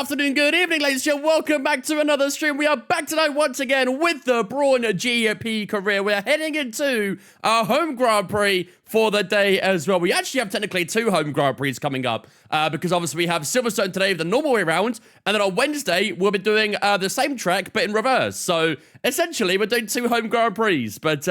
afternoon, good evening, ladies and gentlemen. Welcome back to another stream. We are back tonight once again with the Brawn GP career. We're heading into our home Grand Prix for the day as well. We actually have technically two home Grand Prix coming up because obviously we have Silverstone today the normal way round, and then on Wednesday we'll be doing the same track but in reverse. So essentially we're doing two home Grand Prix, but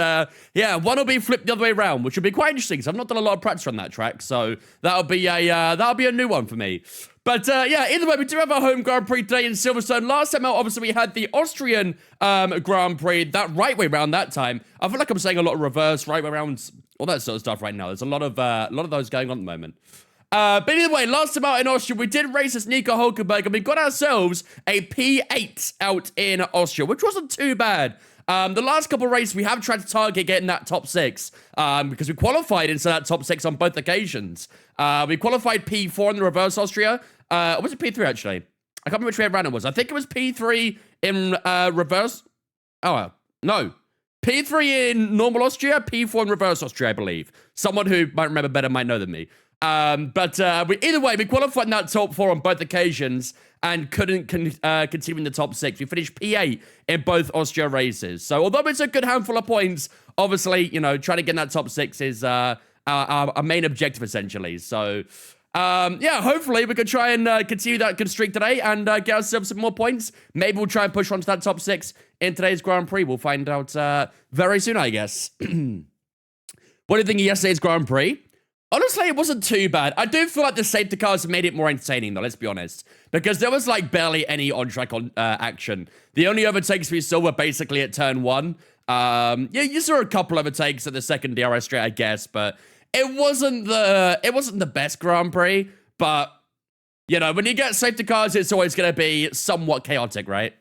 yeah, one will be flipped the other way around, which will be quite interesting because I've not done a lot of practice on that track, so that'll be a new one for me. But yeah, either way, we do have our home Grand Prix today in Silverstone. Last time out, obviously, we had the Austrian Grand Prix, that right way round that time. I feel like I'm saying a lot of reverse, right way round, all that sort of stuff right now. There's a lot of those going on at the moment. But either way, last time out in Austria, we did race as Nico Hulkenberg, and we got ourselves a P8 out in Austria, which wasn't too bad. The last couple of races, we have tried to target getting that top six because we qualified into that top six on both occasions. We qualified P4 in the reverse Austria. Or was it P3 actually? I can't remember which way around it was. I think it was P3 in reverse. Oh, no. P3 in normal Austria, P4 in reverse Austria, I believe. Someone who might remember better might know than me. But either way, we qualified in that top four on both occasions and couldn't continue in the top six. We finished P8 in both Austria races. So although it's a good handful of points, obviously, you know, trying to get in that top six is our main objective, essentially. So, yeah, hopefully we can try and continue that good streak today and get ourselves some more points. Maybe we'll try and push on to that top six in today's Grand Prix. We'll find out very soon, I guess. What do you think of yesterday's Grand Prix? Honestly, it wasn't too bad. I do feel like the safety cars made it more entertaining, though, let's be honest. Because there was, like, barely any on-track action. The only overtakes we saw were basically at turn one. Yeah, you saw a couple overtakes at the second DRS straight, I guess, but it wasn't the best Grand Prix. But, you know, when you get safety cars, it's always going to be somewhat chaotic, right?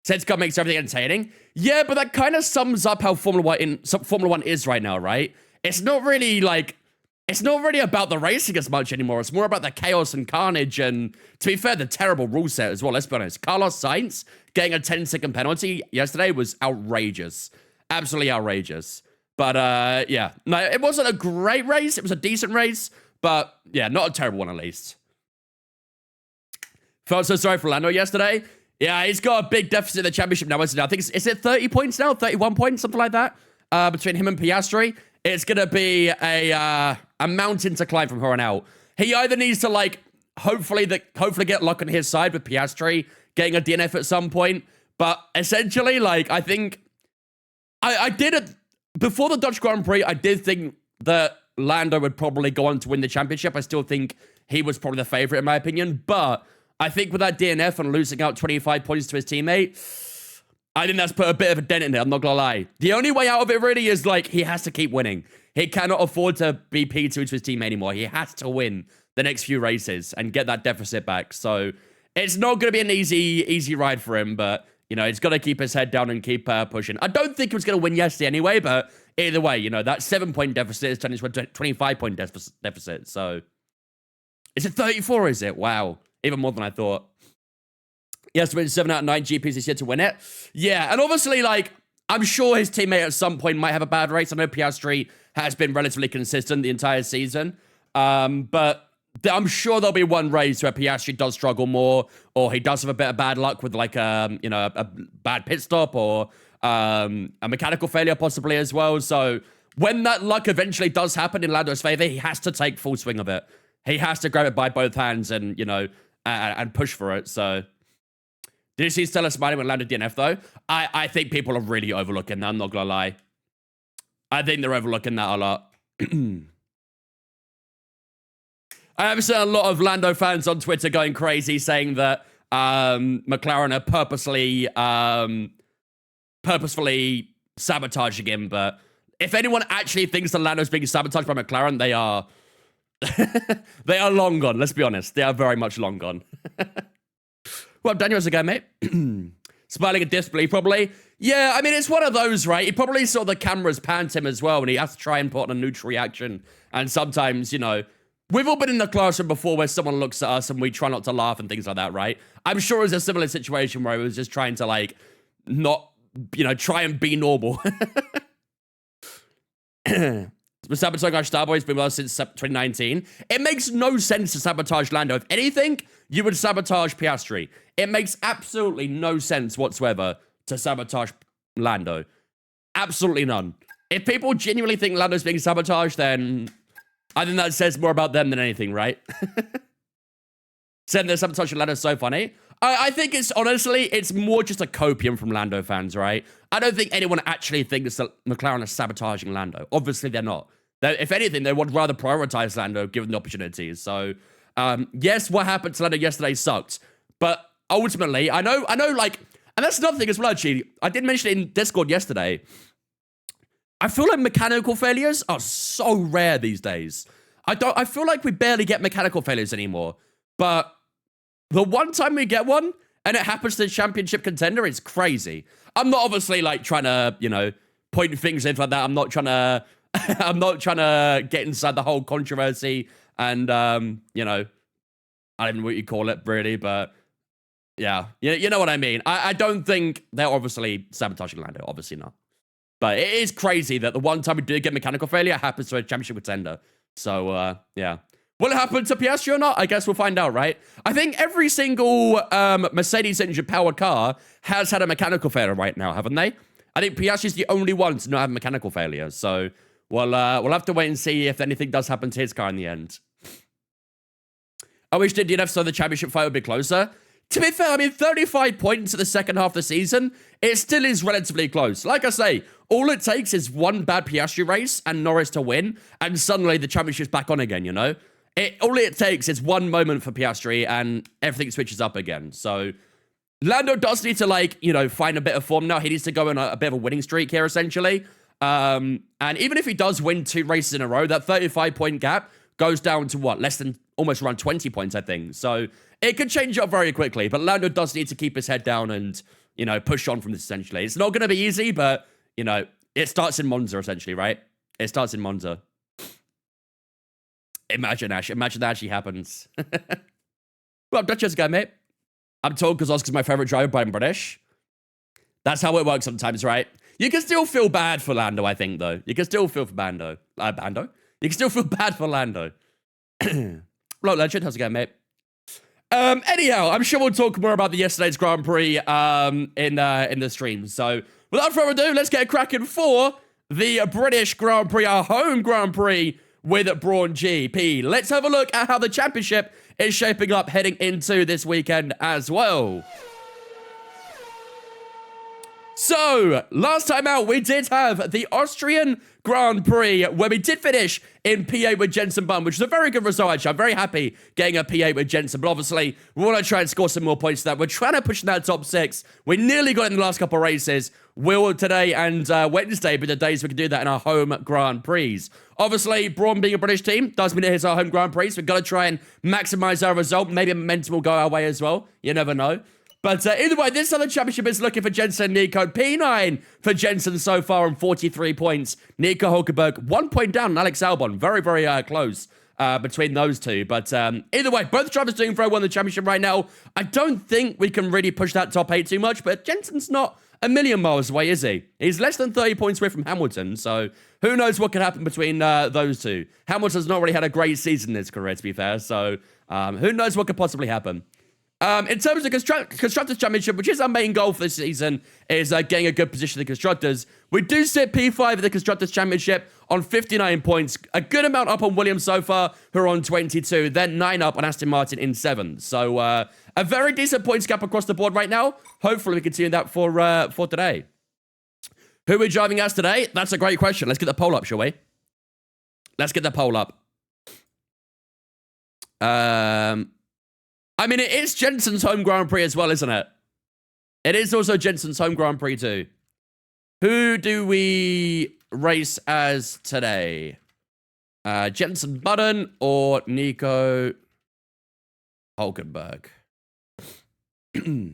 Safety car makes everything entertaining. Yeah, but that kind of sums up how Formula 1 is right now, right? It's not really, like... It's not really about the racing as much anymore. It's more about the chaos and carnage and, to be fair, the terrible rule set as well. Let's be honest. Carlos Sainz getting a 10-second penalty yesterday was outrageous. Absolutely outrageous. But, yeah. No, it wasn't a great race. It was a decent race. But, yeah, not a terrible one at least. Felt so sorry for Lando yesterday. Yeah, he's got a big deficit in the championship now, isn't it? I think is it 30 points now? 31 points? Something like that? Between him and Piastri. It's going to be a mountain to climb from here on out. He either needs to, like, hopefully get luck on his side with Piastri getting a DNF at some point. But essentially, like, I think I did it before the Dutch Grand Prix. I did think that Lando would probably go on to win the championship. I still think he was probably the favorite in my opinion. But I think with that DNF and losing out 25 points to his teammate, I think that's put a bit of a dent in it, I'm not gonna lie. The only way out of it really is, like, he has to keep winning. He cannot afford to be P2 to his team anymore. He has to win the next few races and get that deficit back. So it's not gonna be an easy ride for him, but, you know, he's got to keep his head down and keep pushing. I don't think he was gonna win yesterday anyway, but either way, you know, that 7-point deficit is turned into a 25-point deficit. So is it 34, is it? Wow. Even more than I thought. Yes, to win 7 out of 9 GPs this year to win it. Yeah, and obviously, like, I'm sure his teammate at some point might have a bad race. I know Piastri has been relatively consistent the entire season. But I'm sure there'll be one race where Piastri does struggle more, or he does have a bit of bad luck with, like, you know, a bad pit stop, or a mechanical failure possibly as well. So when that luck eventually does happen in Lando's favor, he has to take full swing of it. He has to grab it by both hands and, you know, and push for it, so... Did you see Stella smiling when Lando DNF, though? I think people are really overlooking that, I'm not gonna lie. I think they're overlooking that a lot. I have seen a lot of Lando fans on Twitter going crazy, saying that McLaren are purposefully sabotaging him, but if anyone actually thinks that Lando's being sabotaged by McLaren, they are... they are long gone, let's be honest. They are very much long gone. Well, Daniel, how's it going, mate? Smiling at disbelief, probably. Yeah, I mean, it's one of those, right? He probably saw the cameras pan to him as well, and he has to try and put on a neutral reaction. And sometimes, you know, we've all been in the classroom before where someone looks at us and we try not to laugh and things like that, right? I'm sure it was a similar situation where he was just trying to, like, not, you know, try and be normal. sabotaging our Starboy's been well since 2019. It makes no sense to sabotage Lando. If anything, you would sabotage Piastri. It makes absolutely no sense whatsoever to sabotage Lando. Absolutely none. If people genuinely think Lando's being sabotaged, then I think that says more about them than anything, right? Saying they're sabotaging Lando is so funny. I think it's, honestly, it's more just a copium from Lando fans, right? I don't think anyone actually thinks that McLaren is sabotaging Lando. Obviously, they're not. If anything, they would rather prioritize Lando given the opportunities. So, yes, what happened to Lando yesterday sucked. But ultimately, I know, like, and that's another thing as well, actually. I did mention it in Discord yesterday. I feel like mechanical failures are so rare these days. I feel like we barely get mechanical failures anymore. But the one time we get one, and it happens to the championship contender, it's crazy. I'm not obviously, like, trying to, you know, point things in like that. I'm not trying to... I'm not trying to get inside the whole controversy and, you know, I don't know what you call it, really, but yeah, you know what I mean. I don't think they're obviously sabotaging Lando, obviously not. But it is crazy that the one time we do get mechanical failure happens to a championship contender. So, yeah. Will it happen to Piastri or not? I guess we'll find out, right? I think every single Mercedes engine-powered car has had a mechanical failure right now, haven't they? I think Piastri's the only one to not have mechanical failure, so... we'll have to wait and see if anything does happen to his car in the end. I wish DNF so the championship fight would be closer. To be fair, I mean, 35 points at the second half of the season, it still is relatively close. Like I say, all it takes is one bad Piastri race and Norris to win, and suddenly the championship's back on again, you know? All it takes is one moment for Piastri, and everything switches up again. So, Lando does need to, like, you know, find a bit of form now. He needs to go on a bit of a winning streak here, essentially. And even if he does win 2 races in a row, that 35-point gap goes down to what? Less than almost around 20 points, I think. So it could change up very quickly, but Lando does need to keep his head down and, you know, push on from this, essentially. It's not going to be easy, but, you know, it starts in Monza, essentially, right? It starts in Monza. Imagine, Ash. Imagine that actually happens. Well, Dutch just go, mate. I'm told because Oscar's my favorite driver, but I'm British. That's how it works sometimes, right? You can still feel bad for Lando, I think, though. You can still feel for Bando. Bando? You can still feel bad for Lando. Hello, Legend. How's it going, mate? Anyhow, I'm sure we'll talk more about the yesterday's Grand Prix in the stream. So, without further ado, let's get cracking for the British Grand Prix, our home Grand Prix with Brawn GP. Let's have a look at how the championship is shaping up heading into this weekend as well. So, last time out, we did have the Austrian Grand Prix, where we did finish in P8 with Jenson Button, which is a very good result, actually. I'm very happy getting a P8 with Jenson, but obviously, we want to try and score some more points to that. We're trying to push in that top 6. We nearly got it in the last couple of races. Will today and Wednesday be the days we can do that in our home Grand Prix. Obviously, Brawn being a British team does mean it is our home Grand Prix, so we've got to try and maximize our result. Maybe momentum will go our way as well. You never know. But either way, this other championship is looking for Jenson and Nico. P9 for Jenson so far on 43 points. Nico Hulkenberg, 1 point down on Alex Albon. Very, very close between those two. But either way, both drivers doing very well in the championship right now. I don't think we can really push that top 8 too much, but Jenson's not a million miles away, is he? He's less than 30 points away from Hamilton, so who knows what could happen between those two. Hamilton's not really had a great season in his career, to be fair, so who knows what could possibly happen. In terms of the Constructors' Championship, which is our main goal for this season, is getting a good position in the Constructors. We do sit P5 at the Constructors' Championship on 59 points. A good amount up on Williams so far, who are on 22. Then 9 up on Aston Martin in 7th. So, a very decent points gap across the board right now. Hopefully, we continue that for today. Who are we driving as today? That's a great question. Let's get the poll up, shall we? Let's get the poll up. I mean, it is Jenson's home Grand Prix as well, isn't it? It is also Jenson's home Grand Prix too. Who do we race as today? Jenson Button or Nico Hulkenberg? There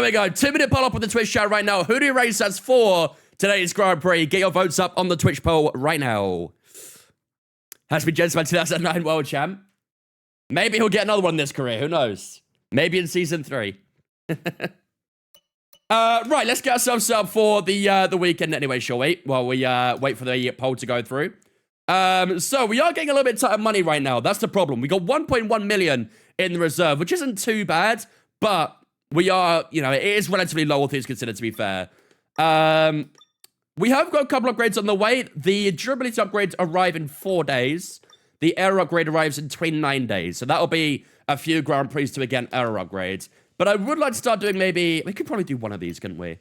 we go. 2-minute poll up on the Twitch chat right now. Who do you race as for today's Grand Prix? Get your votes up on the Twitch poll right now. Has to be Jenson 2009 World Champ. Maybe he'll get another one in this career. Who knows? Maybe in Season 3. Right, let's get ourselves up for the weekend anyway, shall we? While we wait for the poll to go through. So we are getting a little bit tight of money right now. That's the problem. We got 1.1 million in the reserve, which isn't too bad, but we are, you know, it is relatively low, all things considered, to be fair. We have got a couple upgrades on the way. The durability upgrades arrive in 4 days. The air upgrade arrives in 29 days. So that'll be a few Grand Prix to, again, air upgrade. But I would like to start doing maybe... We could probably do one of these, couldn't we?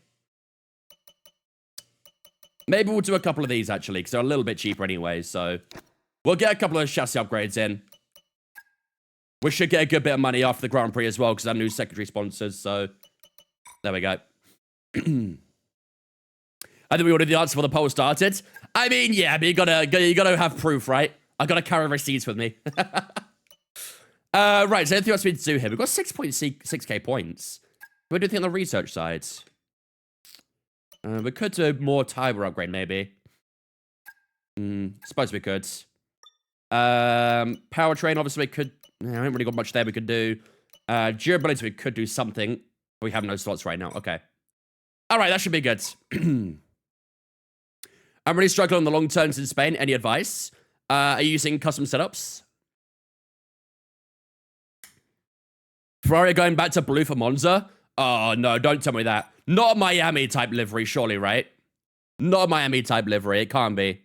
Maybe we'll do a couple of these, actually, because they're a little bit cheaper anyway. So we'll get a couple of chassis upgrades in. We should get a good bit of money off the Grand Prix as well, because our new secondary sponsors. So there we go. I think we already did the answer before the poll started. I mean, yeah, but you gotta have proof, right? I gotta carry receipts with me. Right, so anything else we need to do here? We've got 6.6k points. What do you think on the research side? We could do more timer upgrade, maybe. Suppose we could. Powertrain, obviously, we could... I haven't really got much there we could do. Durability, we could do something. We have no slots right now. Okay. All right, that should be good. I'm really struggling on the long turns in Spain. Any advice? Are you using custom setups? Ferrari going back to blue for Monza? Oh, no, don't tell me that. Not a Miami-type livery, surely, right? Not a Miami-type livery. It can't be.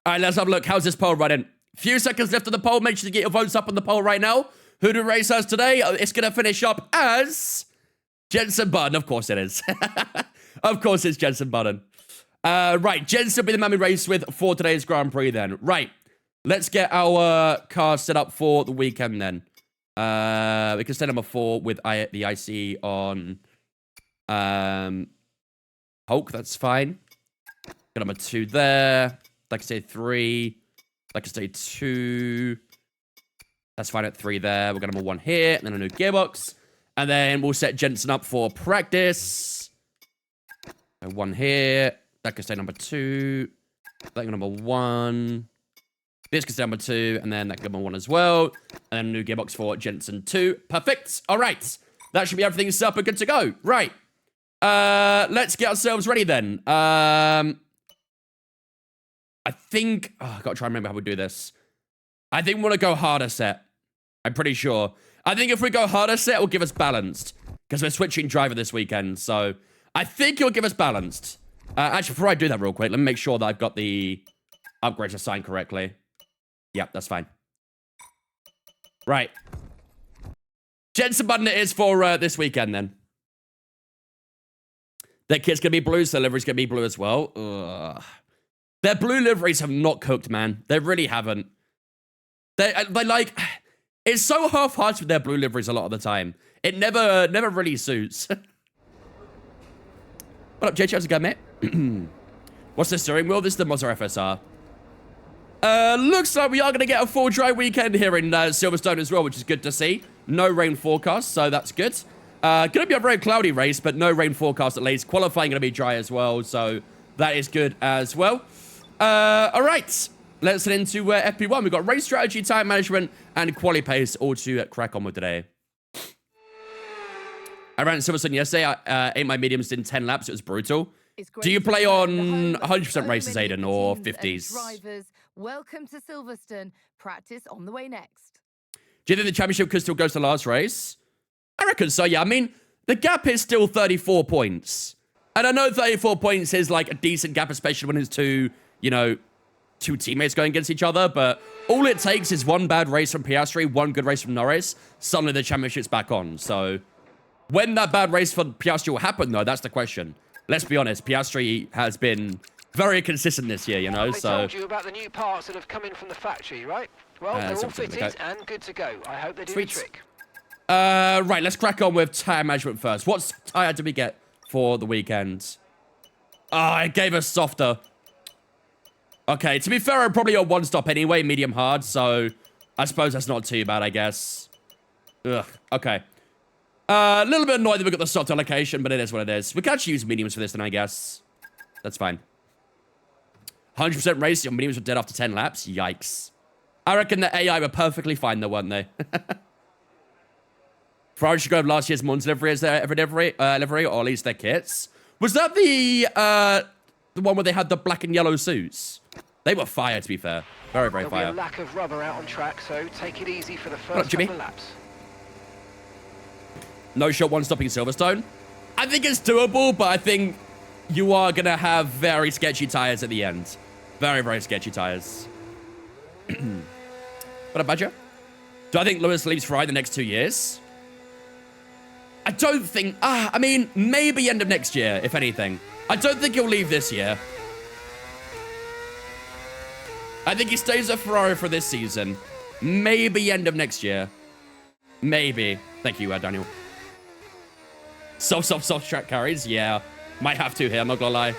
All right, let's have a look. How's this poll running? Few seconds left of the poll. Make sure to get your votes up on the poll right now. Who do race us today? It's going to finish up as... Jensen Button. Of course it is. Of course it's Jensen Button. Right, Jensen will be the man we race with for today's Grand Prix then. Right, let's get our car set up for the weekend then. We can stay number 4 with the IC on Hulk, that's fine. Got number 2 there. Like I say 3. Like I say 2. That's fine at 3 there. We've got number 1 here, and then a new gearbox. And then we'll set Jensen up for practice. 1 here. That can stay number 2. That can number 1. This can stay number 2. And then that can number 1 as well. And then a new gearbox for Jensen 2. Perfect. All right. That should be everything set up and good to go. Right. Let's get ourselves ready then. I think... Oh, I've got to try and remember how we do this. I think we want to go harder set. I'm pretty sure. I think if we go harder set, it'll give us balanced. Because we're switching driver this weekend. So I think it'll give us balanced. Actually, before I do that real quick, let me make sure that I've got the upgrades assigned correctly. Yep, that's fine. Right. Jensen Button it is for this weekend then. Their kit's going to be blue, so their livery's going to be blue as well. Ugh. Their blue liveries have not cooked, man. They really haven't. They like... It's so half-hearted with their blue liveries a lot of the time. It never really suits. What up, JJ? How's it going, mate? What's the steering wheel? This is the Mazda FSR. Looks like we are going to get a full dry weekend here in Silverstone as well, which is good to see. No rain forecast, so that's good. Going to be a very cloudy race, but no rain forecast at least. Qualifying going to be dry as well, so that is good as well. All right. Let's head into FP1. We've got race strategy, time management, and quali pace all to crack on with today. I ran Silverstone yesterday. I ate my mediums in 10 laps. It was brutal. Do you play on 100% races, Aiden, or 50s? Drivers, welcome to Silverstone. Practice on the way next. Do you think the championship could still go to the last race? I reckon so, yeah. I mean, the gap is still 34 points. And I know 34 points is like a decent gap, especially when it's two teammates going against each other, but all it takes is one bad race from Piastri, one good race from Norris, suddenly the championship's back on. So when that bad race for Piastri will happen, though, that's the question. Let's be honest, Piastri has been very consistent this year, you know, so... I told you about the new parts that have come in from the factory, right? Well, they're all fitted and good to go. I hope they do the trick. Right, let's crack on with tyre management first. What tyre did we get for the weekend? Oh, it gave us softer. Okay, to be fair, I'm probably on 1 stop anyway, medium hard, so I suppose that's not too bad, I guess. Ugh, okay. A little bit annoyed that we got the soft allocation, but it is what it is. We can actually use mediums for this then, I guess. That's fine. 100% race, your mediums were dead after 10 laps. Yikes. I reckon the AI were perfectly fine though, weren't they? Ferrari should go with last year's Mons livery as their livery, or at least their kits. Was that the one where they had the black and yellow suits? They were fire, to be fair. Very, very fire. There'll be a lack of rubber out on track, so take it easy for the first couple of laps. No shot one stopping Silverstone. I think it's doable, but I think you are going to have very sketchy tires at the end. Very, very sketchy tires. What a badger. Do I think Lewis leaves Ferrari the next 2 years? I don't think... I mean, maybe end of next year, if anything. I don't think he'll leave this year. I think he stays at Ferrari for this season. Maybe end of next year. Maybe. Thank you, Daniel. Soft track carries? Yeah. Might have to here, I'm not gonna lie.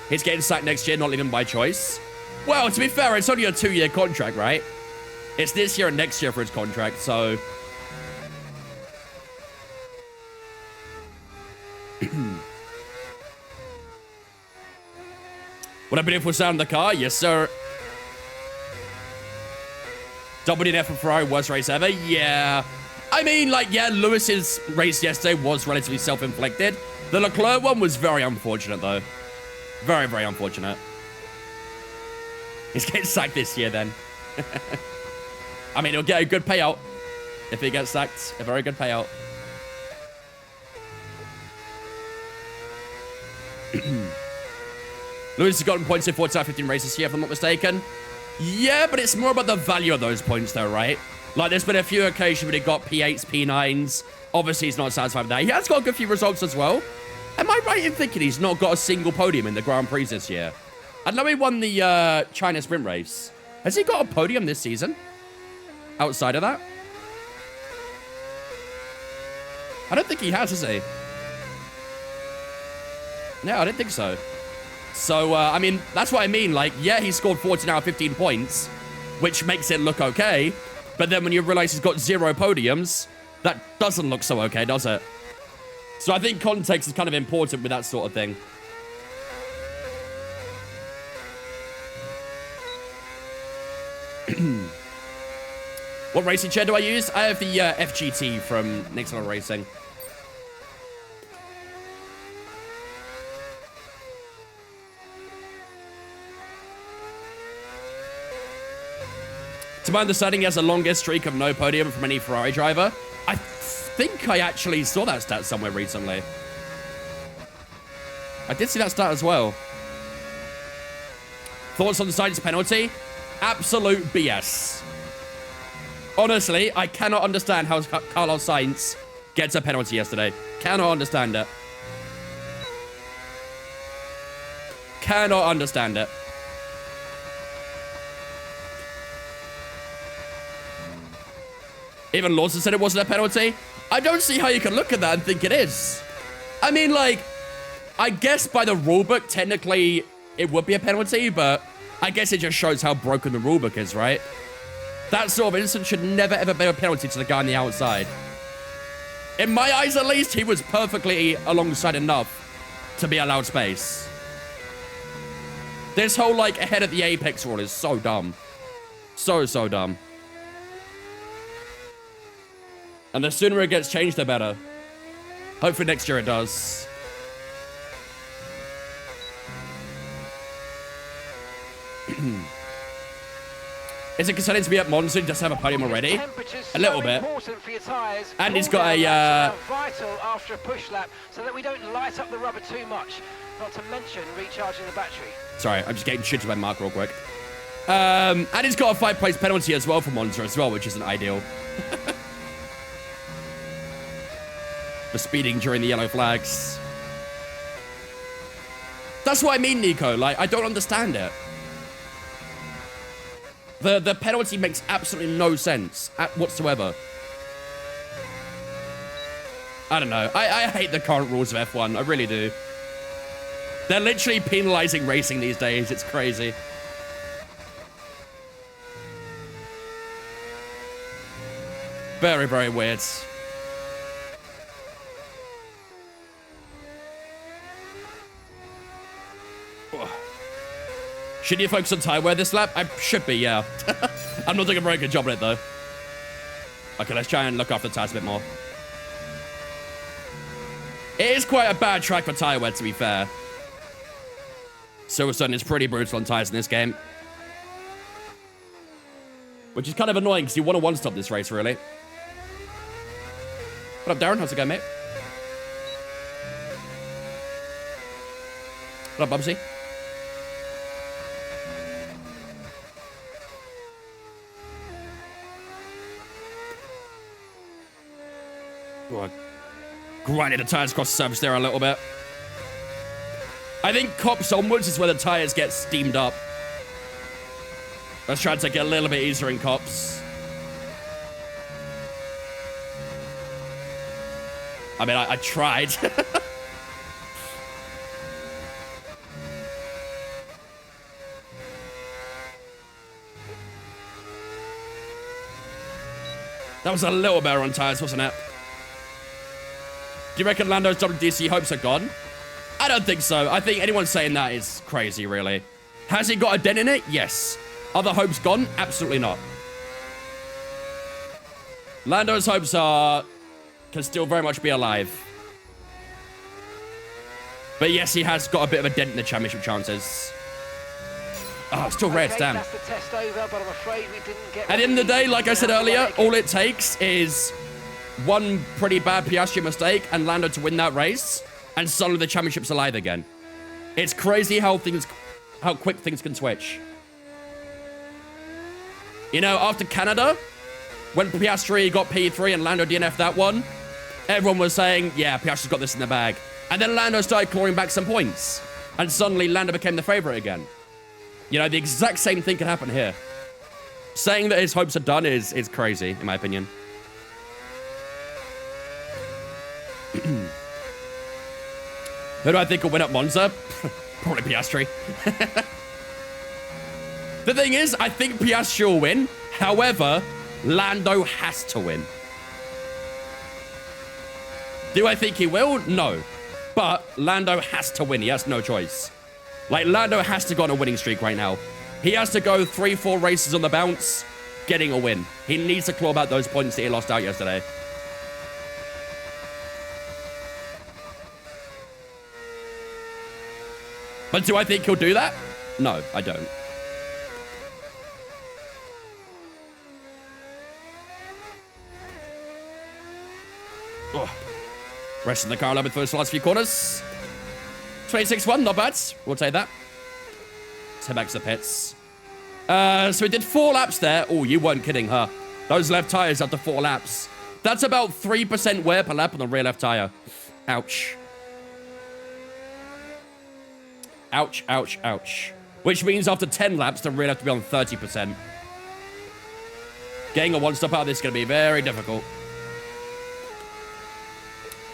He's getting sacked next year, not leaving by choice. Well, to be fair, it's only a 2-year contract, right? It's this year and next year for his contract, so... What a beautiful sound in the car. Yes, sir. WDF for Ferrari, worst race ever. Yeah. I mean, like, yeah, Lewis's race yesterday was relatively self-inflicted. The Leclerc one was very unfortunate, though. Very, very unfortunate. He's getting sacked this year, then. I mean, he'll get a good payout if he gets sacked. A very good payout. Lewis has gotten points in 14 out of 15 races here, if I'm not mistaken. Yeah, but it's more about the value of those points, though, right? Like, there's been a few occasions where he got P8s, P9s. Obviously, he's not satisfied with that. He has got a good few results as well. Am I right in thinking he's not got a single podium in the Grand Prix this year? I know he won the China sprint race. Has he got a podium this season? Outside of that? I don't think he has he? No, I don't think so. So, I mean, that's what I mean. Like, yeah, he scored 14 out of 15 points, which makes it look okay. But then when you realize he's got 0 podiums, that doesn't look so okay, does it? So I think context is kind of important with that sort of thing. What racing chair do I use? I have the FGT from Next Level Racing. To my understanding, he has the longest streak of no podium from any Ferrari driver. I think I actually saw that stat somewhere recently. I did see that stat as well. Thoughts on the Sainz penalty? Absolute BS. Honestly, I cannot understand how Carlos Sainz gets a penalty yesterday. Cannot understand it. Cannot understand it. Even Lawson said it wasn't a penalty. I don't see how you can look at that and think it is. I mean, like, I guess by the rulebook, technically, it would be a penalty, but I guess it just shows how broken the rulebook is, right? That sort of incident should never, ever be a penalty to the guy on the outside. In my eyes, at least, he was perfectly alongside enough to be allowed space. This whole, like, ahead of the apex rule is so dumb. So dumb. And the sooner it gets changed, the better. Hopefully next year it does. Is it concerning to be at Monza? He doesn't have a podium already. A little bit. And he's got a... vital after a push lap so that we don't light up the rubber too much. Not to mention recharging the battery. Sorry, I'm just getting shit to my mark real quick. And he's got a 5-place penalty as well for Monza as well, which isn't ideal. For speeding during the yellow flags. That's what I mean, Nico. Like, I don't understand it. The penalty makes absolutely no sense whatsoever. I don't know. I hate the current rules of F1. I really do. They're literally penalizing racing these days. It's crazy. Very, very weird. Should you focus on tire wear this lap? I should be, yeah. I'm not doing a very good job on it, though. Okay, let's try and look after the tires a bit more. It is quite a bad track for tire wear, to be fair. Silverstone is pretty brutal on tires in this game. Which is kind of annoying, because you want to one-stop this race, really. What up, Darren? How's it going, mate? What up, Bubsy? Oh, I grinded the tires across the surface there a little bit. I think Cops onwards is where the tires get steamed up. Let's try to take it a little bit easier in Cops. I mean, I tried. That was a little better on tires, wasn't it? Do you reckon Lando's WDC hopes are gone? I don't think so. I think anyone saying that is crazy, really. Has he got a dent in it? Yes. Are the hopes gone? Absolutely not. Lando's hopes can still very much be alive. But yes, he has got a bit of a dent in the championship chances. Oh, it's still red, damn. That's the test over, but I'm afraid we didn't get... At the end of the day, like I said earlier, all it takes is one pretty bad Piastri mistake and Lando to win that race, and suddenly the championship's alive again. It's crazy how quick things can switch. You know, after Canada, when Piastri got P3 and Lando DNF'd that one, everyone was saying, yeah, Piastri's got this in the bag. And then Lando started clawing back some points, and suddenly Lando became the favorite again. You know, the exact same thing can happen here. Saying that his hopes are done is crazy, in my opinion. Who do I think will win at Monza? Probably Piastri. The thing is, I think Piastri will win. However, Lando has to win. Do I think he will? No. But Lando has to win. He has no choice. Like, Lando has to go on a winning streak right now. He has to go 3-4 races on the bounce, getting a win. He needs to claw back those points that he lost out yesterday. But do I think he'll do that? No, I don't. Oh. Rest in the car a little bit for those last few corners. 26-1, not bad. We'll take that. Let's head back to the pits. So we did 4 laps there. Oh, you weren't kidding, huh? Those left tires after 4 laps. That's about 3% wear per lap on the rear left tire. Ouch. Ouch, ouch, ouch. Which means after 10 laps, the rear left to be on 30%. Getting a one-stop out of this is going to be very difficult.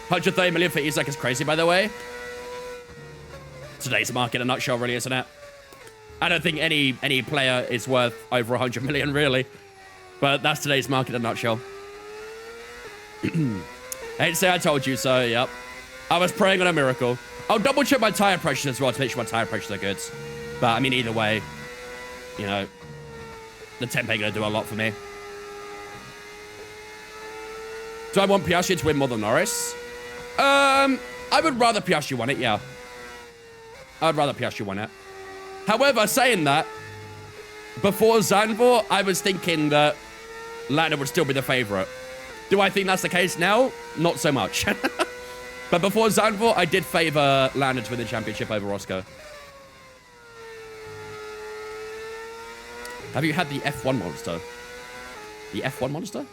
130 million for Isaac is crazy, by the way. Today's market in a nutshell, really, isn't it? I don't think any player is worth over 100 million, really. But that's today's market in a nutshell. I hate to say I told you so, yep. I was praying on a miracle. I'll double check my tire pressures as well to make sure my tire pressures are good. But, I mean, either way, you know, the temp ain't going to do a lot for me. Do I want Piastri to win more than Norris? I would rather Piastri win it, yeah. I'd rather Piastri win it. However, saying that, before Zandvoort, I was thinking that Lando would still be the favorite. Do I think that's the case now? Not so much. But before Zandvoort, I did favor Lando to win the championship over Roscoe. Have you had the F1 monster? The F1 monster?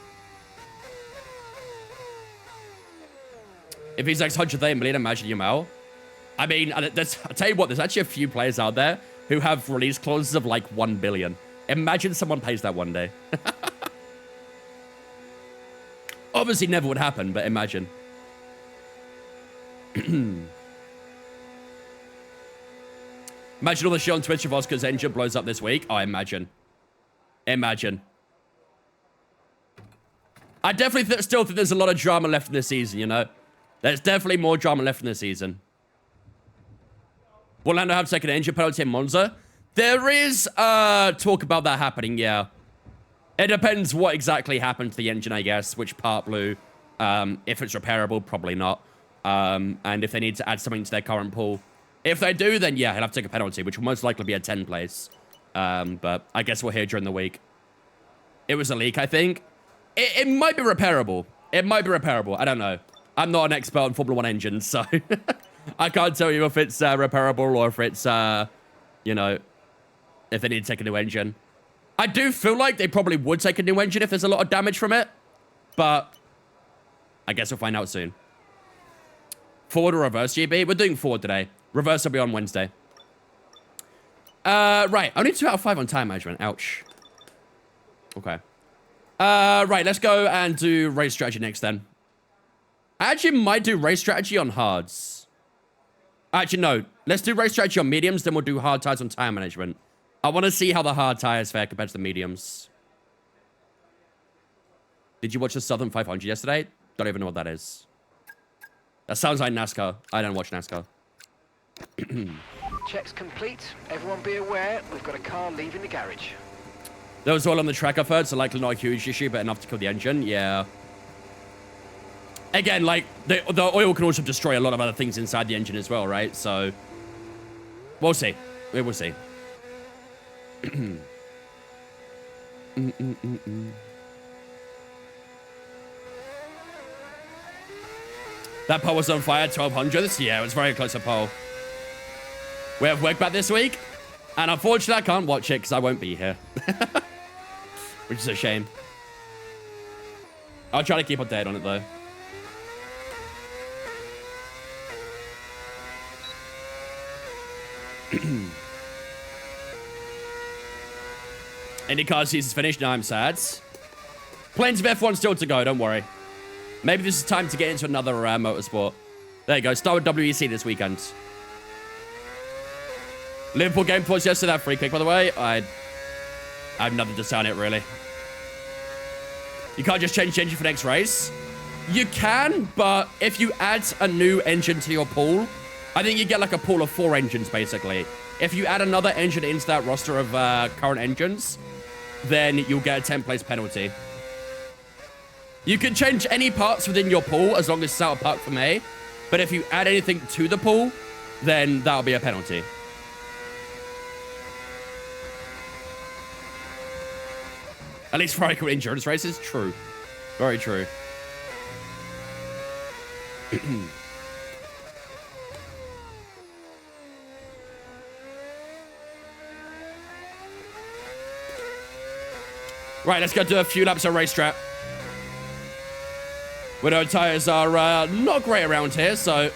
If he's like 130 million, imagine Yamal. I mean, I'll tell you what, there's actually a few players out there who have release clauses of like 1 billion. Imagine someone pays that one day. Obviously never would happen, but imagine. Imagine all the shit on Twitch if Oscar's engine blows up this week. Oh, imagine. Imagine. I definitely still think there's a lot of drama left in this season, you know? There's definitely more drama left in this season. Will Lando have to take an engine penalty in Monza? There is talk about that happening, yeah. It depends what exactly happened to the engine, I guess, which part blew. If it's repairable, probably not. And if they need to add something to their current pool. If they do, then yeah, he'll have to take a penalty, which will most likely be a 10 place. But I guess we'll hear during the week. It was a leak, I think. It might be repairable. It might be repairable. I don't know. I'm not an expert on Formula 1 engines, so I can't tell you if it's repairable or if it's, you know, if they need to take a new engine. I do feel like they probably would take a new engine if there's a lot of damage from it, but I guess we'll find out soon. Forward or reverse, GB? We're doing forward today. Reverse will be on Wednesday. Right. Only 2 out of 5 on time management. Ouch. Okay. Right. Let's go and do race strategy next then. I actually might do race strategy on hards. Actually, no. Let's do race strategy on mediums, then we'll do hard tires on tire management. I want to see how the hard tires fare compared to the mediums. Did you watch the Southern 500 yesterday? Don't even know what that is. That sounds like NASCAR. I don't watch NASCAR. Checks complete. Everyone be aware, we've got a car leaving the garage. There was oil on the track I've heard, so likely not a huge issue, but enough to kill the engine. Yeah. Again, like, the oil can also destroy a lot of other things inside the engine as well, right? So, we'll see. We will see. That pole was on fire, 1200s. Yeah, it was very close to pole. We have work back this week, and unfortunately, I can't watch it because I won't be here. Which is a shame. I'll try to keep updated on it, though. IndyCar season's finished. Now I'm sad. Planes of F1 still to go. Don't worry. Maybe this is time to get into another motorsport. There you go. Start with WEC this weekend. Liverpool game was yesterday. That free kick, by the way. I have nothing to say on it, really. You can't just change the engine for the next race. You can, but if you add a new engine to your pool, I think you get like a pool of 4 engines, basically. If you add another engine into that roster of current engines, then you'll get a 10-place penalty. You can change any parts within your pool as long as it's out of park from A. But if you add anything to the pool, then that'll be a penalty. At least for cool endurance races, true. Very true. Right, let's go do a few laps of racetrack. Widow tires are not great around here, so...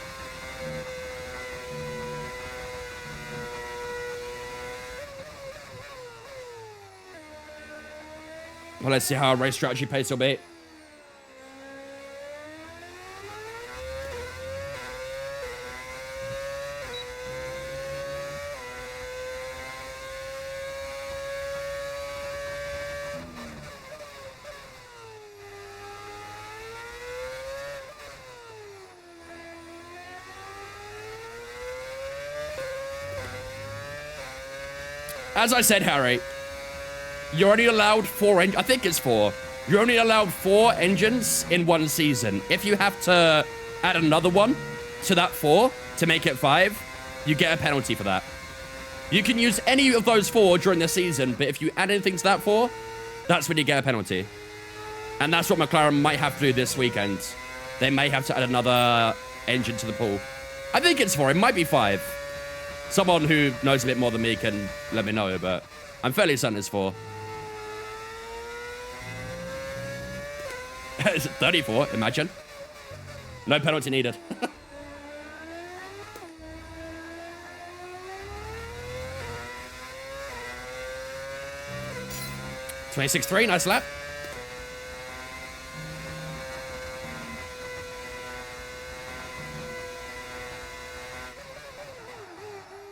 Well, let's see how our race strategy pace will be. As I said, Harry, you're only allowed 4 engines. I think it's 4. You're only allowed 4 engines in one season. If you have to add another one to that 4 to make it 5, you get a penalty for that. You can use any of those 4 during the season, but if you add anything to that 4, that's when you get a penalty. And that's what McLaren might have to do this weekend. They may have to add another engine to the pool. I think it's 4. It might be 5. Someone who knows a bit more than me can let me know, but I'm fairly certain it's 4. It's 34, imagine. No penalty needed. 26.3, nice lap.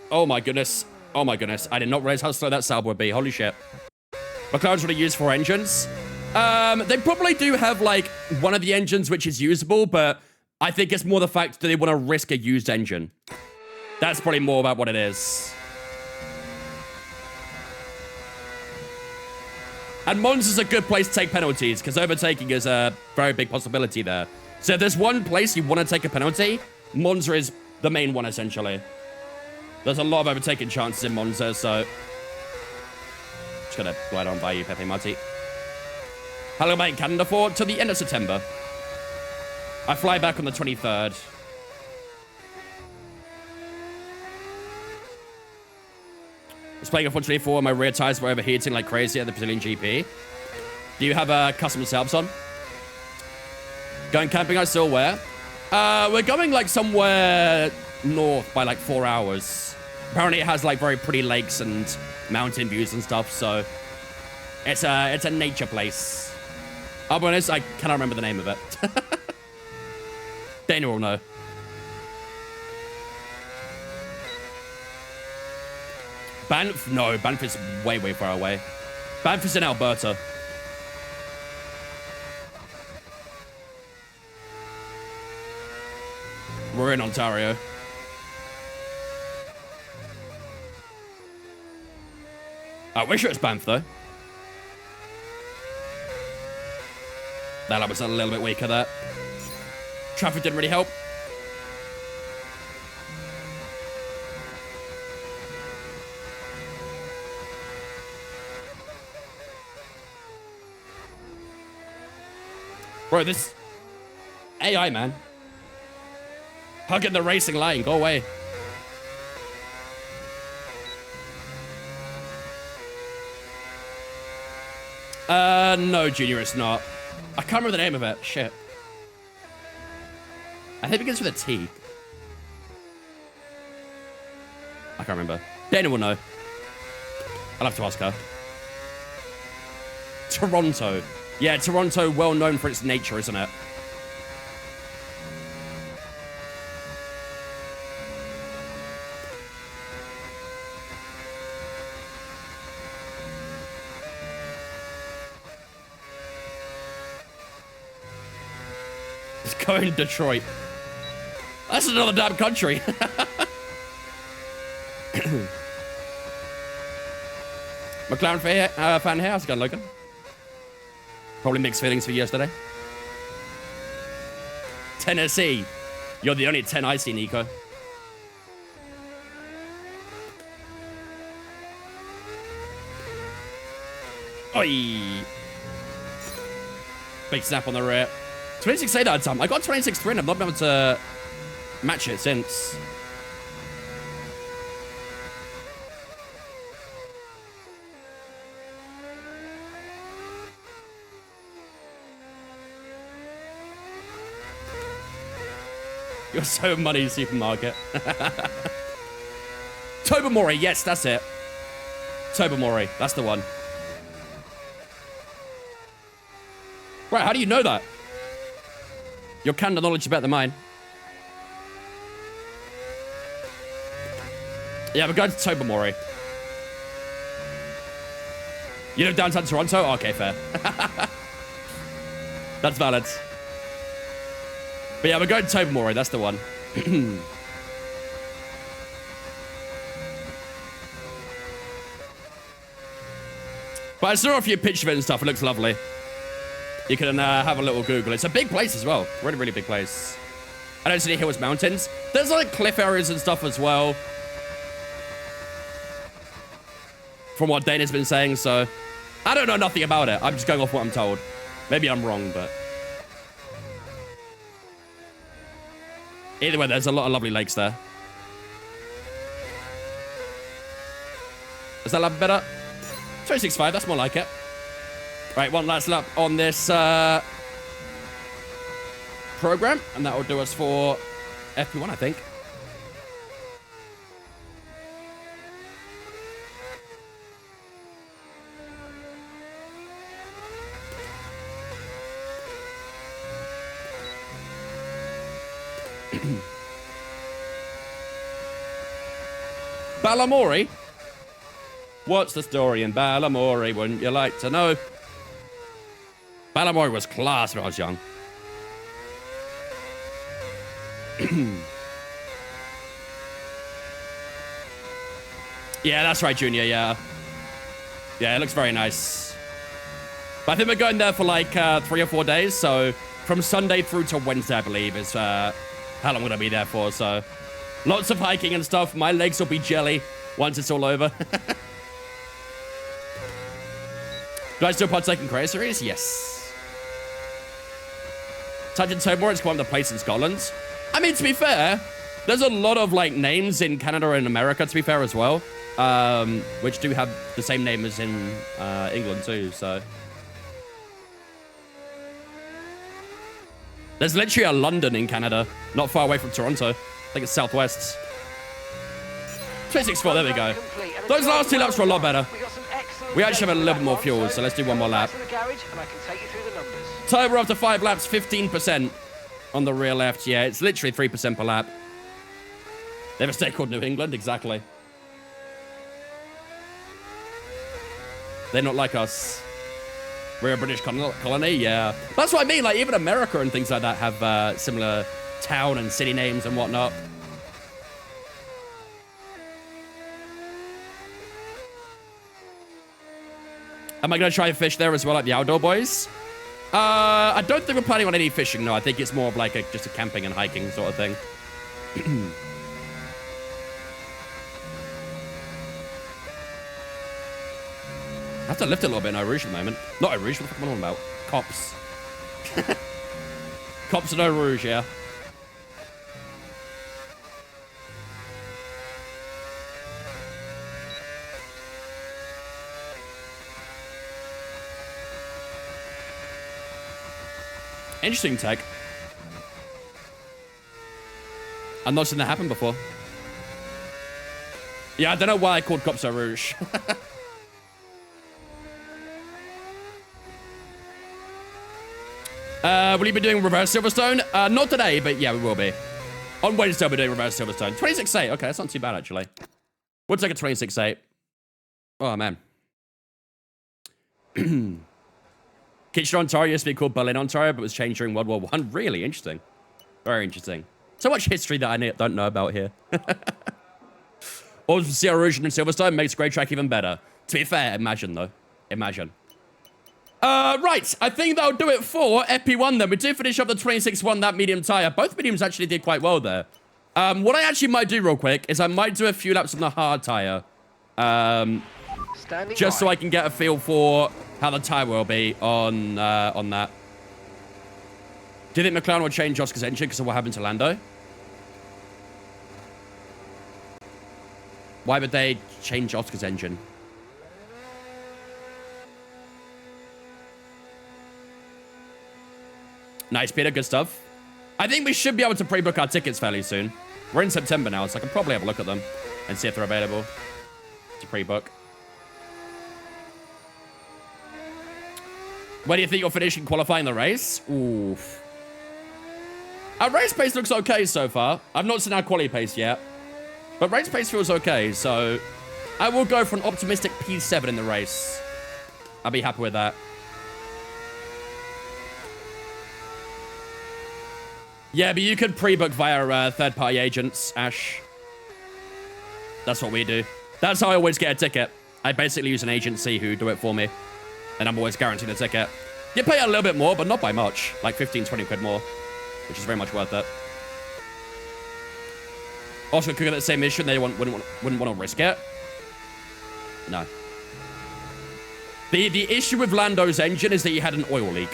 Oh my goodness. Oh my goodness. I did not realize how slow that Saab would be. Holy shit. McLaren's already used 4 engines. They probably do have, like, one of the engines which is usable, but I think it's more the fact that they want to risk a used engine. That's probably more about what it is. And Monza's a good place to take penalties, because overtaking is a very big possibility there. So if there's one place you want to take a penalty, Monza is the main one, essentially. There's a lot of overtaking chances in Monza, so... Just gonna glide on by you, Pepe Marti. Hello, mate, Canada for to the end of September. I fly back on the 23rd. I was playing F1 24 and my rear tires were overheating like crazy at the Brazilian GP. Do you have custom setups on? Going camping, I still wear. We're going like somewhere north by like 4 hours. Apparently it has like very pretty lakes and mountain views and stuff, so it's a nature place. I'll be honest, I cannot remember the name of it. Daniel will know. Banff? No, Banff is way, way far away. Banff is in Alberta. We're in Ontario. I wish it was Banff, though. That was a little bit weaker there. Traffic didn't really help. Bro, this AI, man. Hugging the racing line. Go away. No, Junior, it's not. I can't remember the name of it. Shit. I think it begins with a T. I can't remember. Dana will know. I'll have to ask her. Toronto. Yeah, Toronto, well known for its nature, isn't it? It's going to Detroit. That's another damn country. McLaren fan here. How's it going, Logan? Probably mixed feelings for you yesterday. Tennessee. You're the only 10 I see, Nico. Oi. Big snap on the rear. 26.8 that time. I got 26.3 and I've not been able to match it since. You're so money, supermarket. Tobamori, yes, that's it. Tobamori, that's the one. Right, how do you know that? Your Canada knowledge is better than mine. Yeah, we're going to Tobamori. You live downtown Toronto? Oh, okay, fair. That's valid. But yeah, we're going to Tobamori, that's the one. But I saw a few pictures of it and stuff, it looks lovely. You can have a little Google. It's a big place as well. Really, really big place. I don't see any hills, mountains. There's like cliff areas and stuff as well. From what Dana's been saying, so... I don't know nothing about it. I'm just going off what I'm told. Maybe I'm wrong, but... Either way, there's a lot of lovely lakes there. Is that lap better? 26.5, that's more like it. Right, one last lap on this program, and that will do us for FP1, I think. Balamori? What's the story in Balamori? Wouldn't you like to know? Balamori was class when I was young. Yeah, that's right, Junior, yeah. Yeah, it looks very nice. But I think we're going there for like 3 or 4 days. So from Sunday through to Wednesday, I believe, is how long I'm going to be there for. So lots of hiking and stuff. My legs will be jelly once it's all over. Do I still partake in Creator Series? Yes. Tangent Tomorrow is quite the place in Scotland. I mean, to be fair, there's a lot of like names in Canada and America, to be fair, as well. Which do have the same name as in England too, so. There's literally a London in Canada, not far away from Toronto. I think it's southwest. 26.4, there we go. Those last 2 laps were a lot better. We actually have a little bit more fuel, so let's do one more lap. Tyre, we're after 5 laps, 15% on the rear left. Yeah, it's literally 3% per lap. They have a state called New England, exactly. They're not like us. We're a British colony, yeah. That's what I mean, like, even America and things like that have similar town and city names and whatnot. Am I going to try and fish there as well, like the outdoor boys? I don't think we're planning on any fishing, no. I think it's more of like just a camping and hiking sort of thing. I have to lift it a little bit in Eau Rouge at the moment. Not Eau Rouge, what the fuck am I on about? Cops. Cops in Eau Rouge, yeah. Interesting tech. I've not seen that happen before. Yeah, I don't know why I called Cops Eau Rouge. Will you be doing reverse Silverstone? Not today, but yeah, we will be. On Wednesday, I'll be doing reverse Silverstone. 26.8. Okay, that's not too bad, actually. We'll take a 26.8. Oh, man. Kitchener, Ontario used to be called Berlin, Ontario, but was changed during World War I. Really interesting. Very interesting. So much history that I don't know about here. Or Sierra Rouge and Silverstone makes Grey Track even better. To be fair, imagine, though. Imagine. Right, I think that'll do it for FP1 then. We did finish up the 26-1, that medium tire. Both mediums actually did quite well there. What I actually might do real quick is I might do a few laps on the hard tire. Just so I can get a feel for how the tire will be on that. Do you think McLaren will change Oscar's engine because of what happened to Lando? Why would they change Oscar's engine? Nice, Peter. Good stuff. I think we should be able to pre-book our tickets fairly soon. We're in September now, so I can probably have a look at them and see if they're available to pre-book. Where do you think you'll finish in qualifying the race? Oof. Our race pace looks okay so far. I've not seen our quali pace yet, but race pace feels okay, so I will go for an optimistic P7 in the race. I'll be happy with that. Yeah, but you could pre-book via third-party agents, Ash. That's what we do. That's how I always get a ticket. I basically use an agency who do it for me, and I'm always guaranteed a ticket. You pay a little bit more, but not by much. Like 15, 20 quid more, which is very much worth it. Also, could get the same mission, they wouldn't want to risk it. No. The issue with Lando's engine is that he had an oil leak.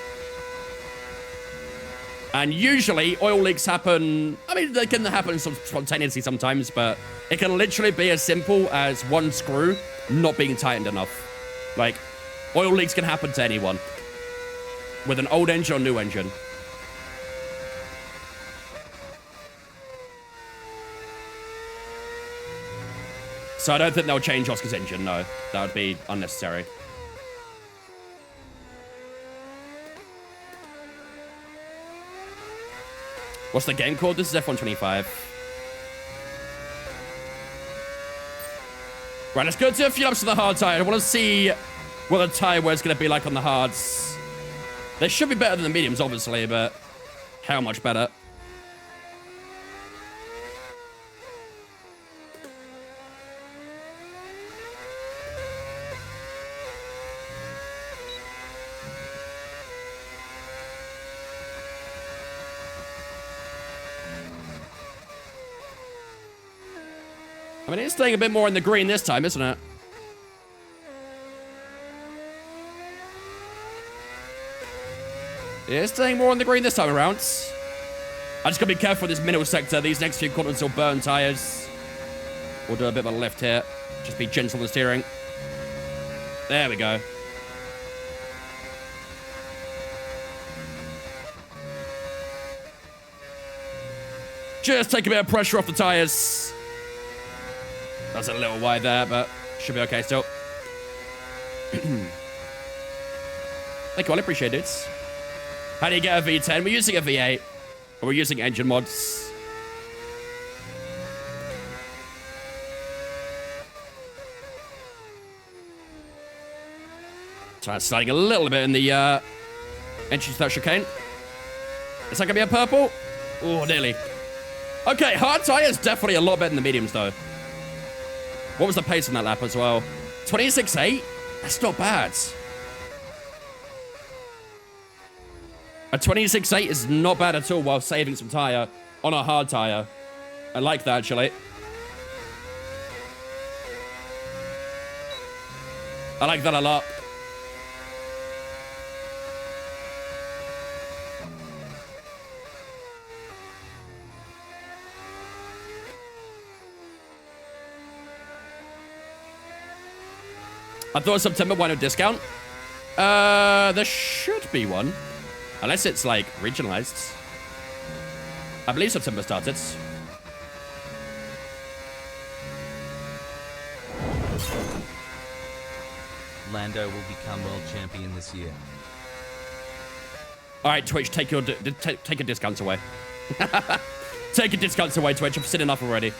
And usually, oil leaks happen... I mean, they can happen spontaneously sometimes, but it can literally be as simple as one screw not being tightened enough. Like, oil leaks can happen to anyone. With an old engine or new engine. So I don't think they'll change Oscar's engine, no. That would be unnecessary. What's the game called? This is F125. Right, let's go to a few laps of the hard tire. I want to see what the tire wear is going to be like on the hards. They should be better than the mediums, obviously, but how much better? I mean, it's staying a bit more in the green this time, isn't it? Yeah, it's staying more on the green this time around. I just gotta be careful with this middle sector. These next few corners will burn tires. We'll do a bit of a lift here. Just be gentle on the steering. There we go. Just take a bit of pressure off the tires. That's a little wide there, but should be okay still. Thank you all, I appreciate it. How do you get a V10? We're using a V8. Or we're using engine mods. Try sliding a little bit in the entry to that chicane. Is that gonna be a purple? Oh, nearly. Okay, hard tires definitely a lot better than the mediums though. What was the pace on that lap as well? 26.8? That's not bad. A 26.8 is not bad at all while saving some tire on a hard tire. I like that actually. I like that a lot. I thought September, why no discount? There should be one. Unless it's, like, regionalized. I believe September started. Lando will become world champion this year. All right, Twitch, take your discounts away. Take your discounts away, Twitch. I've seen enough already.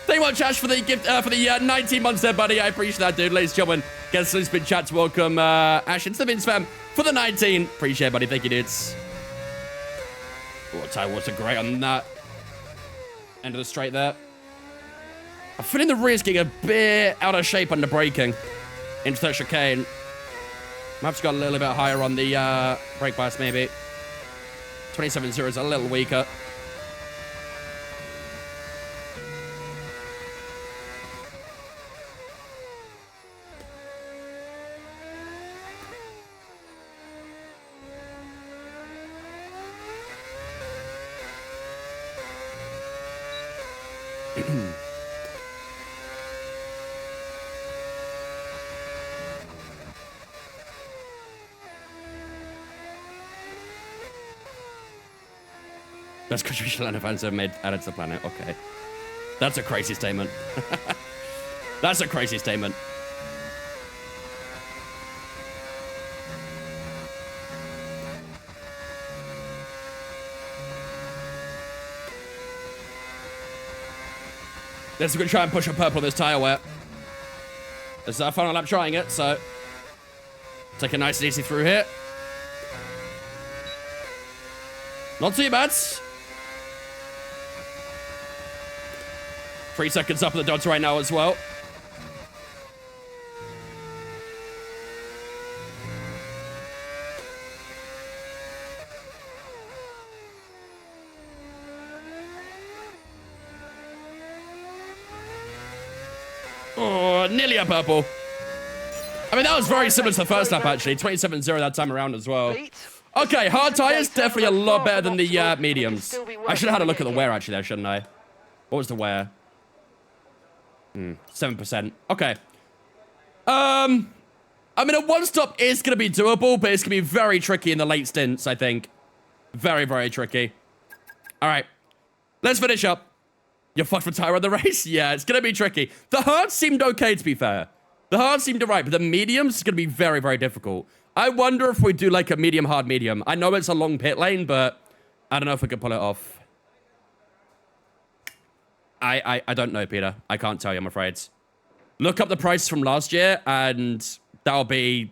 Thank you much, Ash, for the gift for the 19 months there, buddy. I appreciate that, dude. Ladies and gentlemen, get some spin chat to welcome Ash into the Vince fam for the 19. Appreciate it, buddy. Thank you, dudes. Oh, tire was great on that end of the straight there. I'm feeling the rear's getting a bit out of shape under braking into that chicane. Map's got a little bit higher on the brake bias, maybe. 27.0 is a little weaker. Best contribution Lando fans have made added to the planet. Okay. That's a crazy statement. That's a crazy statement. Let's go try and push a purple on this tire wear. This is our final lap trying it, so take it nice and easy through here. Not too bad. 3 seconds up in the dots right now as well. Oh, nearly a purple. I mean, that was very similar to the first lap, actually. 27.0 that time around as well. Okay, hard tires, definitely a lot better than the mediums. I should have had a look at the wear, actually, there, shouldn't I? What was the wear? 7%. Okay. I mean, a one-stop is going to be doable, but it's going to be very tricky in the late stints, I think. Very, very tricky. All right. Let's finish up. You're fucked for tire on the race? Yeah, it's going to be tricky. The hards seemed okay, to be fair. The hards seemed alright, but the mediums is going to be very, very difficult. I wonder if we do, like, a medium, hard, medium. I know it's a long pit lane, but I don't know if we can pull it off. I don't know, Peter. I can't tell you, I'm afraid. Look up the price from last year, and that'll be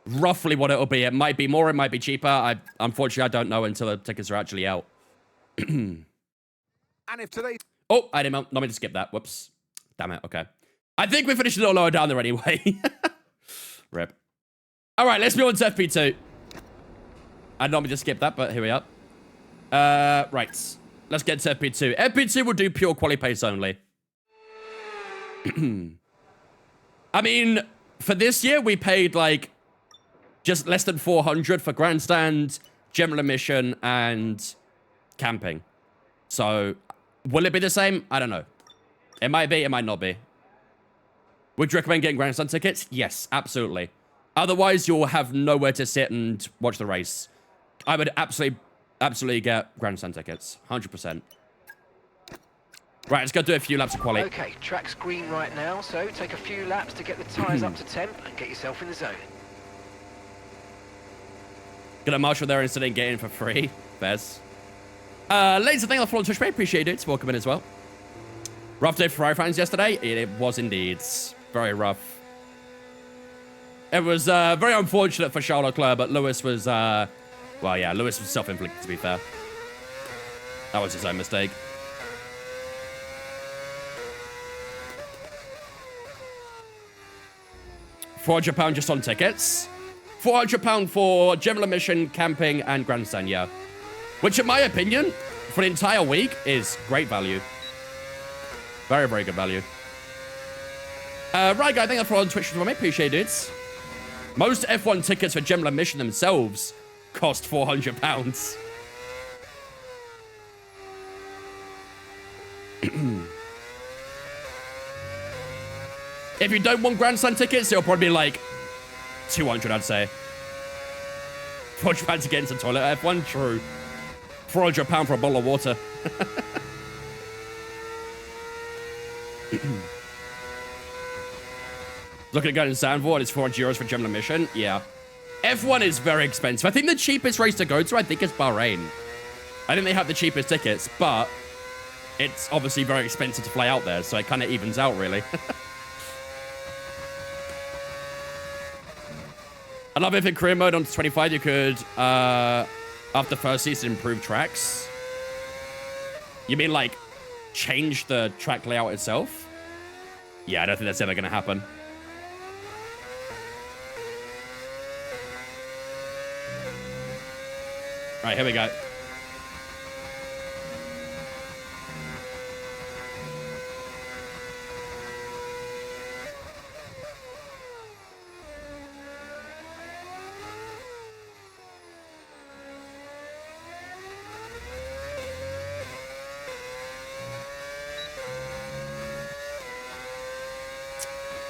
roughly what it'll be. It might be more, it might be cheaper. Unfortunately, I don't know until the tickets are actually out. And if today... Oh, I didn't mean to skip that. Whoops. Damn it. Okay. I think we finished a little lower down there anyway. Rip. All right, let's move on to FP2. I didn't mean to skip that, but here we are. Right. Let's get to FP2. FP2 will do pure quali pace only. I mean, for this year, we paid, like, just less than 400 for grandstand, general admission, and camping. So, will it be the same? I don't know. It might be, it might not be. Would you recommend getting grandstand tickets? Yes, absolutely. Otherwise, you'll have nowhere to sit and watch the race. I would absolutely get grandstand tickets. 100%. Right, let's go do a few laps of quali. Okay, track's green right now, so take a few laps to get the tyres up to temp and get yourself in the zone. Gonna marshal there instead of getting for free. Bez. Ladies and thank you for Twitch, mate. Appreciate it. Welcome in as well. Rough day for Ferrari fans yesterday. It was indeed. Very rough. It was very unfortunate for Charles Leclerc, but Lewis was, well, yeah, Lewis was self-inflicted, to be fair. That was his own mistake. £400 just on tickets. £400 for general admission, camping, and grandstand, yeah. Which, in my opinion, for an entire week, is great value. Very, very good value. Right, guys, thank you for on Twitch for me. Appreciate it. Most F1 tickets for general admission themselves cost £400. If you don't want grandstand tickets, it'll probably be like 200, I'd say. £400 to get into the toilet. F1, true. £400 for a bottle of water. Looking at going to Zandvoort, it's €400 for general admission. Yeah. F1 is very expensive. I think the cheapest race to go to, I think, is Bahrain. I think they have the cheapest tickets, but it's obviously very expensive to fly out there, so it kind of evens out, really. I love if in career mode on 25 you could, after first season, improve tracks. You mean, like, change the track layout itself? Yeah, I don't think that's ever going to happen. Right, here we go.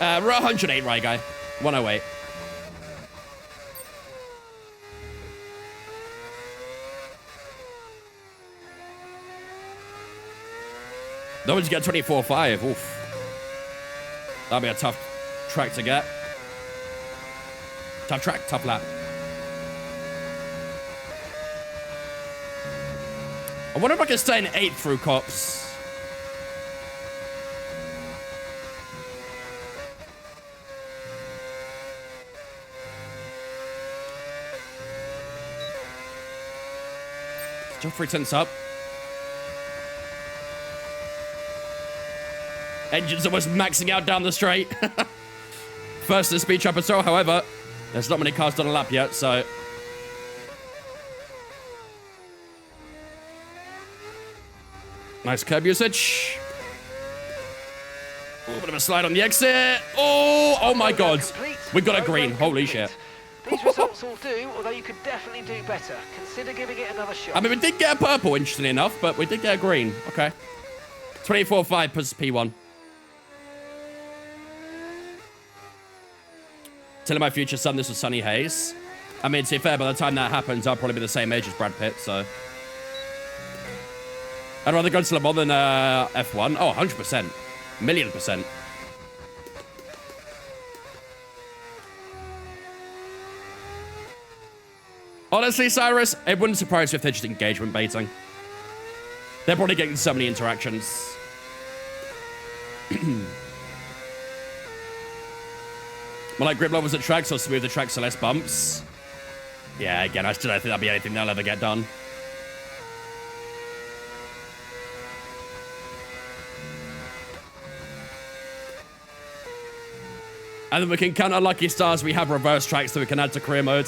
We're at 108, right, guy? 108. No one's got 24.5. Oof. That'll be a tough track to get. Tough track, tough lap. I wonder if I can stay in 8th through cops. Jump 3/10 up. Engine's almost maxing out down the straight. First to speed trap as well, however, there's not many cars done a lap yet, so. Nice curb usage. A little bit of a slide on the exit. Oh my God. We got a green. Holy shit. These results will do, although you could definitely do better. Consider giving it another shot. I mean, we did get a purple, interestingly enough, but we did get a green. Okay. 24.5 plus P1. Telling my future son this was Sunny Hayes. I mean, to be fair, by the time that happens, I'll probably be the same age as Brad Pitt, so. I'd rather go to Le Mans than F1. Oh, 100%. Million %. Honestly, Cyrus, it wouldn't surprise me if they're just engagement baiting. They're probably getting so many interactions. More like grip levels at tracks or smooth the tracks so less bumps. Yeah, again, I still don't think that'll be anything they'll ever get done. And then we can count our lucky stars. We have reverse tracks that we can add to career mode.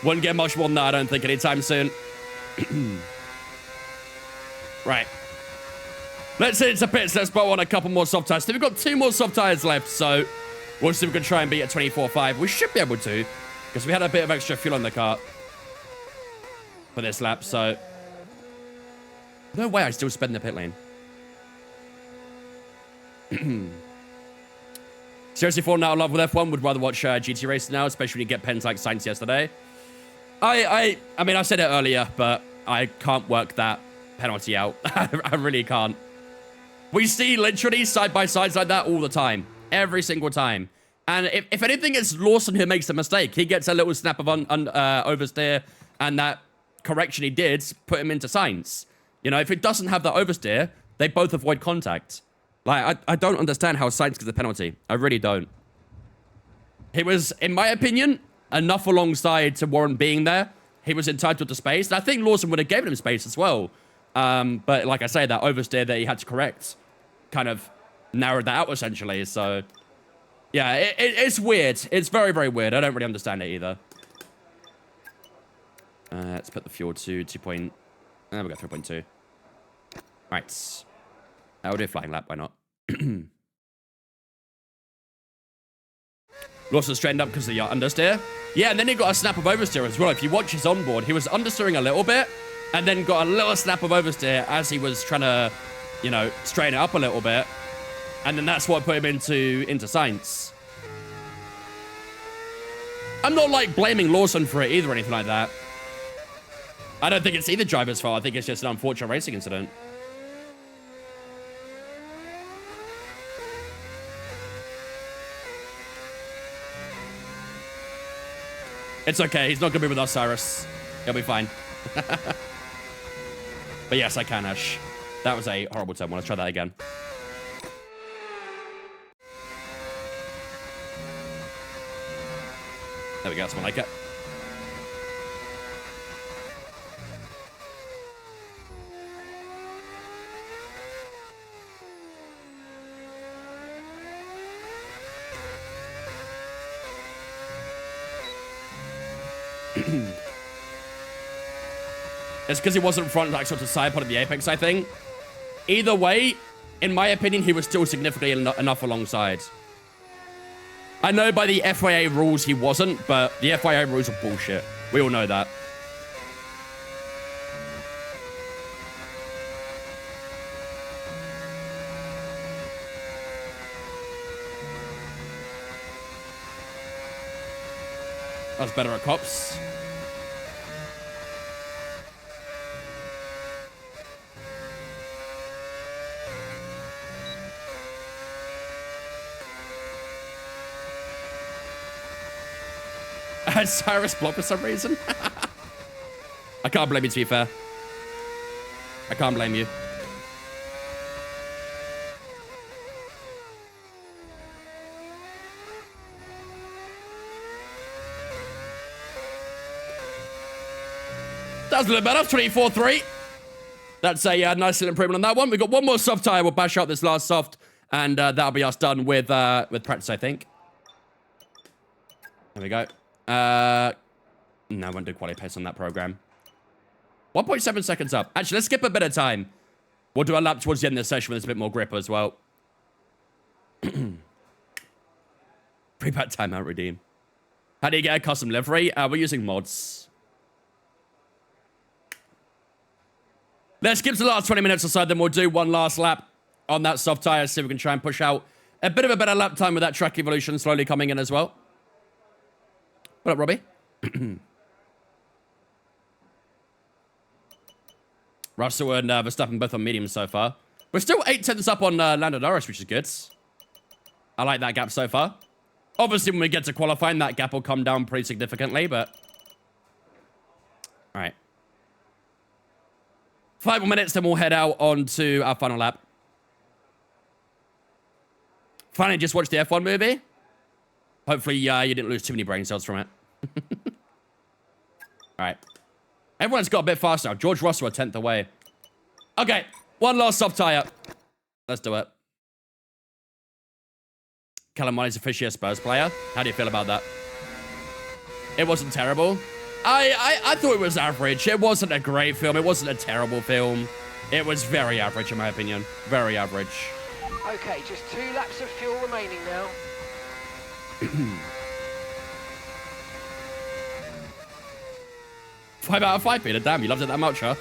Wouldn't get much more than that, I don't think, anytime soon. Right. Let's hit into pits. Let's bow on a couple more soft tires. So we've got 2 more soft tires left, so we'll see if we can try and beat at 24.5. We should be able to, because we had a bit of extra fuel on the car for this lap, so no way I still spend the pit lane. Seriously, falling out of love with F1. Would rather watch GT racing now, especially when you get pens like Sainz yesterday. I mean, I said it earlier, but I can't work that penalty out. I really can't. We see literally side-by-sides like that all the time. Every single time. And if anything, it's Lawson who makes the mistake. He gets a little snap of oversteer, and that correction he did put him into Sainz. You know, if it doesn't have that oversteer, they both avoid contact. Like, I don't understand how Sainz gets the penalty. I really don't. He was, in my opinion, enough alongside to warrant being there. He was entitled to space. And I think Lawson would have given him space as well. But like I say, that oversteer that he had to correct kind of narrowed that out, essentially. So, yeah, it's weird. It's very, very weird. I don't really understand it either. Let's put the fuel to 2 point... we got 3.2. Right. I'll do a flying lap, why not? Lawson straightened up because of the understeer. Yeah, and then he got a snap of oversteer as well. If you watch his onboard, he was understeering a little bit, and then got a little snap of oversteer as he was trying to, you know, straighten it up a little bit. And then that's what put him into Sainz. I'm not, like, blaming Lawson for it either or anything like that. I don't think it's either driver's fault. I think it's just an unfortunate racing incident. It's okay. He's not going to be with us, Cyrus. He'll be fine. But yes, I can, Ash. That was a horrible turn. Let's try that again. There we go. That's more like it. It's because he wasn't front, like, sort of side pod of the apex, I think. Either way, in my opinion, he was still significantly enough alongside. I know by the FIA rules he wasn't, but the FIA rules are bullshit. We all know that. I was better at cops. I had Cyrus block for some reason. I can't blame you, to be fair. I can't blame you. That was a little better. 24.3. That's a nice little improvement on that one. We've got one more soft tire. We'll bash out this last soft, and that'll be us done with practice, I think. There we go. No, I won't do quality pace on that program. 1.7 seconds up. Actually, let's skip a bit of time. We'll do a lap towards the end of the session with a bit more grip as well. Pre-pat timeout redeem. How do you get a custom livery? We're using mods. Let's skip to the last 20 minutes or so, then we'll do one last lap on that soft tire, see if we can try and push out a bit of a better lap time with that track evolution slowly coming in as well. What up, Robbie? Russell and Verstappen both on medium so far. We're still 8 tenths up on Lando Norris, which is good. I like that gap so far. Obviously, when we get to qualifying, that gap will come down pretty significantly, but... All right. 5 more minutes, then we'll head out onto our final lap. Finally, just watched the F1 movie. Hopefully, you didn't lose too many brain cells from it. All right. Everyone's got a bit faster now. George Russell a 10th away. Okay, one last soft tire. Let's do it. Callum Wiley's officially a Spurs player. How do you feel about that? It wasn't terrible. I thought it was average. It wasn't a great film. It wasn't a terrible film. It was very average, in my opinion. Very average. Okay, just 2 laps of fuel remaining now. 5 out of 5, Peter. Damn, you loved it that much, huh?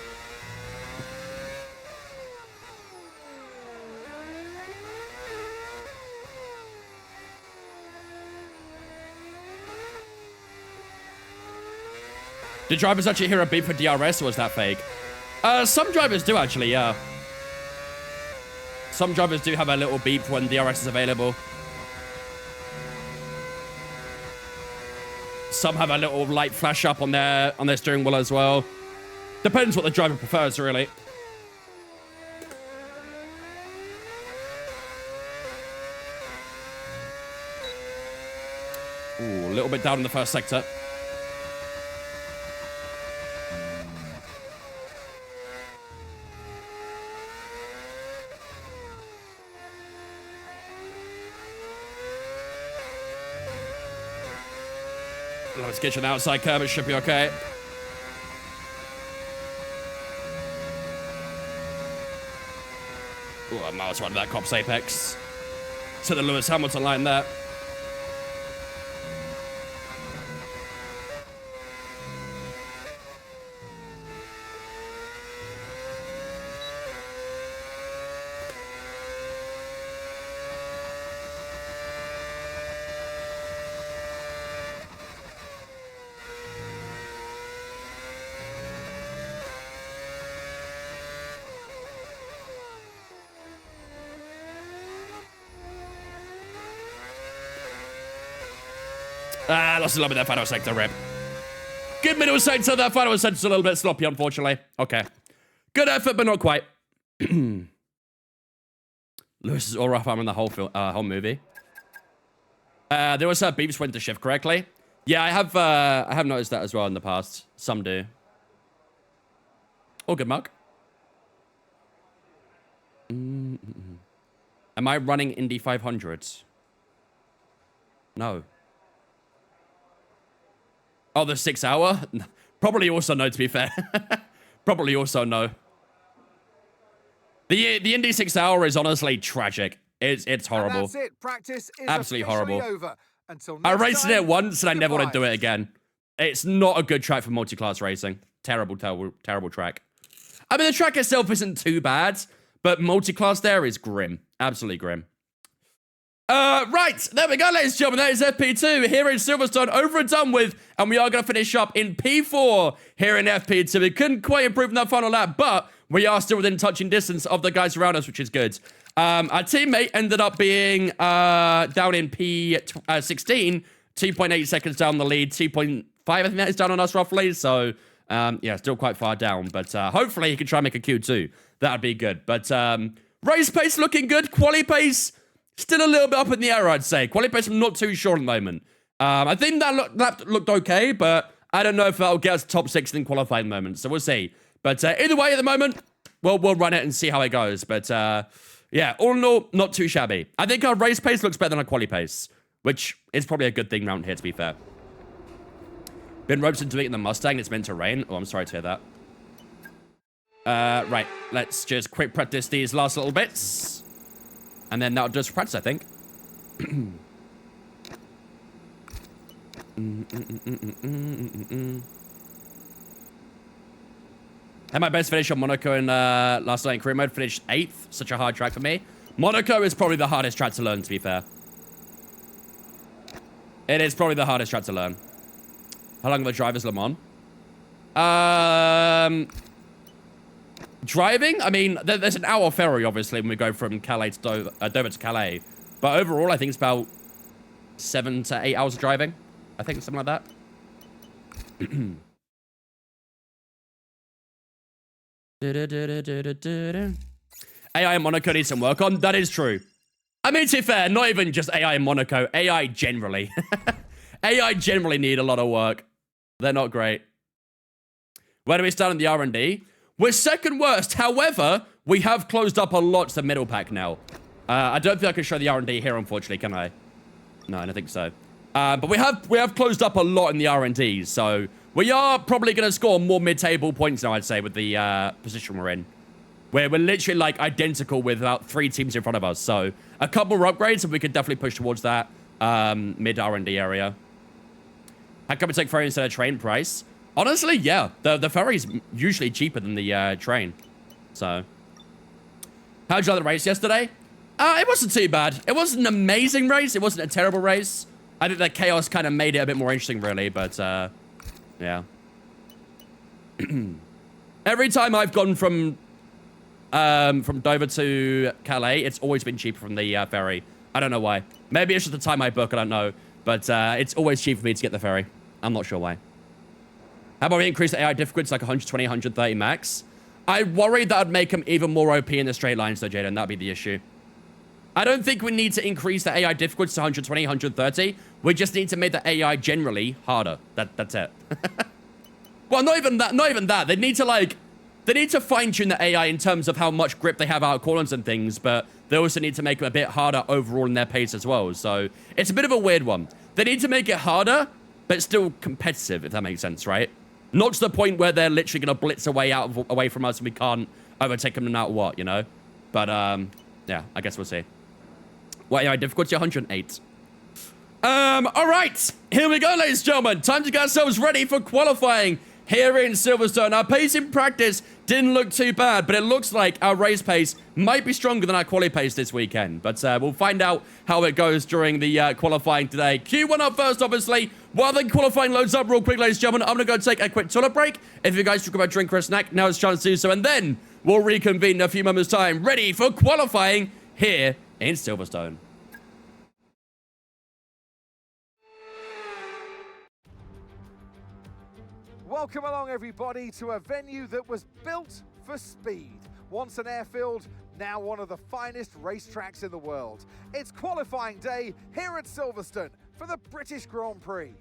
Did drivers actually hear a beep for DRS, or was that fake? Some drivers do, actually, yeah. Some drivers do have a little beep when DRS is available. Some have a little light flash up on their steering wheel as well. Depends what the driver prefers, really. Ooh, a little bit down in the first sector. Let's get you an outside curve. It should be okay. Ooh, a miles right to that Copse apex. To the Lewis Hamilton line there. Lost a little bit of that final sector, rip. Good middle sector, that final sector's a little bit sloppy, unfortunately. Okay. Good effort, but not quite. Lewis is all rough arm in the whole movie. There was beeps went to shift correctly. Yeah, I have noticed that as well in the past. Some do. Oh, good mark. Am I running Indy 500s? No. Oh, the 6 hour? Probably also no, to be fair. Probably also no. The Indy 6 hour is honestly tragic. It's horrible. And that's it. Practice is absolutely horrible. Over. Until I next raced time, it once and I never want to do goodbye. it again. It's not a good track for multi-class racing. Terrible, terrible, terrible track. I mean, the track itself isn't too bad, but multi-class there is grim. Absolutely grim. Right, there we go, ladies and gentlemen. That is FP2 here in Silverstone, over and done with, and we are going to finish up in P4 here in FP2. We couldn't quite improve in that final lap, but we are still within touching distance of the guys around us, which is good. Our teammate ended up being down in P16, 2.8 seconds down the lead, 2.5, I think that is down on us roughly, so yeah, still quite far down, but hopefully he can try and make a Q2. That would be good, but race pace looking good, quali pace still a little bit up in the air, I'd say. Quali pace, I'm not too sure at the moment. I think that lap looked okay, but I don't know if that'll get us top 6 in qualifying moment, so we'll see. But either way, at the moment, we'll run it and see how it goes. But yeah, all in all, not too shabby. I think our race pace looks better than our quali pace, which is probably a good thing around here, to be fair. Been roped into it in the Mustang. It's meant to rain. Oh, I'm sorry to hear that. Right, let's just quick practice these last little bits. And then that'll do us for practice, I think. Had my best finish on Monaco in last night in career mode. Finished 8th. Such a hard track for me. Monaco is probably the hardest track to learn, to be fair. It is probably the hardest track to learn. How long are the drivers Le Mans? Driving? I mean, there's an hour ferry, obviously, when we go from Calais to Dover to Calais. But overall, I think it's about 7 to 8 hours of driving. I think something like that. AI in Monaco needs some work on. That is true. I mean, to be fair, not even just AI in Monaco. AI generally. AI generally need a lot of work. They're not great. Where do we stand in the R&D? We're second worst. However, we have closed up a lot to the middle pack now. I don't think I can show the R&D here, unfortunately, can I? No, I don't think so. But we have closed up a lot in the R&D, so We are probably going to score more mid-table points now, I'd say, with the position we're in. Where we're literally, like, identical with about 3 teams in front of us. So, a couple more upgrades, and we could definitely push towards that mid-R&D area. How come we take ferry instead of train price? Honestly, yeah. The ferry's usually cheaper than the train. So, how'd you like the race yesterday? It wasn't too bad. It wasn't an amazing race. It wasn't a terrible race. I think that chaos kind of made it a bit more interesting, really. But, yeah. Every time I've gone from Dover to Calais, it's always been cheaper from the ferry. I don't know why. Maybe it's just the time I book, I don't know. But it's always cheap for me to get the ferry. I'm not sure why. How about we increase the AI difficulty to like 120, 130 max? I worry that would make them even more OP in the straight lines, though, Jaden. That'd be the issue. I don't think we need to increase the AI difficulty to 120, 130. We just need to make the AI generally harder. That's it. Well, not even that. They need to fine-tune the AI in terms of how much grip they have out of corners and things, but they also need to make them a bit harder overall in their pace as well. So it's a bit of a weird one. They need to make it harder, but still competitive, if that makes sense, right? Not to the point where they're literally going to blitz away from us and we can't overtake them no matter what, you know? But, yeah, I guess we'll see. What AI difficulty? 108. All right. Here we go, ladies and gentlemen. Time to get ourselves ready for qualifying here in Silverstone. Our pace in practice didn't look too bad, but it looks like our race pace might be stronger than our quali pace this weekend. But we'll find out how it goes during the qualifying today. Q1 up first, obviously. While the qualifying loads up real quick, ladies and gentlemen, I'm going to go take a quick toilet break. If you guys talk about drink or a snack, now is a chance to do so. And then we'll reconvene in a few moments' time, ready for qualifying here in Silverstone. Welcome along, everybody, to a venue that was built for speed. Once an airfield, now one of the finest racetracks in the world. It's qualifying day here at Silverstone for the British Grand Prix.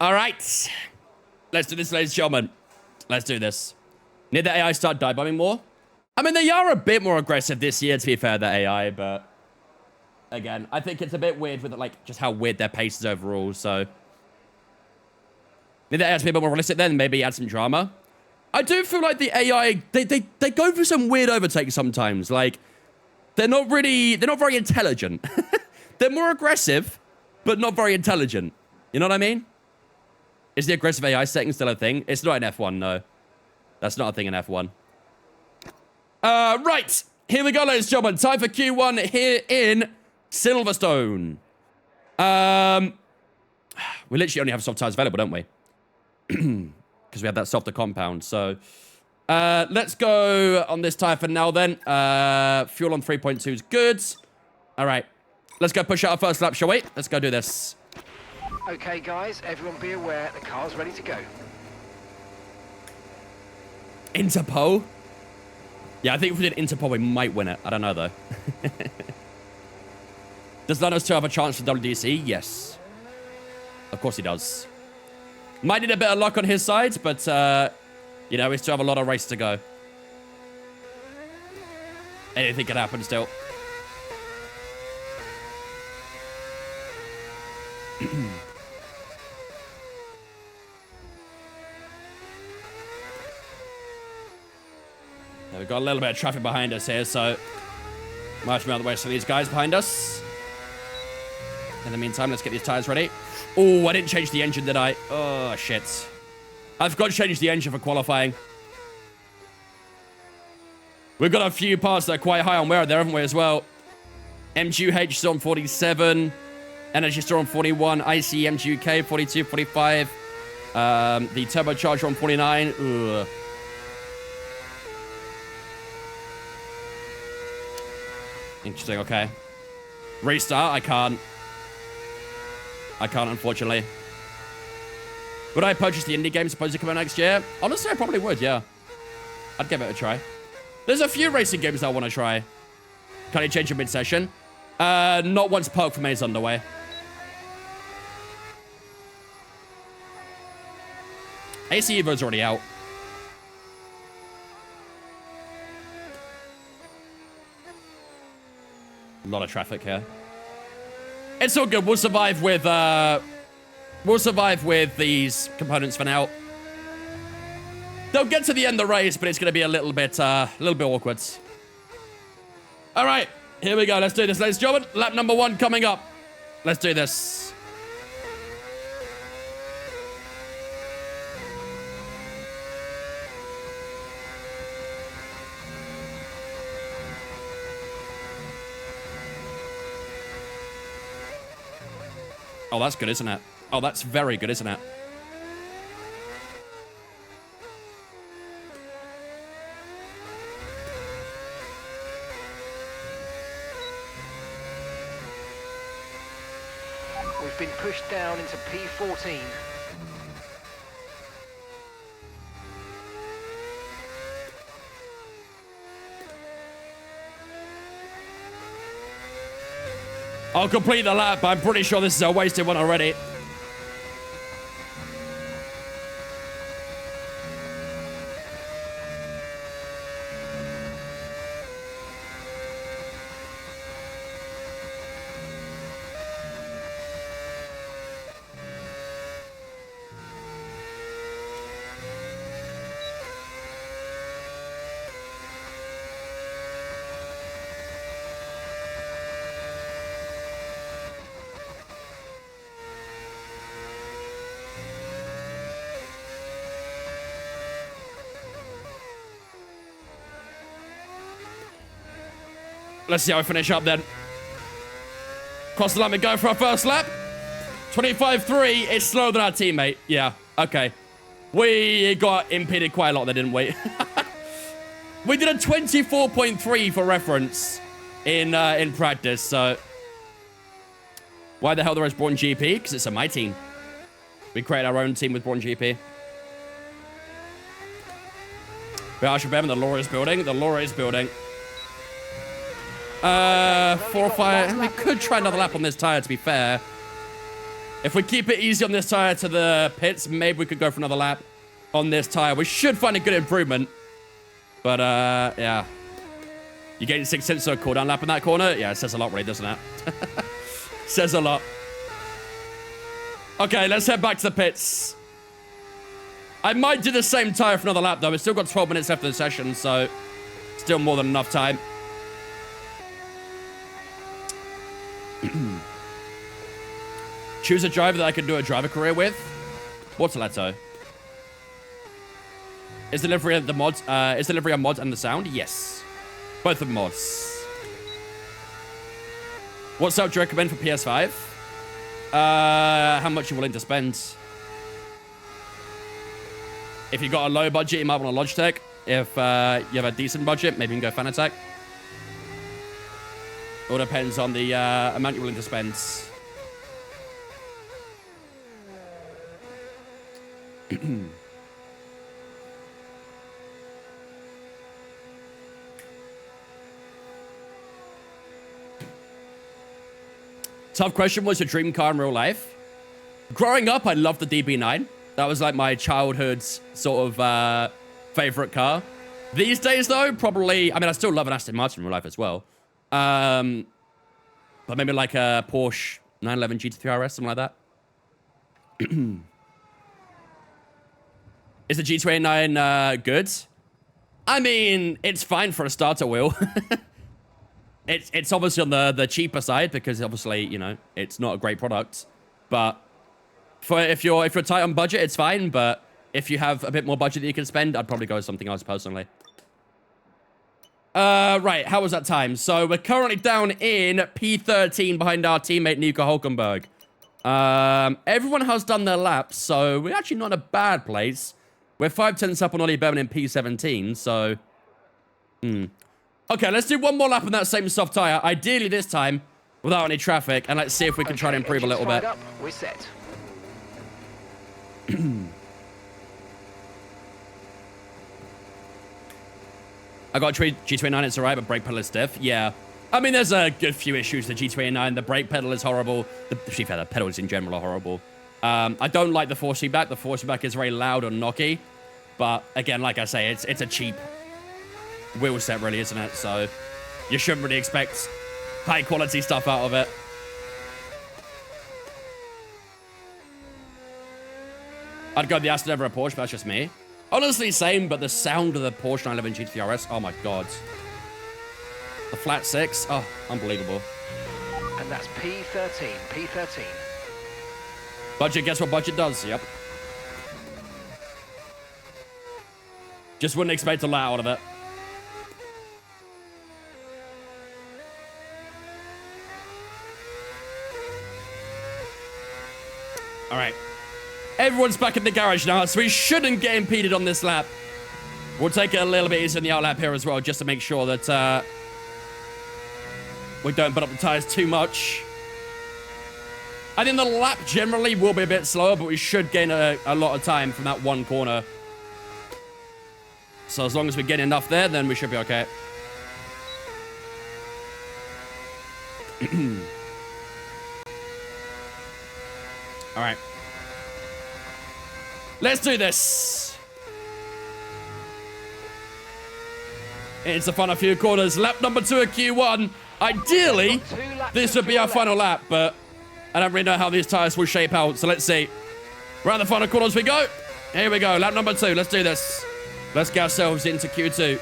All right. Let's do this, ladies and gentlemen. Let's do this. Need the AI start dive bombing more? I mean, they are a bit more aggressive this year, to be fair, the AI, but again, I think it's a bit weird with, like, just how weird their pace is overall, so need the AI to be a bit more realistic then, maybe add some drama. I do feel like the AI, they go for some weird overtakes sometimes. Like, they're not very intelligent. They're more aggressive, but not very intelligent. You know what I mean? Is the aggressive AI setting still a thing? It's not in F1, no. That's not a thing in F1. Right. Here we go, ladies and gentlemen. Time for Q1 here in Silverstone. We literally only have soft tires available, don't we? Because we have that softer compound. So, let's go on this tire for now then. Fuel on 3.2 is good. All right. Let's go push out our first lap, shall we? Let's go do this. Okay, guys, everyone be aware, the car's ready to go. Interpol? Yeah, I think if we did Interpol, we might win it. I don't know, though. Does Lanos 2 have a chance for WDC? Yes. Of course he does. Might need a bit of luck on his side, but, you know, we still have a lot of race to go. Anything can happen still. we've got a little bit of traffic behind us here, so march me out of the way so these guys behind us. In the meantime, let's get these tires ready. Oh, I didn't change the engine, did I? Oh, shit. I forgot to change the engine for qualifying. We've got a few parts that are quite high on wear there, haven't we, as well? MGUH is on 47. Energy store on 41. IC MGUK 42, 45. The turbocharger on 49. Ugh. Interesting, okay. Restart, I can't, unfortunately. Would I purchase the indie game supposed to come out next year? Honestly, I probably would, yeah. I'd give it a try. There's a few racing games that I want to try. Can I change a mid-session? Not once Park for me is underway. AC Evo's already out. A lot of traffic here. It's all good. We'll survive with these components for now. They'll get to the end of the race, but it's going to be a little bit awkward. All right, here we go. Let's do this, ladies and gentlemen. Lap number 1 coming up. Let's do this. Oh, that's good, isn't it? Oh, that's very good, isn't it? We've been pushed down into P14. I'll complete the lap, but I'm pretty sure this is a wasted one already. Let's see how we finish up then. Cross the line and go for our first lap. 25.3 is slower than our teammate. Yeah, okay. We got impeded quite a lot there, didn't we? We did a 24.3 for reference in practice, so... Why the hell there is Brawn GP? Because it's a my team. We create our own team with Brawn GP. We are Shabam, the Laura is building. The Laura is building. 4 or 5. We could try another lap on this tire, to be fair. If we keep it easy on this tire to the pits, maybe we could go for another lap on this tire. We should find a good improvement. But, yeah. You getting 6 cents to a cooldown lap in that corner? Yeah, it says a lot, really, doesn't it? Says a lot. Okay, let's head back to the pits. I might do the same tire for another lap, though. We've still got 12 minutes left of the session, so still more than enough time. Choose a driver that I can do a driver career with. Waterletto. Is delivery of the mods? Is delivery a mod and the sound? Yes, both of mods. What sound do you recommend for PS5? How much you're willing to spend? If you got a low budget, you might want a Logitech. If you have a decent budget, maybe you can go Fanatec. All depends on the amount you're willing to spend. Tough question. What's your dream car in real life? Growing up, I loved the DB9. That was like my childhood's sort of favorite car. These days, though, probably... I mean, I still love an Aston Martin in real life as well. But maybe like a Porsche 911 GT3 RS, something like that. Is the G29 good? I mean, it's fine for a starter wheel. It's obviously on the cheaper side because obviously, you know, it's not a great product. But if you're tight on budget, it's fine. But if you have a bit more budget that you can spend, I'd probably go with something else personally. Right, how was that time? So we're currently down in P13 behind our teammate Nico Hulkenberg. Everyone has done their laps, so we're actually not in a bad place. We're 5/10 up on Ollie Berman in P17, so... Okay, let's do one more lap on that same soft tyre. Ideally this time, without any traffic, and let's see if we can try to improve a little bit. Up, we're set. I got a G29, it's alright, but brake pedal is stiff. Yeah. I mean, there's a good few issues with the G29. The brake pedal is horrible. To be fair, the pedals in general are horrible. I don't like the force feedback. The force feedback is very loud and knocky. But again, like I say, it's a cheap wheel set, really, isn't it? So you shouldn't really expect high quality stuff out of it. I'd go the Aston over a Porsche, but that's just me. Honestly, same, but the sound of the Porsche 911 GT RS, oh my god. The flat six, oh, unbelievable. And that's P13, P13. Budget, guess what budget does? Yep. Just wouldn't expect a lot out of it. All right. Everyone's back in the garage now, so we shouldn't get impeded on this lap. We'll take it a little bit easier in the outlap here as well, just to make sure that we don't butt up the tires too much. I think the lap generally will be a bit slower, but we should gain a lot of time from that one corner. So as long as we get enough there, then we should be okay. All right. Let's do this. It's a final few corners. Lap number 2 at Q1. Ideally, this would be our final lap, but I don't really know how these tires will shape out, so let's see. Round the final corners we go. Here we go, lap number 2. Let's do this. Let's get ourselves into Q2.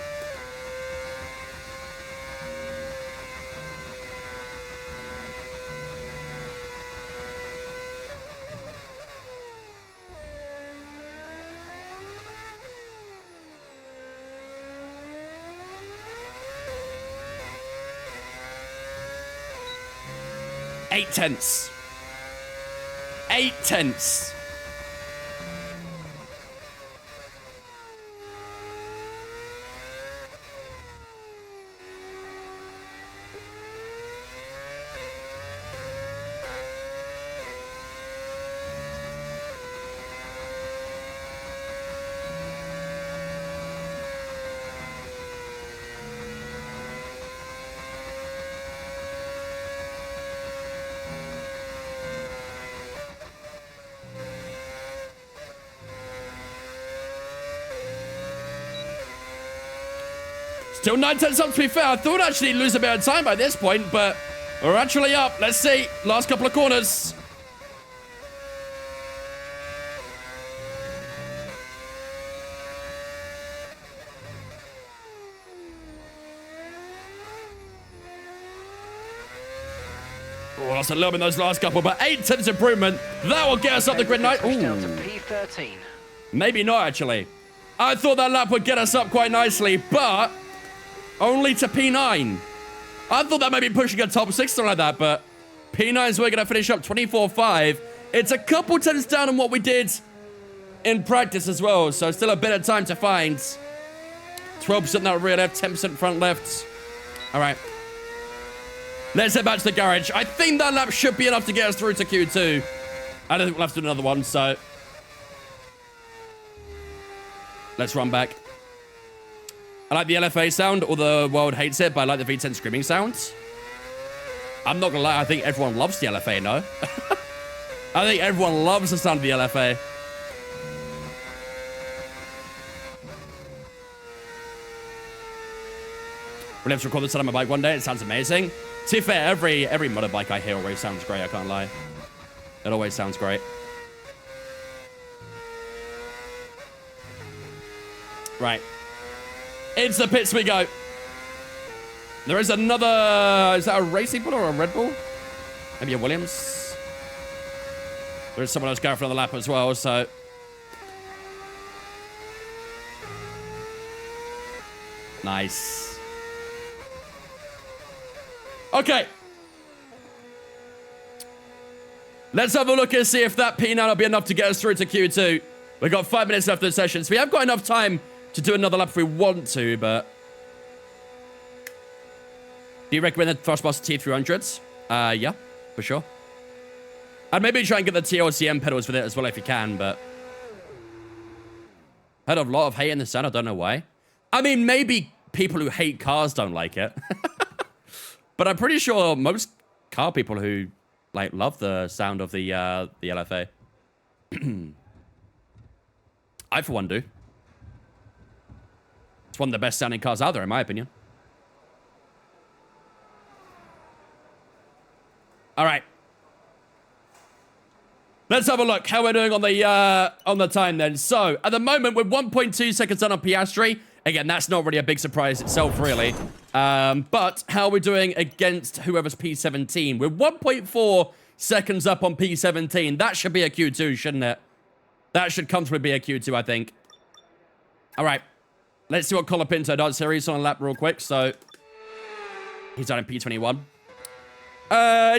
Eight tenths. 8 tenths. Still 9 tenths up, to be fair. I thought I'd actually lose a bit of time by this point, but we're actually up. Let's see. Last couple of corners. Oh, lost a little bit in those last couple, but 8 tenths improvement. That will get us up the grid night. Down to P13. Maybe not, actually. I thought that lap would get us up quite nicely, but only to P9. I thought that might be pushing a top 6 or like that, but P9's we're going to finish up 24.5. It's a couple tenths down on what we did in practice as well, so still a bit of time to find. 12% that rear left, 10% front left. All right. Let's head back to the garage. I think that lap should be enough to get us through to Q2. I don't think we'll have to do another one, so let's run back. I like the LFA sound, or the world hates it, but I like the V10 screaming sound. I'm not gonna lie, I think everyone loves the LFA, no? I think everyone loves the sound of the LFA. We'll have to record this on my bike one day, it sounds amazing. To be fair, every motorbike I hear always sounds great, I can't lie. It always sounds great. Right. Into the pits we go. There is another... Is that a Racing Bull or a Red Bull? Maybe a Williams. There is someone else going for another lap as well, so... Nice. Okay. Let's have a look and see if that P9 will be enough to get us through to Q2. We've got 5 minutes left of the session, so we have got enough time to do another lap if we want to, but... Do you recommend the Thrustmaster T300s? Yeah, for sure. And maybe try and get the TLCM pedals with it as well if you can, but... Heard a lot of hate in the sound, I don't know why. I mean, maybe people who hate cars don't like it. But I'm pretty sure most car people who, like, love the sound of the LFA. I, for one, do. It's one of the best sounding cars out there, in my opinion. All right. Let's have a look how we're doing on the time then. So, at the moment, we're 1.2 seconds on Piastri. Again, that's not really a big surprise itself, really. But how are we doing against whoever's P17? We're 1.4 seconds up on P17. That should be a Q2, shouldn't it? That should comfortably be a Q2, I think. All right. Let's see what Colapinto does here. He's on a lap real quick, so... He's done in P21.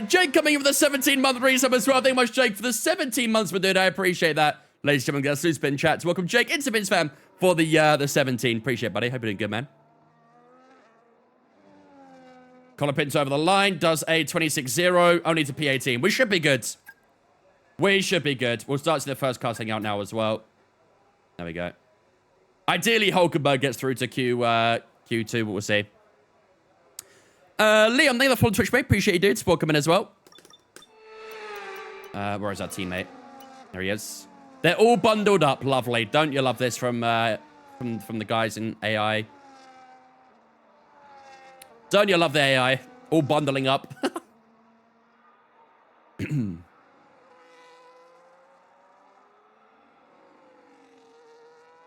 Jake coming in with a 17-month resub as well. Thank you much, Jake, for the 17 months, my dude. I appreciate that. Ladies and gentlemen, that's Loose Spin Chat. Welcome, Jake, into Vince fam for the 17. Appreciate it, buddy. Hope you're doing good, man. Colapinto over the line. Does a 26-0. Only to P18. We should be good. We should be good. We'll start to the first car thing out now as well. There we go. Ideally, Hulkenberg gets through to Q2, but we'll see. Liam, thank you for the Twitch, mate. Appreciate you, dude. Support coming as well. Where is our teammate? There he is. They're all bundled up. Lovely. Don't you love this from the guys in AI? Don't you love the AI? All bundling up.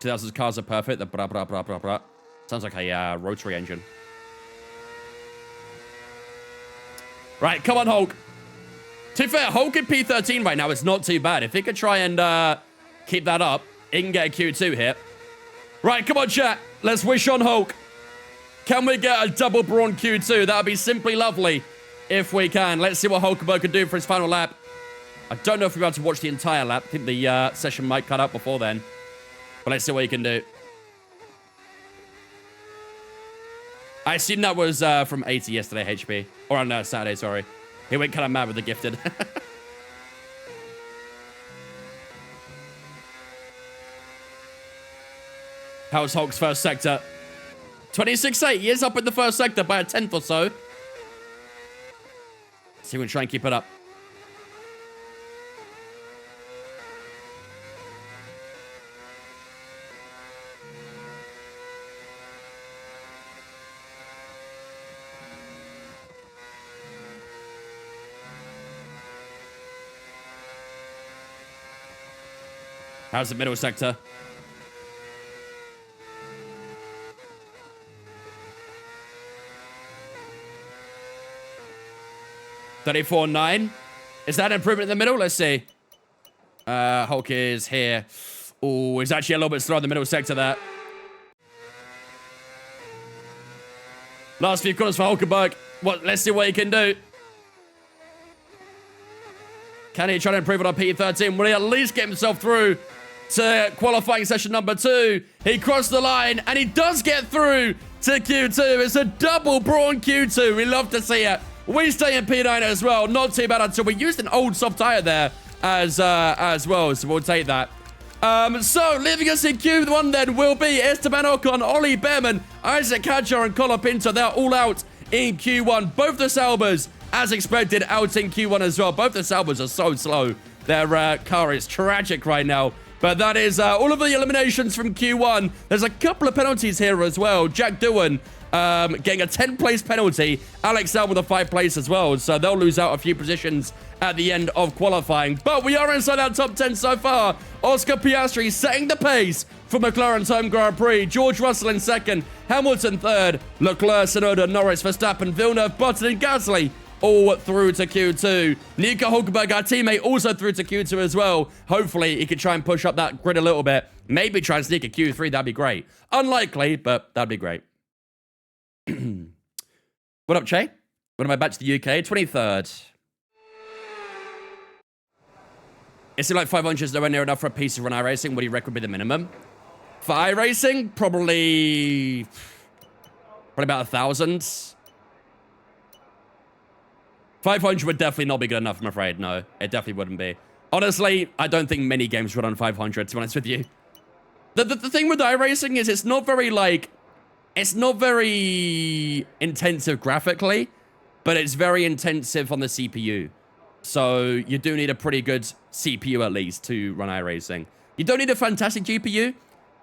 Those cars are perfect. The blah, blah, blah, blah, blah. Sounds like a rotary engine. Right, come on, Hulk. To be fair, Hulk in P13 right now is not too bad. If he could try and keep that up, he can get a Q2 here. Right, come on, chat. Let's wish on Hulk. Can we get a double Brawn Q2? That would be simply lovely if we can. Let's see what Hulkenberg can do for his final lap. I don't know if we're about to watch the entire lap. I think the session might cut out before then. But let's see what he can do. I assume that was from 80 yesterday, HP. Or on Saturday, sorry. He went kind of mad with the gifted. How's Hulk's first sector? 26.8. He is up in the first sector by a 10th or so. See if we can try and keep it up. How's the middle sector? $34.9. Is that an improvement in the middle? Let's see. Hulk is here. Oh, he's actually a little bit slow in the middle sector there. Last few corners for Hulkenberg. Let's see what he can do. Can he try to improve it on P13? Will he at least get himself through to qualifying session number 2? He crossed the line, and he does get through to Q2. It's a double Brawn Q2. We love to see it. We stay in P9 as well. Not too bad until we used an old soft tire there as well, so we'll take that. So, leaving us in Q1 then will be Esteban Ocon, Ollie Behrman, Isaac Hadjar, and Colapinto. They're all out in Q1. Both the Saubers, as expected, out in Q1 as well. Both the Saubers are so slow. Their car is tragic right now. But that is all of the eliminations from Q1. There's a couple of penalties here as well. Jack Doohan getting a 10th-place penalty. Alex Al with a 5th place as well. So they'll lose out a few positions at the end of qualifying. But we are inside our top 10 so far Oscar Piastri setting the pace for McLaren's home Grand Prix. George Russell in second. Hamilton third. Leclerc, Tsunoda, Norris, Verstappen, Villeneuve, Button, and Gasly all through to Q2. Nico Hulkenberg, our teammate, also through to Q2 as well. Hopefully, he could try and push up that grid a little bit. Maybe try and sneak a Q3. That'd be great. Unlikely, but that'd be great. What up, Che? When am I back to the UK? 23rd. Is it like 500 is nowhere near enough for a piece of run iRacing? What do you reckon would be the minimum? For iRacing, probably about 1,000. 500 would definitely not be good enough, I'm afraid. No, it definitely wouldn't be. Honestly, I don't think many games run on 500, to be honest with you. The thing with iRacing is it's not very, like... It's not very intensive graphically, but it's very intensive on the CPU. So you do need a pretty good CPU at least to run iRacing. You don't need a fantastic GPU,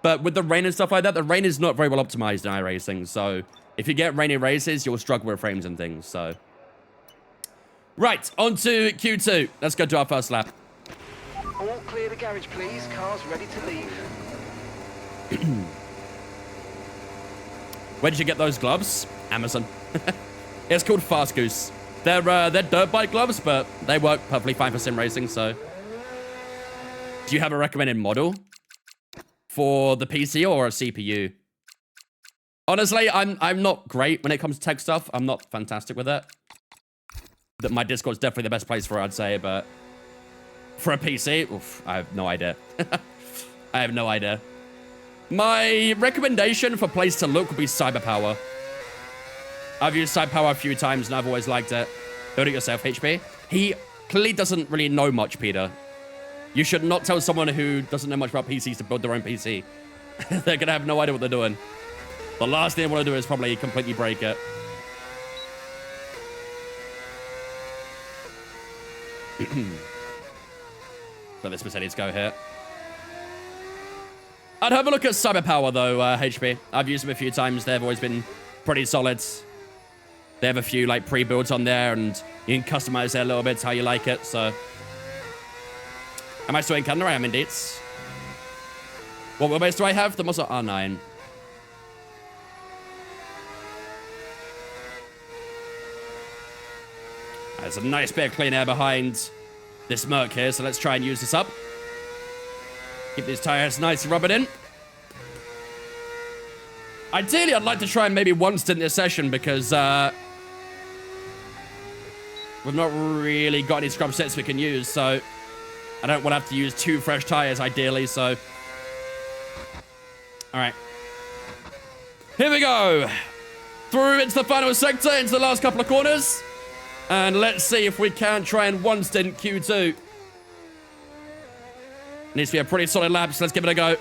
but with the rain and stuff like that, the rain is not very well optimized in iRacing. So if you get rainy races, you'll struggle with frames and things. So right, on to Q2. Let's go to our first lap. All clear the garage, please. Cars ready to leave. Where did you get those gloves? Amazon. It's called Fast Goose. They're dirt bike gloves, but they work perfectly fine for sim racing, so. Do you have a recommended model for the PC or a CPU? Honestly, I'm not great when it comes to tech stuff. I'm not fantastic with it. My Discord's definitely the best place for it, I'd say, but for a PC, oof, I have no idea. I have no idea. My recommendation for place to look would be Cyberpower. I've used Cyberpower a few times and I've always liked it. Build it yourself, HP. He clearly doesn't really know much, Peter. You should not tell someone who doesn't know much about PCs to build their own PC. They're gonna have no idea what they're doing. The last thing they want to do is probably completely break it. Let this Mercedes go here. I'd have a look at Cyberpower, though, HP. I've used them a few times. They've always been pretty solid. They have a few, like, pre-builds on there, and you can customize it a little bit how you like it, so. Am I still in Canada? I am indeed. What wheelbase do I have? The Mazda R9. There's a nice bit of clean air behind this Merc here, so let's try and use this up. Keep these tires nice and rub it in. Ideally, I'd like to try and maybe one stint this session because we've not really got any scrub sets we can use, so I don't want to have to use 2 fresh tires, ideally, so. All right. Here we go. Through into the final sector, into the last couple of corners. And let's see if we can try and one stint Q2. Needs to be a pretty solid lap, so let's give it a go.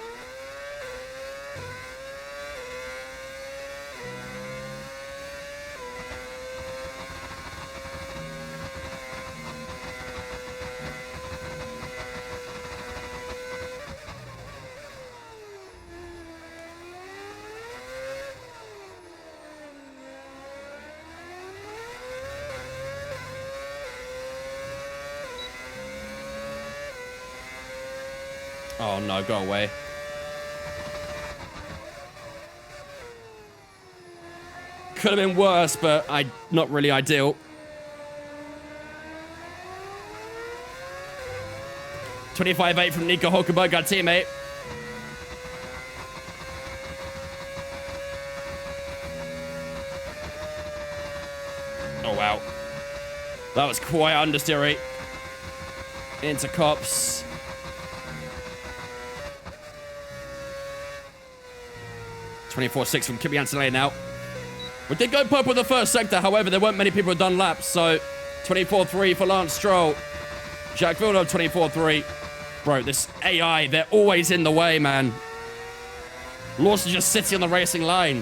Oh no, go away. Could have been worse, but not really ideal. 25-8 from Nico Hulkenberg, our teammate. Oh wow. That was quite understeery. Into cops. (24.6) from Kimi Antonelli now. We did go purple in the first sector, however, there weren't many people who had done laps, so 24.3 for Lance Stroll. Jacques Villeneuve, 24.3. Bro, this AI, they're always in the way, man. Lawson just sitting on the racing line.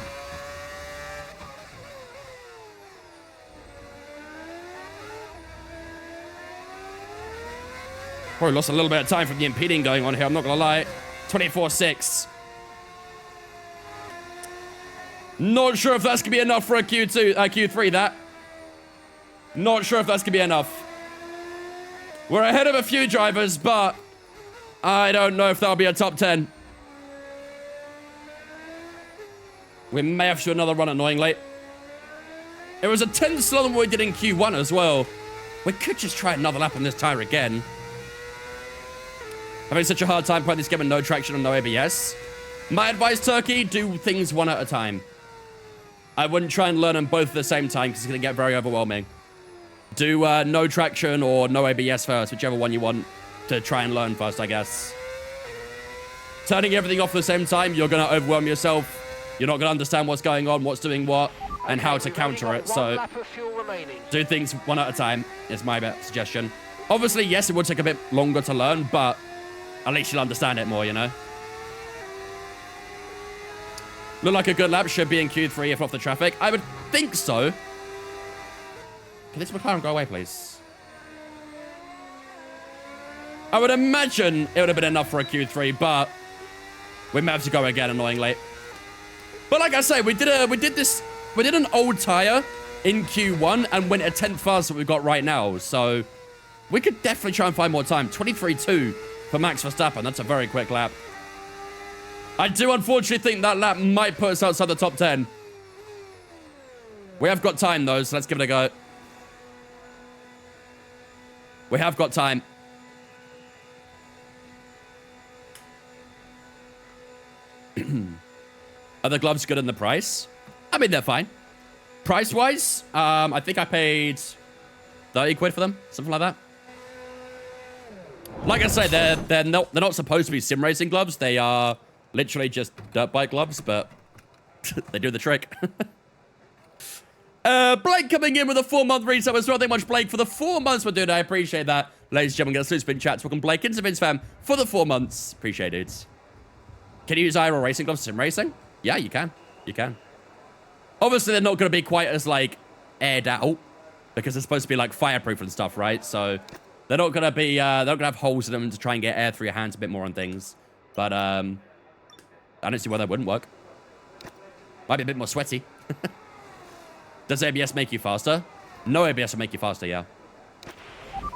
Probably lost a little bit of time from the impeding going on here, I'm not gonna lie. 24.6. Not sure if that's gonna be enough for a Q3, that. Not sure if that's gonna be enough. We're ahead of a few drivers, but I don't know if that'll be a top 10. We may have to do another run, annoyingly. It was a 10 slower than we did in Q1 as well. We could just try another lap on this tire again. Having such a hard time playing this game with no traction and no ABS. My advice, Turkey, do things one at a time. I wouldn't try and learn them both at the same time because it's going to get very overwhelming. Do no traction or no ABS first, whichever one you want to try and learn first, I guess. Turning everything off at the same time, you're going to overwhelm yourself. You're not going to understand what's going on, what's doing what, and how to counter it. So do things one at a time is my suggestion. Obviously, yes, it would take a bit longer to learn, but at least you'll understand it more, you know? Look like a good lap. Should be in Q3 if off the traffic. I would think so. Can this McLaren go away, please? I would imagine it would have been enough for a Q3, but we may have to go again, annoyingly. But like I say, we did an old tire in Q1 and went a 10th faster than we've got right now. So we could definitely try and find more time. 23.2 for Max Verstappen. That's a very quick lap. I do unfortunately think that lap might put us outside the top 10. We have got time though, so let's give it a go. We have got time. Are the gloves good in the price? I mean, they're fine. Price-wise, I think I paid 30 quid for them, something like that. Like I say, they're not supposed to be sim racing gloves. They are literally just dirt bike gloves, but they do the trick. Blake coming in with a 4-month resub as well. Thank you much, Blake, for the 4 months we're doing. I appreciate that. Ladies and gentlemen, get a super spin chats. Welcome, Blake, into Vince fam for the 4 months. Appreciate it. Can you use IRL racing gloves sim racing? Yeah, you can. You can. Obviously, they're not going to be quite as, like, aired out because they're supposed to be, like, fireproof and stuff, right? So they're not going to be, they're not going to have holes in them to try and get air through your hands a bit more on things. But, I don't see why that wouldn't work. Might be a bit more sweaty. Does ABS make you faster? No ABS will make you faster, yeah.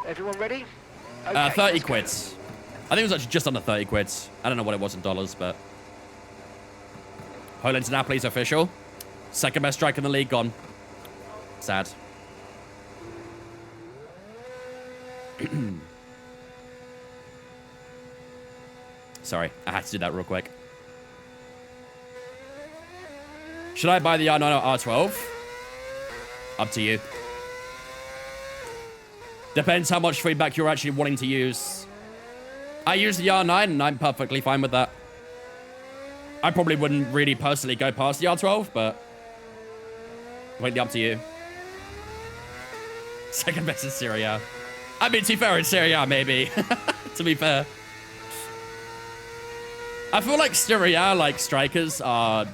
Everyone ready? Okay, 30 quid. I think it was actually just under 30 quid. I don't know what it was in dollars, but... Hoyland's Napoli's official. Second best strike in the league gone. Sad. Sorry, I had to do that real quick. Should I buy the R9 or R12? Up to you. Depends how much feedback you're actually wanting to use. I use the R9 and I'm perfectly fine with that. I probably wouldn't really personally go past the R12, but completely up to you. Second best in Serie A. I mean, to be fair, in Serie A, maybe. To be fair. I feel like Serie A, like, strikers are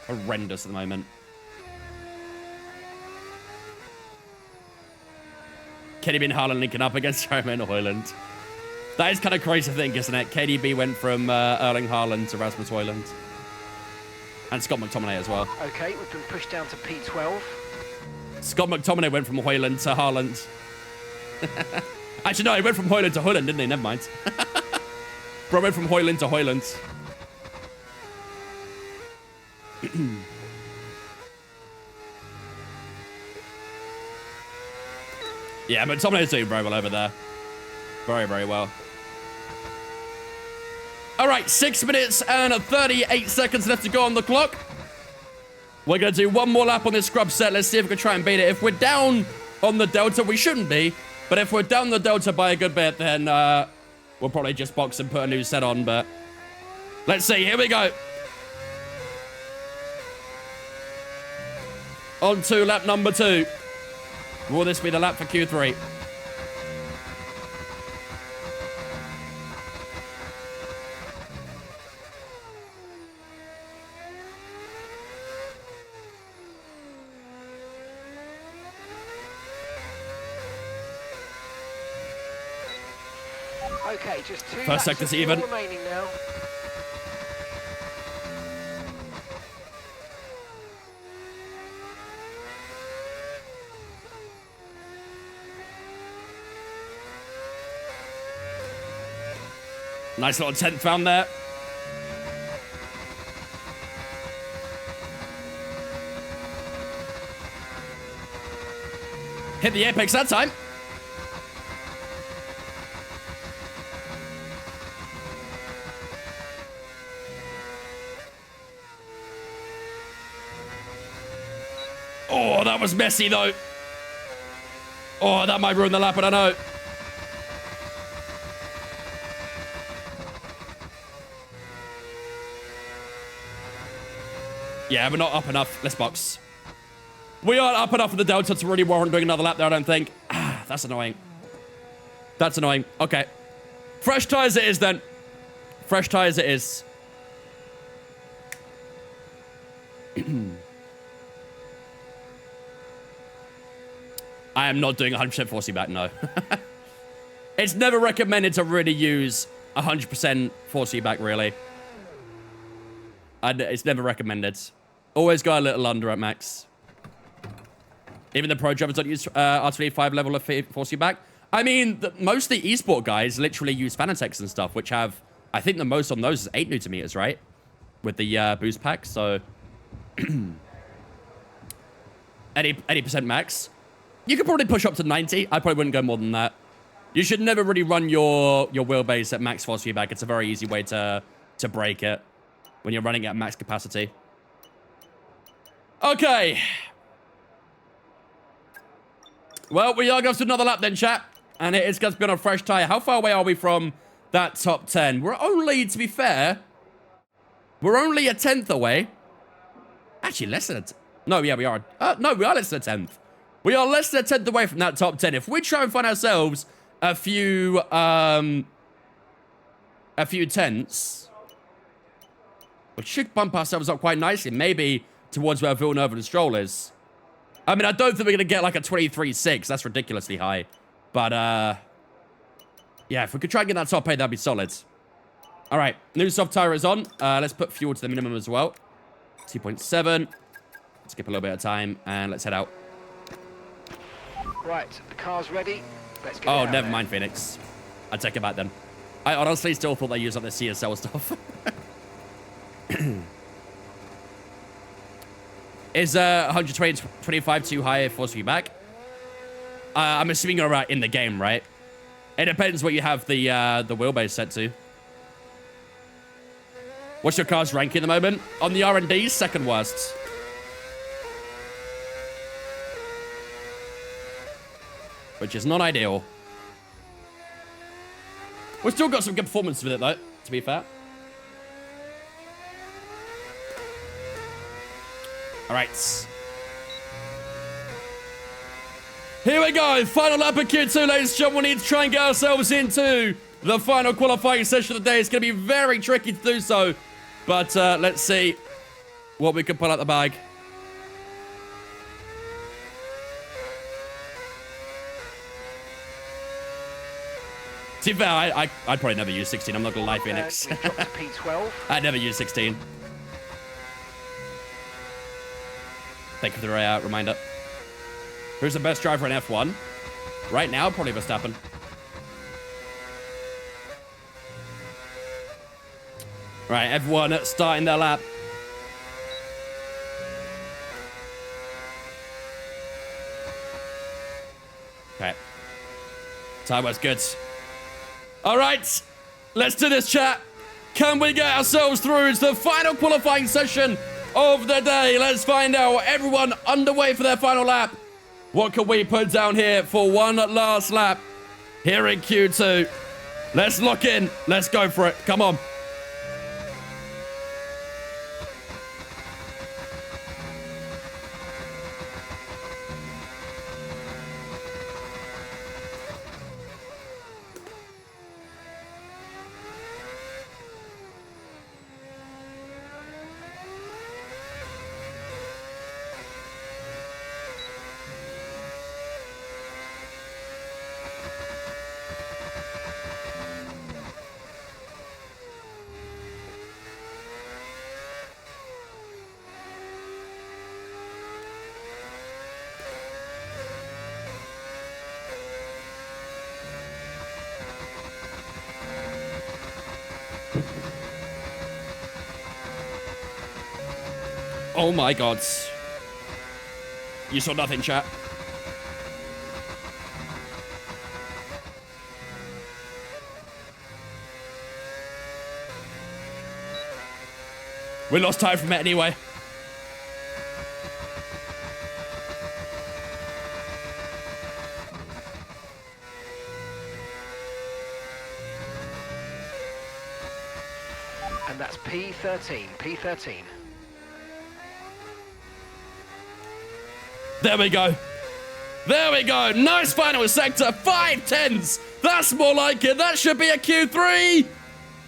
horrendous at the moment. KDB and Haaland linking up against Roman Hoyland. That is kind of crazy to think, isn't it? KDB went from Erling Haaland to Rasmus Hoyland. And Scott McTominay as well. Okay, we've been pushed down to P12. Scott McTominay went from Hoyland to Haaland. Actually, no, he went from Hoyland to Hoyland, didn't he? Never mind. Bro went from Hoyland to Hoyland. Yeah, McTominay's doing very well over there. Very, very well. All right, 6 minutes and 38 seconds left to go on the clock. We're going to do one more lap on this scrub set. Let's see if we can try and beat it. If we're down on the Delta, we shouldn't be. But if we're down the Delta by a good bit, then we'll probably just box and put a new set on. But let's see. Here we go. On to lap number 2. Will this be the lap for Q3? Okay, just 2 First laps sector's of fuel even. remaining now. Nice little 10th round there. Hit the apex that time. Oh, that was messy, though. Oh, that might ruin the lap, I don't know. Yeah, we're not up enough. Let's box. We aren't up enough for the delta to really warrant doing another lap there, I don't think. Ah, that's annoying. That's annoying. Okay. Fresh tires it is, then. Fresh tires it is. I am not doing 100% forcing back, no. It's never recommended to really use 100% forcing back, really. It's never recommended. Always go a little under at max. Even the pro drivers don't use R25 level of forcing back. I mean, most of the esport guys literally use Fanatec's and stuff, which have, I think the most on those is 8 Newton meters, right? With the boost pack, so... 80% max. You could probably push up to 90. I probably wouldn't go more than that. You should never really run your wheelbase at max force feedback. It's a very easy way to break it when you're running at max capacity. Okay. Well, we are going to do another lap then, chat. And it is going to be on a fresh tire. How far away are we from that top 10? We're only, to be fair, we're only a 10th away. Actually, less than a... No, yeah, we are. No, we are less than a 10th. We are less than a 10th away from that top 10. If we try and find ourselves a few tenths, we should bump ourselves up quite nicely. Maybe towards where Villeneuve and Stroll is. I mean, I don't think we're going to get like a 23.6. That's ridiculously high. But, yeah, if we could try and get that top 8, that'd be solid. All right, new soft tire is on. Let's put fuel to the minimum as well. 2.7. Skip a little bit of time, and let's head out. Right, the car's ready. Let's get Oh, out never there. mind, Phoenix. I take it back then. I honestly still thought they used up the CSL stuff. Is 125 too high force feedback? I'm assuming you're in the game, right? It depends what you have the wheelbase set to. What's your car's ranking at the moment? On the R&D, second worst. Which is not ideal. We've still got some good performance with it, though, to be fair. All right. Here we go. Final lap of Q2, ladies and gentlemen. We need to try and get ourselves into the final qualifying session of the day. It's going to be very tricky to do so. But let's see what we can pull out the bag. To be fair, I'd probably never use 16. I'm not going to lie, Phoenix. We've dropped to P12. I'd never use 16. Thank you for the reminder. Who's the best driver in F1? Right now, probably Verstappen. Right, everyone starting their lap. Okay. Time was good. All right, let's do this, chat. Can we get ourselves through to the final qualifying session of the day? Let's find out. Everyone underway for their final lap. What can we put down here for one last lap here in Q2? Let's lock in. Let's go for it. Come on. Oh my god. You saw nothing, chat. We lost time from it anyway. And that's P13, P13. There we go. There we go. Nice final sector. 5/10s. That's more like it. That should be a Q3.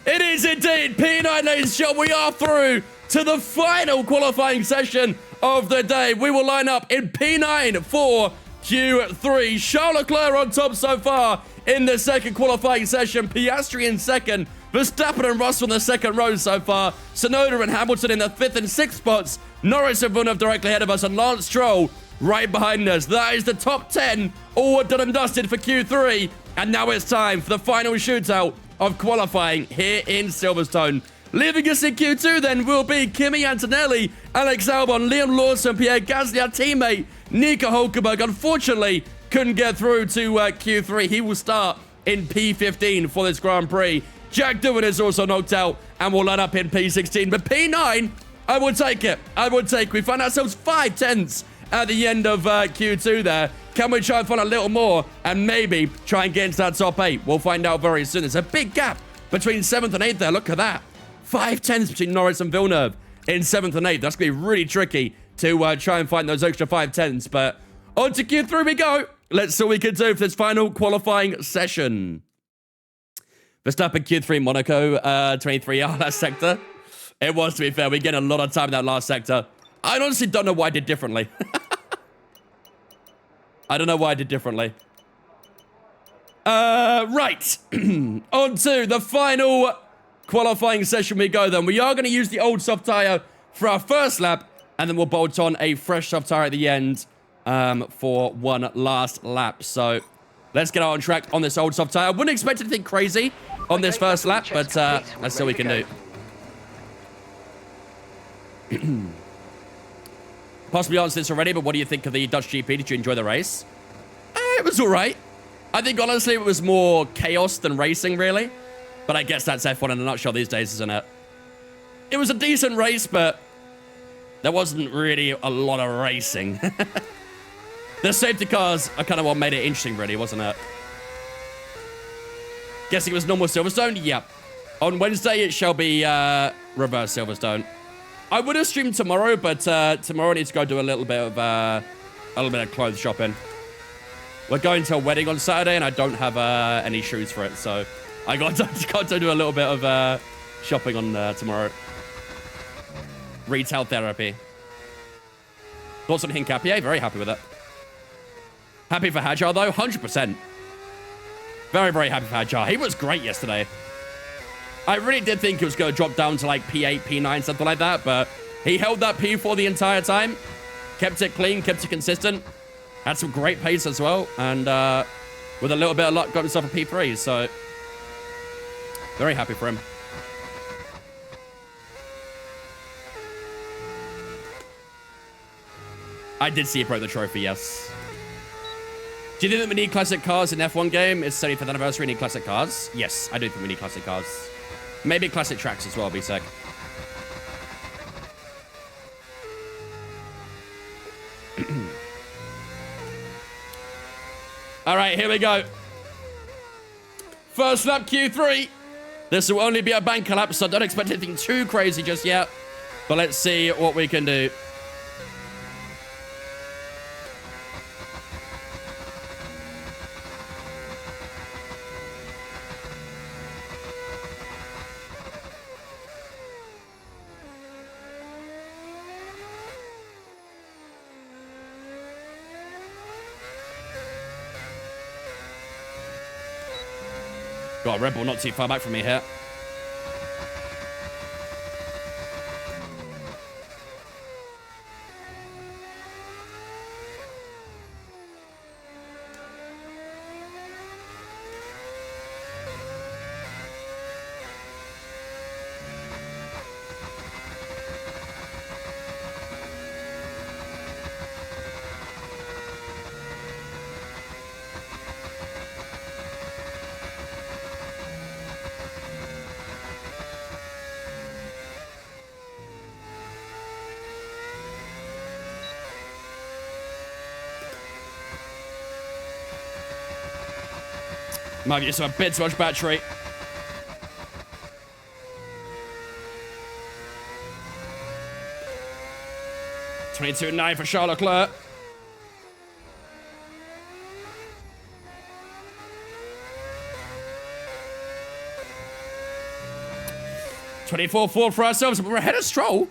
It is indeed. P9, ladies and gentlemen. We are through to the final qualifying session of the day. We will line up in P9 for Q3. Charles Leclerc on top so far in the second qualifying session. Piastri in second. Verstappen and Russell in the second row so far. Tsunoda and Hamilton in the 5th and 6th spots. Norris and Villeneuve directly ahead of us, and Lance Stroll right behind us. That is the top 10, all done and dusted for Q3. And now it's time for the final shootout of qualifying here in Silverstone. Leaving us in Q2 then will be Kimi Antonelli, Alex Albon, Liam Lawson, Pierre Gasly, our teammate, Nico Hulkenberg. Unfortunately, couldn't get through to Q3. He will start in P15 for this Grand Prix. Jack Doohan is also knocked out and will line up in P16. But P9, I would take it. I would take. We find ourselves 5/10s at the end of Q2 there. Can we try and find a little more and maybe try and get into that top 8? We'll find out very soon. There's a big gap between 7th and 8th there. Look at that. 5/10s between Norris and Villeneuve in 7th and 8th. That's going to be really tricky to try and find those extra 5/10s. But on to Q3 we go. Let's see what we can do for this final qualifying session. Verstappen Q3 Monaco 23R last sector. It was, to be fair. We get a lot of time in that last sector. I honestly don't know why I did differently. I don't know why I did differently. Right. On to the final qualifying session we go then. We are going to use the old soft tyre for our first lap, and then we'll bolt on a fresh soft tyre at the end for one last lap. So let's get out on track on this old soft tyre. I wouldn't expect anything crazy on this first lap, but let's see what we can do. Possibly answered this already, but what do you think of the Dutch GP? Did you enjoy the race? It was all right. I think, honestly, it was more chaos than racing, really. But I guess that's F1 in a nutshell these days, isn't it? It was a decent race, but there wasn't really a lot of racing. The safety cars are kind of what made it interesting, really, wasn't it? Guessing it was normal Silverstone? Yep. On Wednesday, it shall be reverse Silverstone. I would have streamed tomorrow, but tomorrow I need to go do a little bit of clothes shopping. We're going to a wedding on Saturday, and I don't have any shoes for it, so I got to do a little bit of shopping on tomorrow. Retail therapy. Thoughts on Hincapie? Very happy with it. Happy for Hadjar, though? 100%. Very, very happy for Hadjar. He was great yesterday. I really did think he was going to drop down to like P8, P9, something like that, but he held that P4 the entire time. Kept it clean, kept it consistent. Had some great pace as well, and with a little bit of luck, got himself a P3, so very happy for him. I did see he broke the trophy, yes. Do you think that we need classic cars in F1 game? It's 75th anniversary, we need classic cars? Yes, I do think we need classic cars. Maybe classic tracks as well, be sick. All right, here we go. First lap Q3. This will only be a banker lap, so don't expect anything too crazy just yet. But let's see what we can do. Got a Red Bull not too far back from me here. Might use a bit too much battery. .22.9 for Charles Leclerc. .24.4 for ourselves, but we're ahead of Stroll.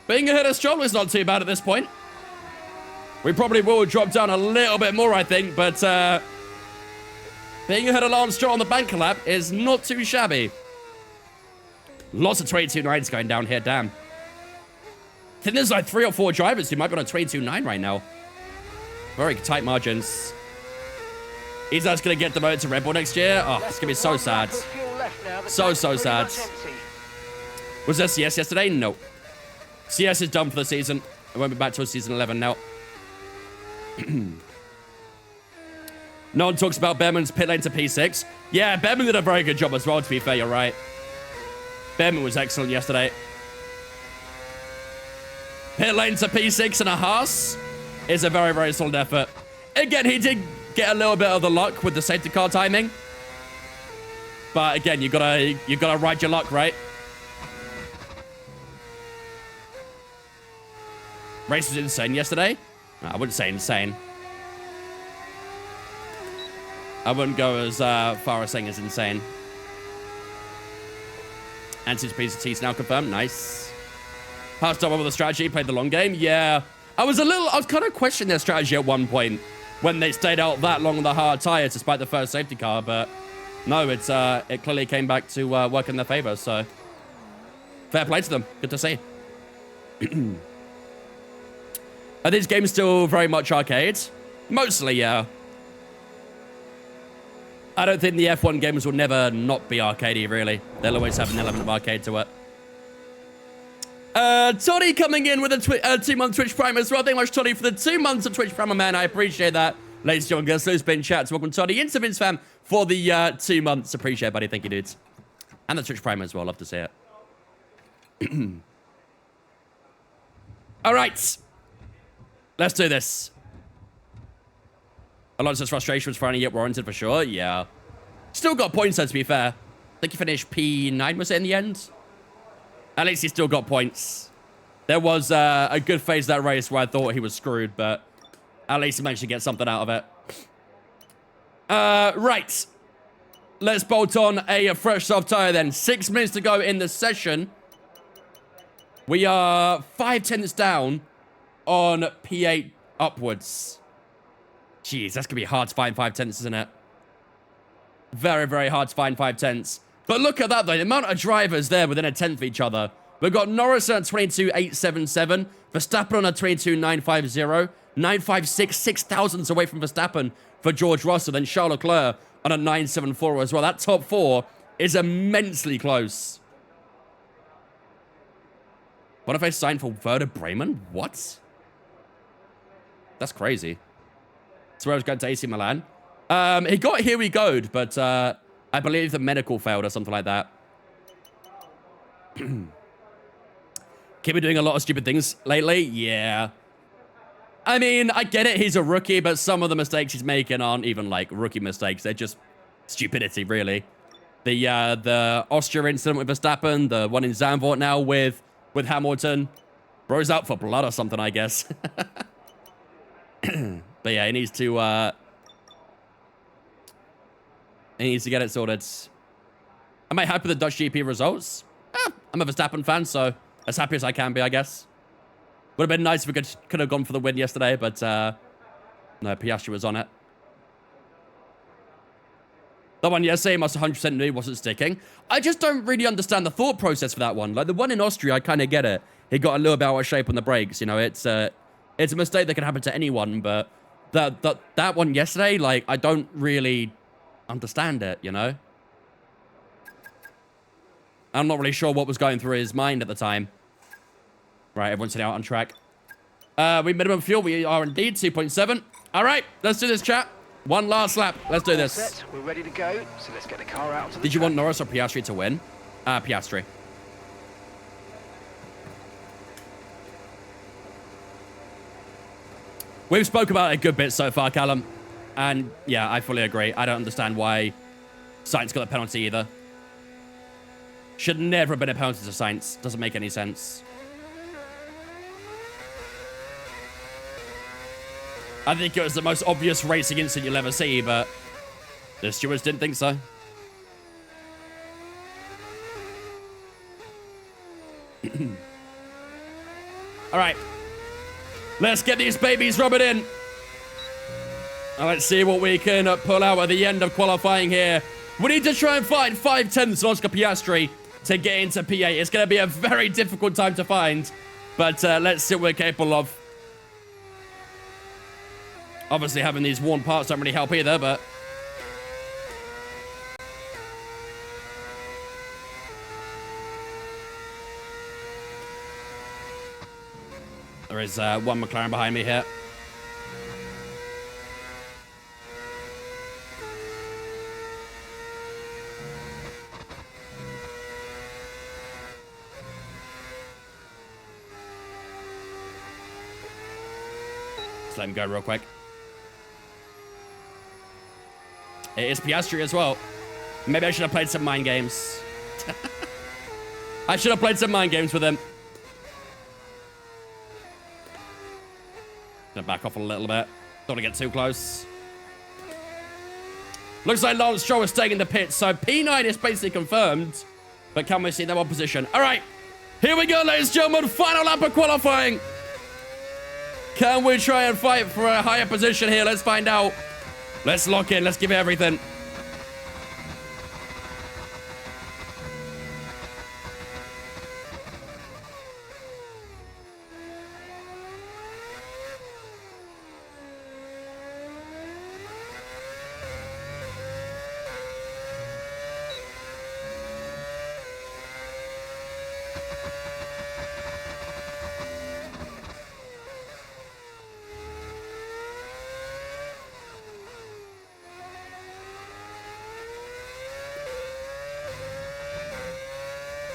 Being ahead of Stroll is not too bad at this point. We probably will drop down a little bit more, I think, but being ahead of Lance Stroll on the bank lap is not too shabby. Lots of 22.9s going down here, damn. I think there's like 3 or 4 drivers who might be on a 22.9 right now. Very tight margins. Is that going to get the motor to Reborn next year? Oh, it's going to be so sad. So sad. Was there CS yesterday? No. CS is done for the season. It won't be back till season 11 now. No one talks about Behrman's pit lane to P6. Yeah, Behrman did a very good job as well, to be fair, you're right. Behrman was excellent yesterday. Pit lane to P6 and a Haas is a very, very solid effort. Again, he did get a little bit of the luck with the safety car timing. But again, you gotta ride your luck, right? Race was insane yesterday. No, I wouldn't say insane. I wouldn't go as far as saying it's insane. Answers PCT's now confirmed. Nice. Passed up with the strategy, played the long game. Yeah. I was kind of questioning their strategy at one point when they stayed out that long on the hard tires despite the first safety car, but no, it clearly came back to work in their favor, so fair play to them. Good to see. Are these games still very much arcade? Mostly, yeah. I don't think the F1 games will never not be arcadey, really. They'll always have an element of arcade to it. Toddy coming in with a 2-month Twitch Prime as well. Thank you much, Toddy, for the 2 months of Twitch Prime, man. I appreciate that. Ladies and gentlemen, girls, been chats. Welcome, Toddy, into Vince Fam for the 2 months. Appreciate it, buddy. Thank you, dudes. And the Twitch Prime as well. Love to see it. All right. Let's do this. Alonso's frustration was finally yet warranted for sure. Yeah. Still got points, though, to be fair. I think he finished P9, was it, in the end? At least he still got points. There was a good phase of that race where I thought he was screwed, but at least he managed to get something out of it. Right. Let's bolt on a fresh soft tire then. 6 minutes to go in the session. We are 5 tenths down on P8 upwards. Jeez, that's going to be hard to find 5 tenths, isn't it? Very, very hard to find 5 tenths. But look at that, though. The amount of drivers there within a tenth of each other. We've got Norris at 22.877. Verstappen on a 22.950. 956, 6 thousandths away from Verstappen for George Russell. Then Charles Leclerc on a 974 as well. That top 4 is immensely close. What if I signed for Werder Bremen? What? That's crazy. So I was going to AC Milan. He got Here We Go'd, but I believe the medical failed or something like that. Kimi doing a lot of stupid things lately? Yeah. I mean, I get it. He's a rookie, but some of the mistakes he's making aren't even like rookie mistakes. They're just stupidity, really. The Austria incident with Verstappen, the one in Zandvoort now with Hamilton. Bro's out for blood or something, I guess. But yeah, he needs to get it sorted. Am I happy with the Dutch GP results? I'm a Verstappen fan, so as happy as I can be, I guess. Would have been nice if we could have gone for the win yesterday, but no, Piastri was on it. The one yesterday must 100% knew wasn't sticking. I just don't really understand the thought process for that one. Like the one in Austria, I kind of get it. He got a little bit out of shape on the brakes. You know, it's a mistake that can happen to anyone, but that one yesterday, like, I don't really understand it, you know? I'm not really sure what was going through his mind at the time. Right, everyone's sitting out on track. We minimum fuel. We are indeed 2.7. All right, let's do this, chat. One last lap. Let's do this. Set. We're ready to go, so let's get the car out to the Did you track. want Norris or Piastri to win? Piastri. We've spoke about it a good bit so far, Callum. And yeah, I fully agree. I don't understand why Sainz got a penalty either. Should never have been a penalty to Sainz. Doesn't make any sense. I think it was the most obvious racing incident you'll ever see, but the stewards didn't think so. All right. Let's get these babies rubbing in. And let's see what we can pull out at the end of qualifying here. We need to try and find 5/10 on Oscar Piastri to get into P8. It's going to be a very difficult time to find, but let's see what we're capable of. Obviously, having these worn parts don't really help either, but... There is one McLaren behind me here. Let's let him go real quick. It is Piastri as well. Maybe I should have played some mind games. I should have played some mind games with him. Gonna back off a little bit. Don't want to get too close. Looks like Lance Stroll is staying in the pits, so P9 is basically confirmed. But can we see their opposition? All right, here we go, ladies and gentlemen. Final lap of qualifying. Can we try and fight for a higher position here? Let's find out. Let's lock in. Let's give it everything.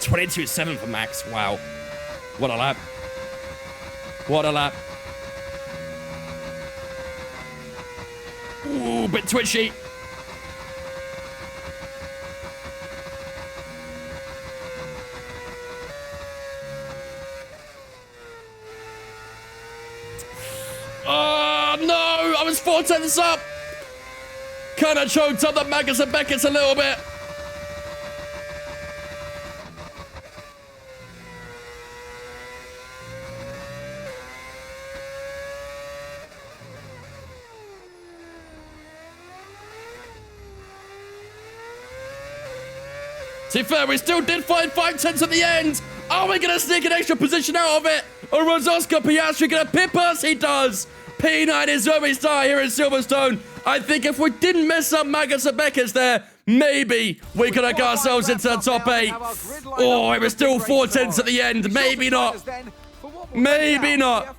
.22.7 for Max. Wow. What a lap. What a lap. Ooh, bit twitchy. Oh, no. I was 4/10 up. Kind of choked up the Magnus and Beckett's a little bit. To be fair, we still did find 5/10 at the end. Are we going to sneak an extra position out of it? Or was Oscar Piastri going to pip us? He does. P9 is where we start here in Silverstone. I think if we didn't mess up Magnus and Beckett's there, maybe we could have got ourselves into the top 8. Oh, it was still 4/10 at the end. Maybe not. Maybe not.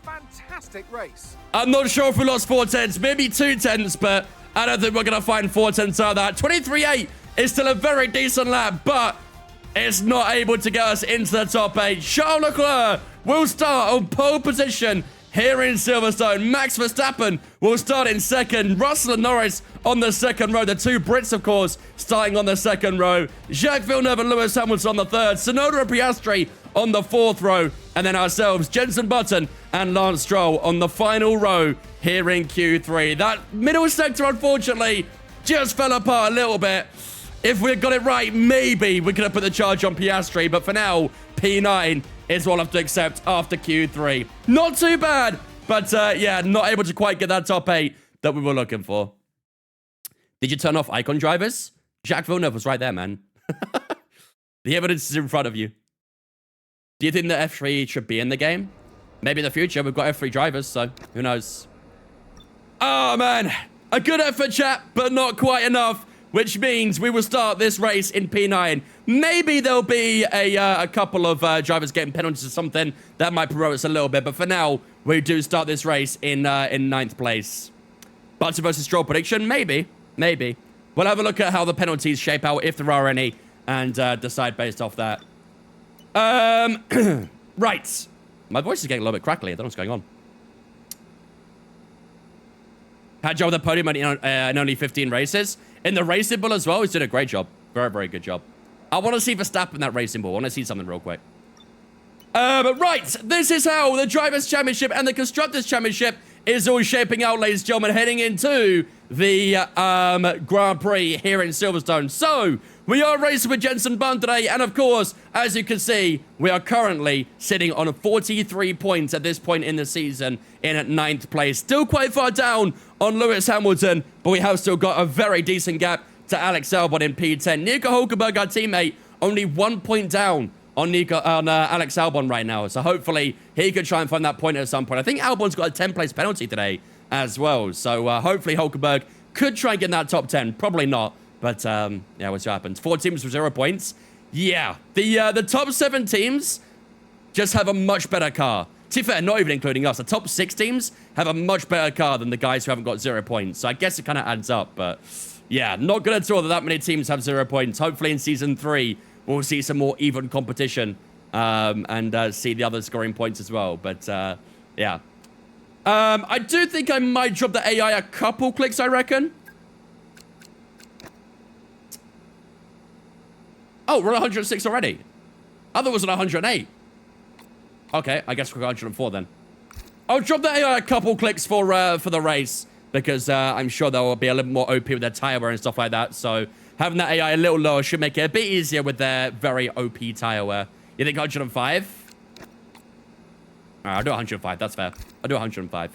I'm not sure if we lost 4/10, maybe 2/10, but I don't think we're going to find 4/10 out of that. 23.8. It's still a very decent lap, but it's not able to get us into the top 8. Charles Leclerc will start on pole position here in Silverstone. Max Verstappen will start in second. Russell and Norris on the second row. The two Brits, of course, starting on the second row. Jacques Villeneuve and Lewis Hamilton on the third. Tsunoda and Piastri on the fourth row. And then ourselves, Jenson Button and Lance Stroll on the final row here in Q3. That middle sector, unfortunately, just fell apart a little bit. If we had got it right, maybe we could have put the charge on Piastri. But for now, P9 is what I have to accept after Q3. Not too bad. But yeah, not able to quite get that top 8 that we were looking for. Did you turn off icon drivers? Jacques Villeneuve was right there, man. The evidence is in front of you. Do you think that F3 should be in the game? Maybe in the future. We've got F3 drivers, so who knows? Oh, man. A good effort, chat, but not quite enough. Which means we will start this race in P9. Maybe there'll be a couple of drivers getting penalties or something. That might promote us a little bit. But for now, we do start this race in 9th place. Button versus Stroll prediction? Maybe. Maybe. We'll have a look at how the penalties shape out, if there are any, and decide based off that. Right. My voice is getting a little bit crackly. I don't know what's going on. Had job with the podium in only 15 races. In the racing bull as well, he's done a great job. Very, very good job. I want to see Verstappen in that racing bull. I want to see something real quick. Right, this is how the Drivers' Championship and the Constructors' Championship is all shaping out, ladies and gentlemen, heading into the Grand Prix here in Silverstone. So, we are racing with Jensen Button today, and of course, as you can see, we are currently sitting on 43 points at this point in the season in at 9th place. Still quite far down on Lewis Hamilton, but we have still got a very decent gap to Alex Albon in P10. Nico Hulkenberg, our teammate, only 1 point down on Alex Albon right now. So hopefully he could try and find that point at some point. I think Albon's got a 10th-place penalty today as well. So hopefully Hulkenberg could try and get in that top 10. Probably not. But yeah, we'll see what happens. 4 teams with 0 points. Yeah, the top 7 teams just have a much better car. To be fair, not even including us. The top 6 teams have a much better car than the guys who haven't got 0 points. So I guess it kind of adds up. But yeah, not good at all that many teams have 0 points. Hopefully in Season 3, we'll see some more even competition and see the others scoring points as well. But yeah. I do think I might drop the AI a couple clicks, I reckon. Oh, we're at 106 already. I thought it was at 108. Okay, I guess we're 104 then. I'll drop the AI a couple clicks for the race because I'm sure they'll be a little more OP with their tire wear and stuff like that. So having that AI a little lower should make it a bit easier with their very OP tire wear. You think 105? Alright, I'll do 105. That's fair. I'll do 105.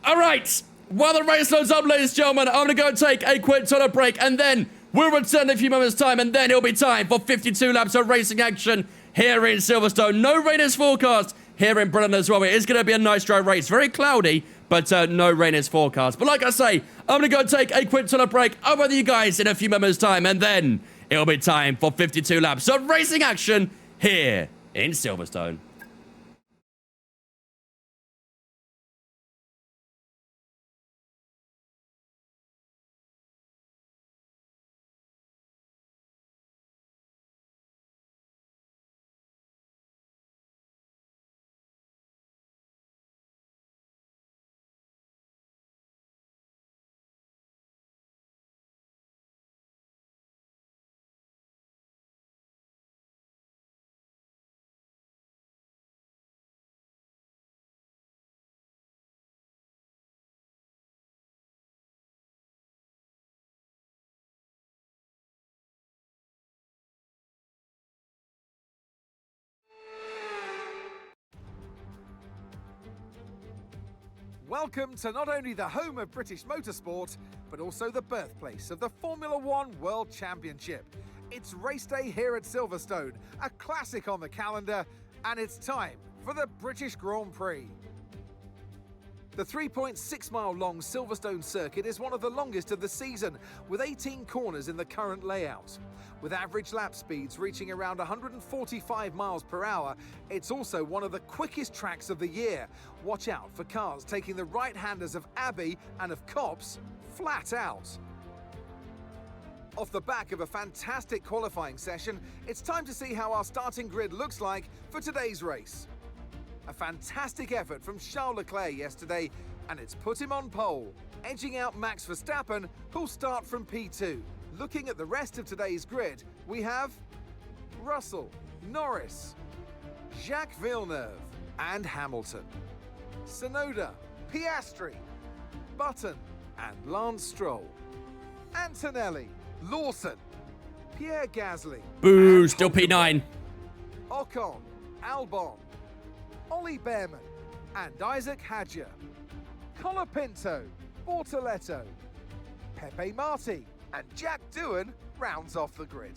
Alright. While the race loads up, ladies and gentlemen, I'm going to go take a quick toilet break and then we'll return in a few moments' time and then it'll be time for 52 laps of racing action here in Silverstone. No rain is forecast here in Britain as well. It is going to be a nice dry race. Very cloudy, but no rain is forecast. But like I say, I'm going to go take a quick toilet break. I'll be with you guys in a few moments' time and then it'll be time for 52 laps of racing action here in Silverstone. Welcome to not only the home of British motorsport, but also the birthplace of the Formula One World Championship. It's race day here at Silverstone, a classic on the calendar, and it's time for the British Grand Prix. The 3.6-mile long Silverstone circuit is one of the longest of the season, with 18 corners in the current layout. With average lap speeds reaching around 145 miles per hour, it's also one of the quickest tracks of the year. Watch out for cars taking the right-handers of Abbey and of Copse flat out. Off the back of a fantastic qualifying session, it's time to see how our starting grid looks like for today's race. A fantastic effort from Charles Leclerc yesterday, and it's put him on pole, edging out Max Verstappen, who'll start from P2. Looking at the rest of today's grid, we have Russell, Norris, Jacques Villeneuve, and Hamilton, Tsunoda, Piastri, Button, and Lance Stroll, Antonelli, Lawson, Pierre Gasly, Boo, still P9, Ocon, Albon, Ollie Behrman, and Isaac Hadjar, Colapinto, Bortoletto, Pepe Marti, and Jack Doohan rounds off the grid.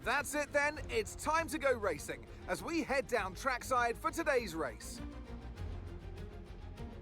That's it then, it's time to go racing as we head down trackside for today's race.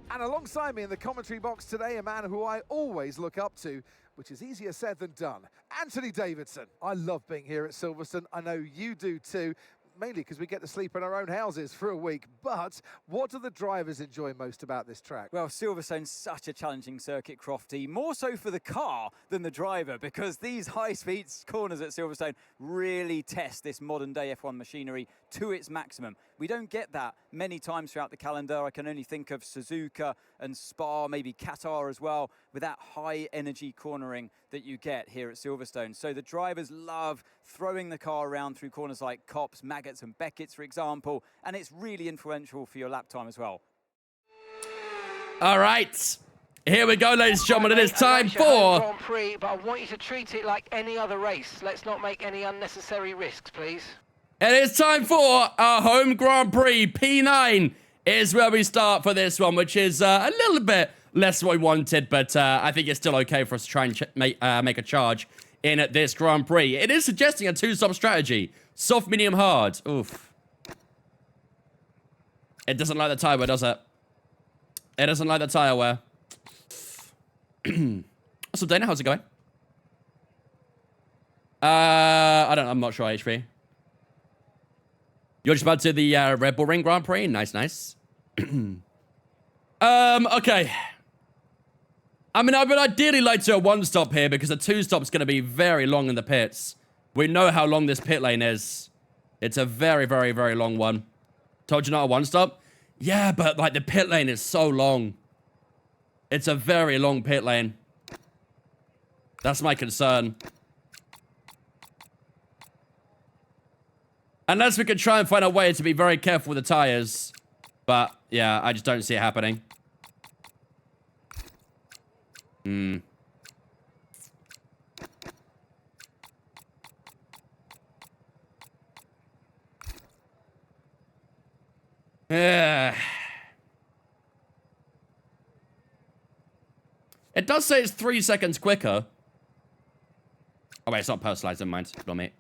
And alongside me in the commentary box today, a man who I always look up to, which is easier said than done, Anthony Davidson. I love being here at Silverstone, I know you do too. mainly because we get to sleep in our own houses for a week. But what do the drivers enjoy most about this track? Well, Silverstone's such a challenging circuit, Crofty, more so for the car than the driver, because these high-speed corners at Silverstone really test this modern-day F1 machinery to its maximum. We don't get that many times throughout the calendar. I can only think of Suzuka and Spa, maybe Qatar as well, with that high-energy cornering that you get here at Silverstone. So the drivers love throwing the car around through corners like Copse, Maggotts and Beckett's, for example, and it's really influential for your lap time as well. All right. Here we go, ladies and gentlemen. It is time I know it's your home for... Grand Prix, but I want you to treat it like any other race. Let's not make any unnecessary risks, please. It is time for our home Grand Prix. P9 is where we start for this one, which is a little bit less than what we wanted, but I think it's still okay for us to try and make a charge in this Grand Prix. It is suggesting a two-stop strategy. Soft, medium, hard. Oof. It doesn't like the tire wear, does it? It doesn't like the tire wear. So, Dana, how's it going? I'm not sure, HP. You're just about to the Red Bull Ring Grand Prix? Nice, nice. Okay. I mean, I would ideally like to do a one-stop here because a two-stop's going to be very long in the pits. We know how long this pit lane is. It's a very, very, very long one. Told you not a one-stop? Yeah, but, like, the pit lane is so long. It's a very long pit lane. That's my concern. Unless we could try and find a way to be very careful with the tires. But, yeah, I just don't see it happening. Yeah. It does say it's 3 seconds quicker. Oh, wait, it's not personalized. Never mind. Ignore me.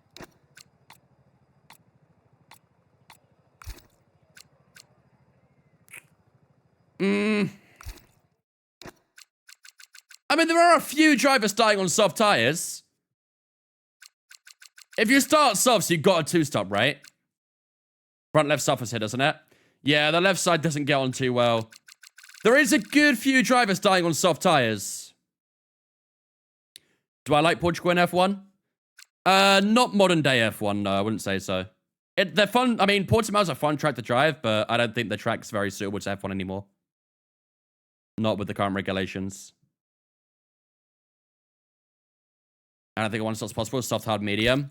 I mean, there are a few drivers dying on soft tires. If you start softs, you've got a two-stop, right? Front left suffers here, doesn't it? Yeah, the left side doesn't get on too well. There is a good few drivers dying on soft tires. Do I like Portugal in F1? Not modern day F1, no, I wouldn't say so. They're fun. I mean, Portimao's a fun track to drive, but I don't think the track's very suitable to F1 anymore. Not with the current regulations. I don't think a one-stop's possible. Soft, hard, medium.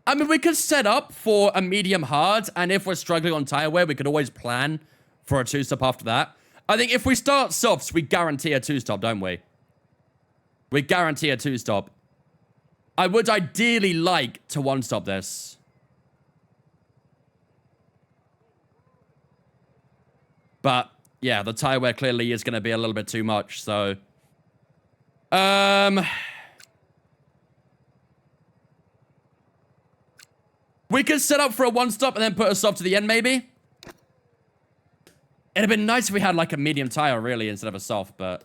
I mean, we could set up for a medium hard, and if we're struggling on tire wear, we could always plan for a two-stop after that. I think if we start softs, we guarantee a two-stop, don't we? We guarantee a two-stop. I would ideally like to one-stop this. But, yeah, the tire wear clearly is going to be a little bit too much, so... We could set up for a one-stop and then put a soft to the end, maybe? It'd have been nice if we had, like, a medium tire, really, instead of a soft, but...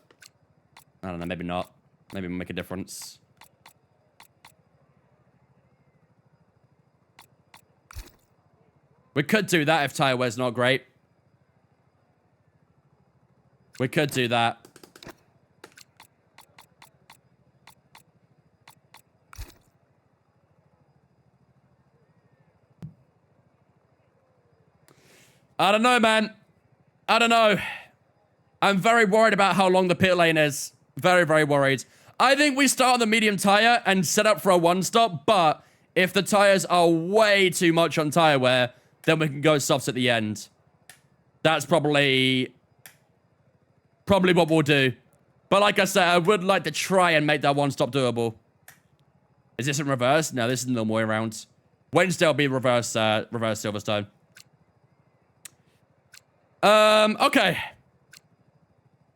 I don't know, maybe not. Maybe it'll make a difference. We could do that if tire wear's not great. We could do that. I don't know, man. I don't know. I'm very worried about how long the pit lane is. Very, very worried. I think we start on the medium tire and set up for a one-stop, but if the tires are way too much on tire wear, then we can go softs at the end. That's probably what we'll do. But like I said, I would like to try and make that one-stop doable. Is this in reverse? No, this is the normal way around. Wednesday will be reverse Silverstone. Okay.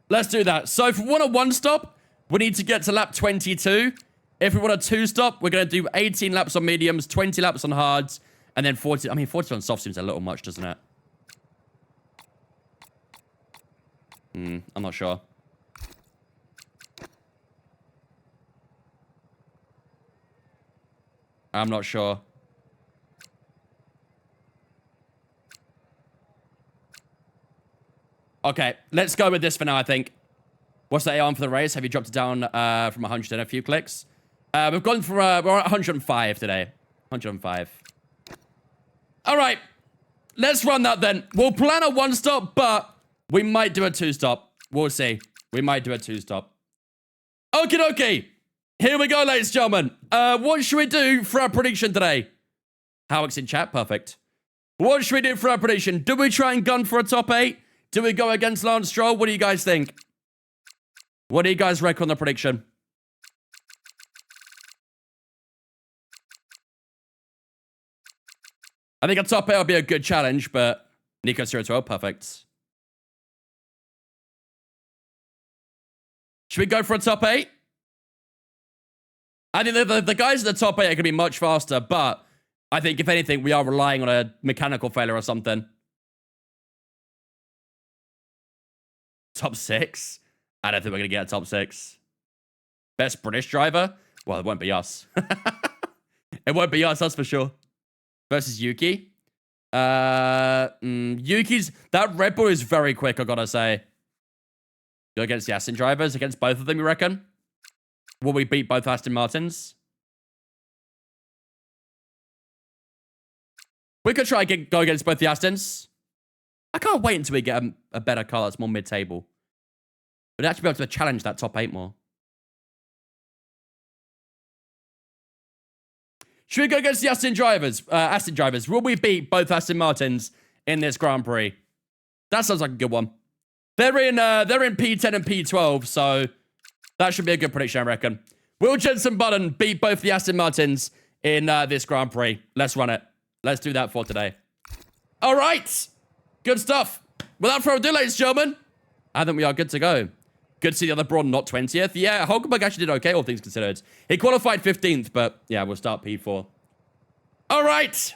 Let's do that. So if we want a one-stop, we need to get to lap 22. If we want a two-stop, we're going to do 18 laps on mediums, 20 laps on hards, and then 40. I mean, 40 on soft seems a little much, doesn't it? I'm not sure. I'm not sure. Okay, let's go with this for now, I think. What's the AR for the race? Have you dropped it down from 100 in a few clicks? We've gone for, we're at 105 today. 105. All right, let's run that then. We'll plan a 1-stop, but we might do a 2-stop. We'll see. We might do a 2-stop. Okie dokie. Here we go, ladies and gentlemen. What should we do for our prediction today? Howix in chat, perfect. What should we do for our prediction? Do we try and gun for a top 8? Do we go against Lance Stroll? What do you guys think? What do you guys reckon on the prediction? I think a top 8 will be a good challenge, but Nico 012, perfect. Should we go for a top 8? I think the guys at the top 8 are going to be much faster, but I think, if anything, we are relying on a mechanical failure or something. Top 6? I don't think we're going to get a top 6. Best British driver? Well, it won't be us. It won't be us, that's for sure. Versus Yuki. Yuki's... That Red Bull is very quick, I gotta say. Go against the Aston drivers? Against both of them, you reckon? Will we beat both Aston Martins? We could try and go against both the Astons. I can't wait until we get a better car that's more mid-table. We'd actually be able to challenge that top 8 more. Should we go against the Aston drivers? Will we beat both Aston Martins in this Grand Prix? That sounds like a good one. They're in P10 and P12, so that should be a good prediction, I reckon. Will Jenson Button beat both the Aston Martins in this Grand Prix? Let's run it. Let's do that for today. All right. Good stuff. Without further ado, ladies and gentlemen, I think we are good to go. Good to see the other Brawn not 20th. Yeah, Hulkenberg actually did okay, all things considered. He qualified 15th, but yeah, we'll start P4. All right.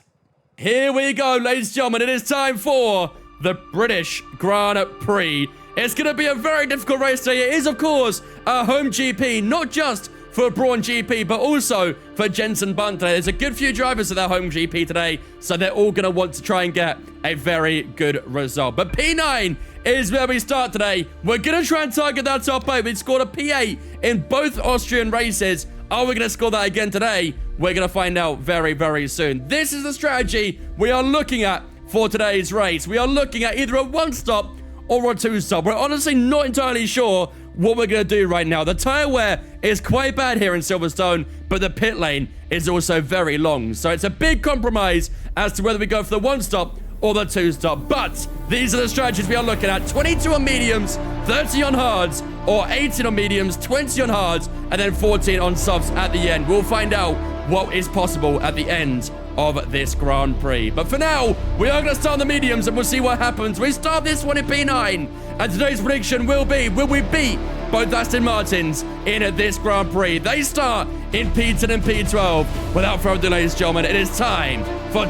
Here we go, ladies and gentlemen. It is time for the British Grand Prix. It's going to be a very difficult race today. It is, of course, a home GP, not just for Brawn GP, but also for Jenson Button today. There's a good few drivers at their home GP today, so they're all going to want to try and get a very good result. But P9 is where we start today. We're going to try and target that top 8. We scored a P8 in both Austrian races. Are we going to score that again today? We're going to find out very, very soon. This is the strategy we are looking at for today's race. We are looking at either a 1-stop or a 2-stop. We're honestly not entirely sure what we're going to do right now. The tire wear is quite bad here in Silverstone, but the pit lane is also very long. So it's a big compromise as to whether we go for the 1-stop or the 2-stop. But these are the strategies we are looking at. 22 on mediums, 30 on hards, or 18 on mediums, 20 on hards, and then 14 on softs at the end. We'll find out what is possible at the end of this Grand Prix. But for now, we are going to start on the mediums and we'll see what happens. We start this one in P9. And today's prediction will be, will we beat both Aston Martins in this Grand Prix? They start in P10 and P12. Without further ado, ladies and gentlemen, it is time for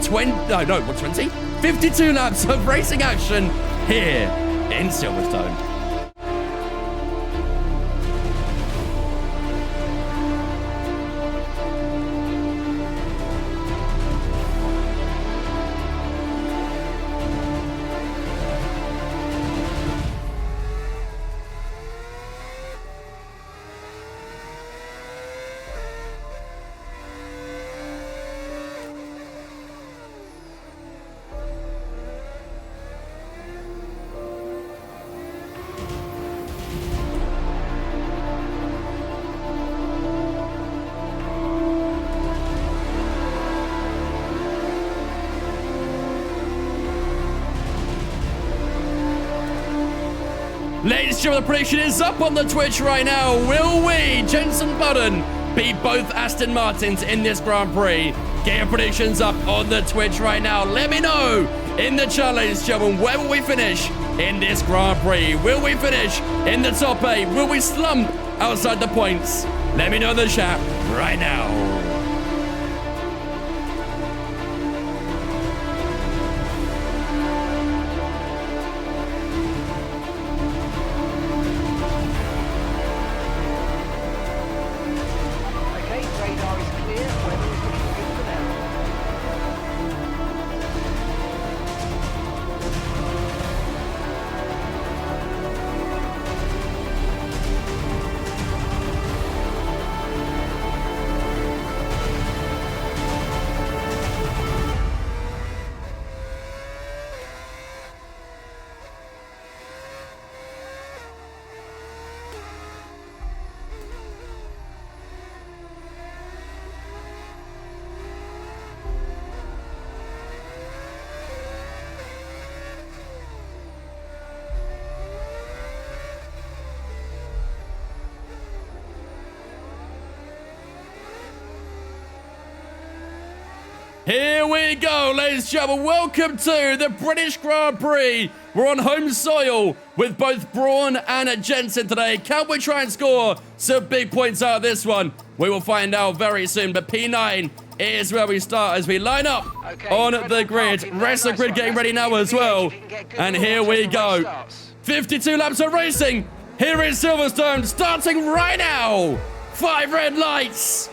52 laps of racing action here in Silverstone. Ladies and gentlemen, the prediction is up on the Twitch right now. Will we, Jenson Button, beat both Aston Martins in this Grand Prix? Get your predictions up on the Twitch right now. Let me know in the chat, ladies and gentlemen, where will we finish in this Grand Prix? Will we finish in the top 8? Will we slump outside the points? Let me know in the chat right now. Here we go, ladies and gentlemen. Welcome to the British Grand Prix. We're on home soil with both Brawn and Jensen today. Can we try and score some big points out of this one? We will find out very soon, but P9 is where we start as we line up on the grid. Rest of the grid getting ready now as well. And here we go. 52 laps of racing here in Silverstone, starting right now. 5 red lights.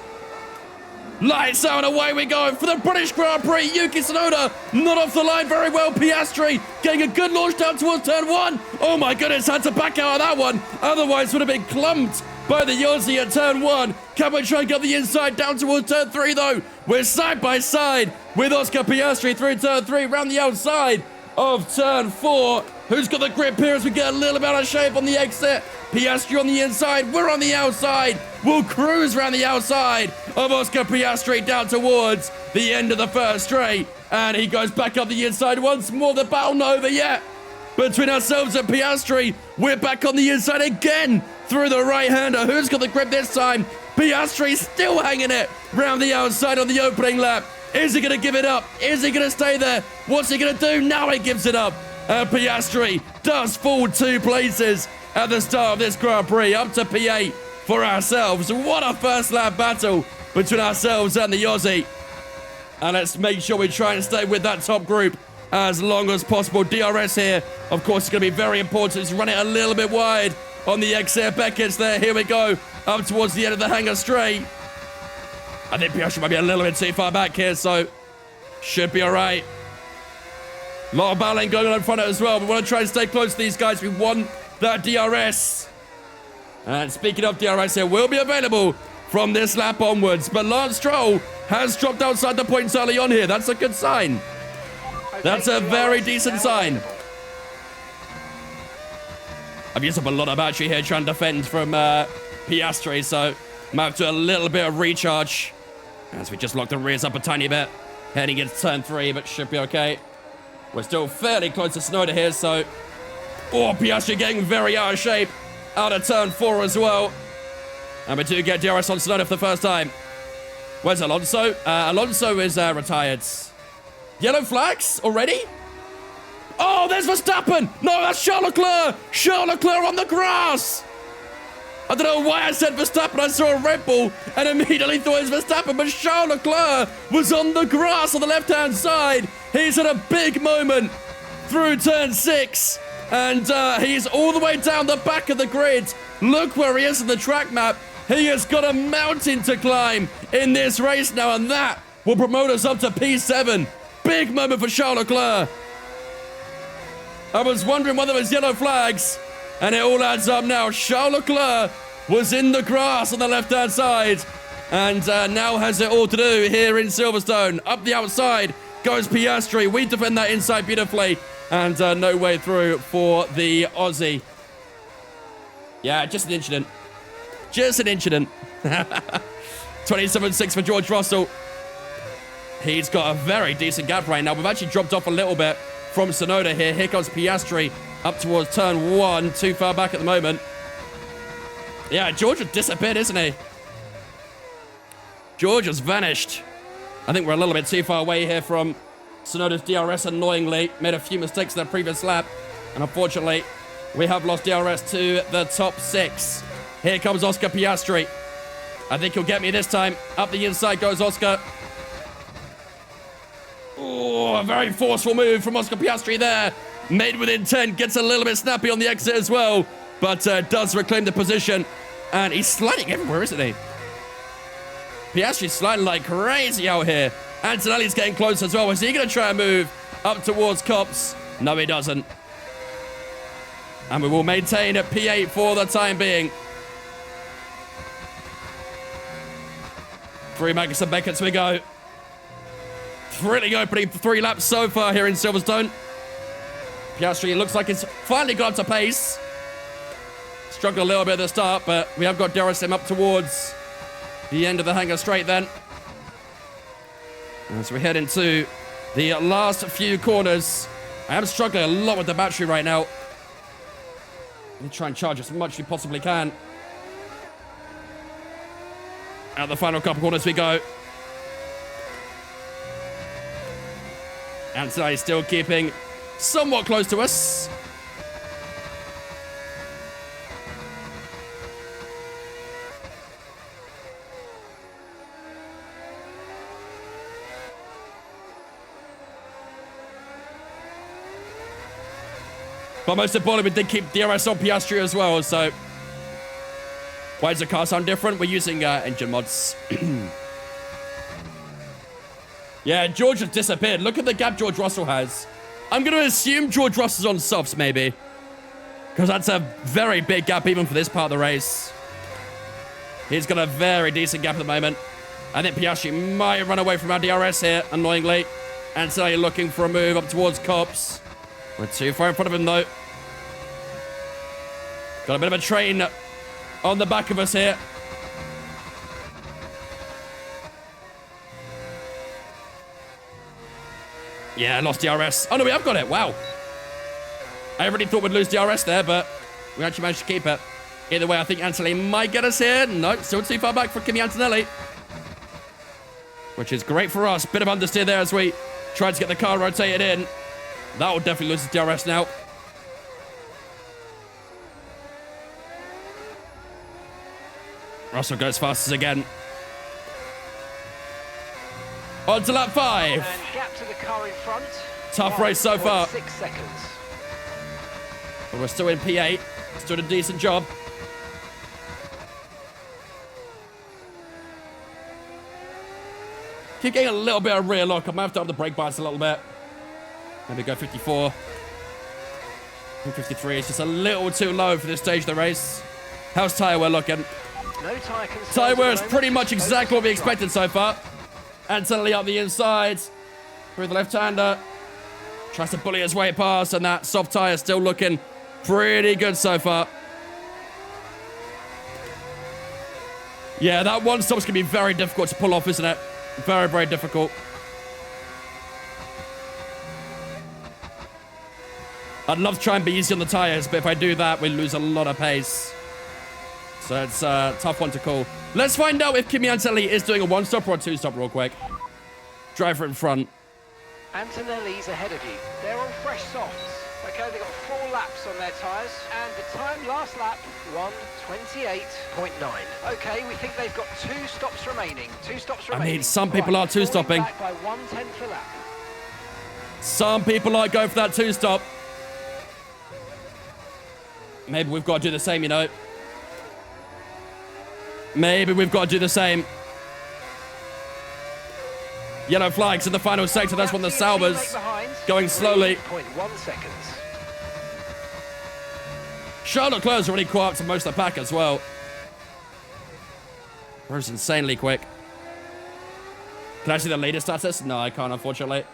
Lights out and away we go for the British Grand Prix. Yuki Tsunoda not off the line very well. Piastri getting a good launch down towards turn 1. Oh my goodness, had to back out of that one. Otherwise would have been clumped by the Aussie at turn 1. Can we try and get the inside down towards turn 3 though? We're side by side with Oscar Piastri through turn 3, round the outside of turn 4. Who's got the grip here as we get a little bit out of shape on the exit? Piastri on the inside, we're on the outside. We'll cruise around the outside of Oscar Piastri down towards the end of the first straight. And he goes back up the inside once more. The battle not over yet. Between ourselves and Piastri, we're back on the inside again through the right-hander. Who's got the grip this time? Piastri still hanging it round the outside on the opening lap. Is he going to give it up? Is he going to stay there? What's he going to do? Now he gives it up. Piastri does fall 2 places at the start of this Grand Prix, up to P8 for ourselves. What a first lap battle between ourselves and the Aussie. And let's make sure we try and stay with that top group as long as possible. DRS here, of course, is going to be very important. Let's run it a little bit wide on the exit. Beckett's there. Here we go, up towards the end of the hangar straight. I think Piastri might be a little bit too far back here, so should be all right. A lot of battling going on in front of it as well. We want to try and stay close to these guys. We want that DRS. And speaking of DRS here, will be available from this lap onwards. But Lance Stroll has dropped outside the points early on here. That's a good sign. That's a very decent sign. I've used up a lot of battery here trying to defend from Piastri, so might have to do a little bit of recharge as we just lock the rears up a tiny bit. Heading into turn 3, but should be okay. We're still fairly close to Tsunoda here, so... Oh, Piastri getting very out of shape out of turn 4 as well. And we do get DRS on Tsunoda for the first time. Where's Alonso? Alonso is retired. Yellow flags already? Oh, there's Verstappen! No, that's Charles Leclerc! Charles Leclerc on the grass! I don't know why I said Verstappen. I saw a Red Bull and immediately thought it was Verstappen, but Charles Leclerc was on the grass on the left-hand side. He's had a big moment through turn 6, and he's all the way down the back of the grid. Look where he is in the track map. He has got a mountain to climb in this race now, and that will promote us up to P7. Big moment for Charles Leclerc. I was wondering whether it was yellow flags, and it all adds up now. Charles Leclerc was in the grass on the left-hand side, and now has it all to do here in Silverstone. Up the outside goes Piastri. We defend that inside beautifully, and no way through for the Aussie. Yeah, just an incident. Just an incident. 27.6 for George Russell. He's got a very decent gap right now. We've actually dropped off a little bit from Tsunoda here. Here comes Piastri up towards turn 1. Too far back at the moment. Yeah, George has disappeared, isn't he? George has vanished. I think we're a little bit too far away here from Tsunoda's DRS, annoyingly. Made a few mistakes in the previous lap. And unfortunately, we have lost DRS to the top 6. Here comes Oscar Piastri. I think he'll get me this time. Up the inside goes Oscar. Oh, a very forceful move from Oscar Piastri there. Made with intent. Gets a little bit snappy on the exit as well. But does reclaim the position. And he's sliding everywhere, isn't he? Piastri's sliding like crazy out here. Antonelli's getting close as well. Is he going to try and move up towards Copse? No, he doesn't. And we will maintain at P8 for the time being. Through Magnussen Beckett's we go. Thrilling opening for 3 laps so far here in Silverstone. Piastri looks like he's finally got up to pace. Struggled a little bit at the start, but we have got DRS him up towards the end of the hangar straight then. As we head into the last few corners. I am struggling a lot with the battery right now. Let me try and charge as much as we possibly can. Out the final couple corners we go. Antonelli still keeping somewhat close to us. But most importantly, we did keep DRS on Piastri as well, so... Why does the car sound different? We're using engine mods. Yeah, George has disappeared. Look at the gap George Russell has. I'm going to assume George Russell's on softs, maybe. Because that's a very big gap even for this part of the race. He's got a very decent gap at the moment. I think Piastri might run away from our DRS here, annoyingly. And so you're looking for a move up towards Cops. We're too far in front of him, though. Got a bit of a train on the back of us here. Yeah, lost DRS. Oh, no, we have got it. Wow. I already thought we'd lose DRS there, but we actually managed to keep it. Either way, I think Antonelli might get us here. No, still too far back for Kimi Antonelli. Which is great for us. Bit of understeer there as we tried to get the car rotated in. That will definitely lose the DRS now. Russell goes fastest again. On to lap 5. And gap to the car in front. Tough race so far. 6 seconds. But we're still in P8. Still doing a decent job. Keep getting a little bit of rear lock. I might have to up the brake bias a little bit. Maybe go 54. 53 is just a little too low for this stage of the race. How's tyre wear looking? No tyre concerns. Tyre wear is at the pretty moment. much exactly what we expected so far. Antonelli up the inside. Through the left-hander. Tries to bully his way past, and that soft tyre still looking pretty good so far. Yeah, that one stop's going to be very difficult to pull off, isn't it? Very, very difficult. I'd love to try and be easy on the tyres, but if I do that, we lose a lot of pace. So it's a tough one to call. Let's find out if Kimi Antonelli is doing a one-stop or a two-stop real quick. Driver in front. Antonelli's ahead of you. They're on fresh softs. Okay, they've got 4 laps on their tyres, and the time last lap, 1:28.9. Okay, we think they've got 2 stops remaining. 2 stops remaining. I mean, some people are two-stopping. Back by 1/10 a lap. Some people are going for that two-stop. Maybe we've got to do the same, you know. Maybe we've got to do the same. Yellow flags in the final sector. That's when the Saubers going slowly. 3.1 seconds. Charles Leclerc's already caught up to most of the pack as well. Where's insanely quick. Can I see the latest status? No, I can't, unfortunately.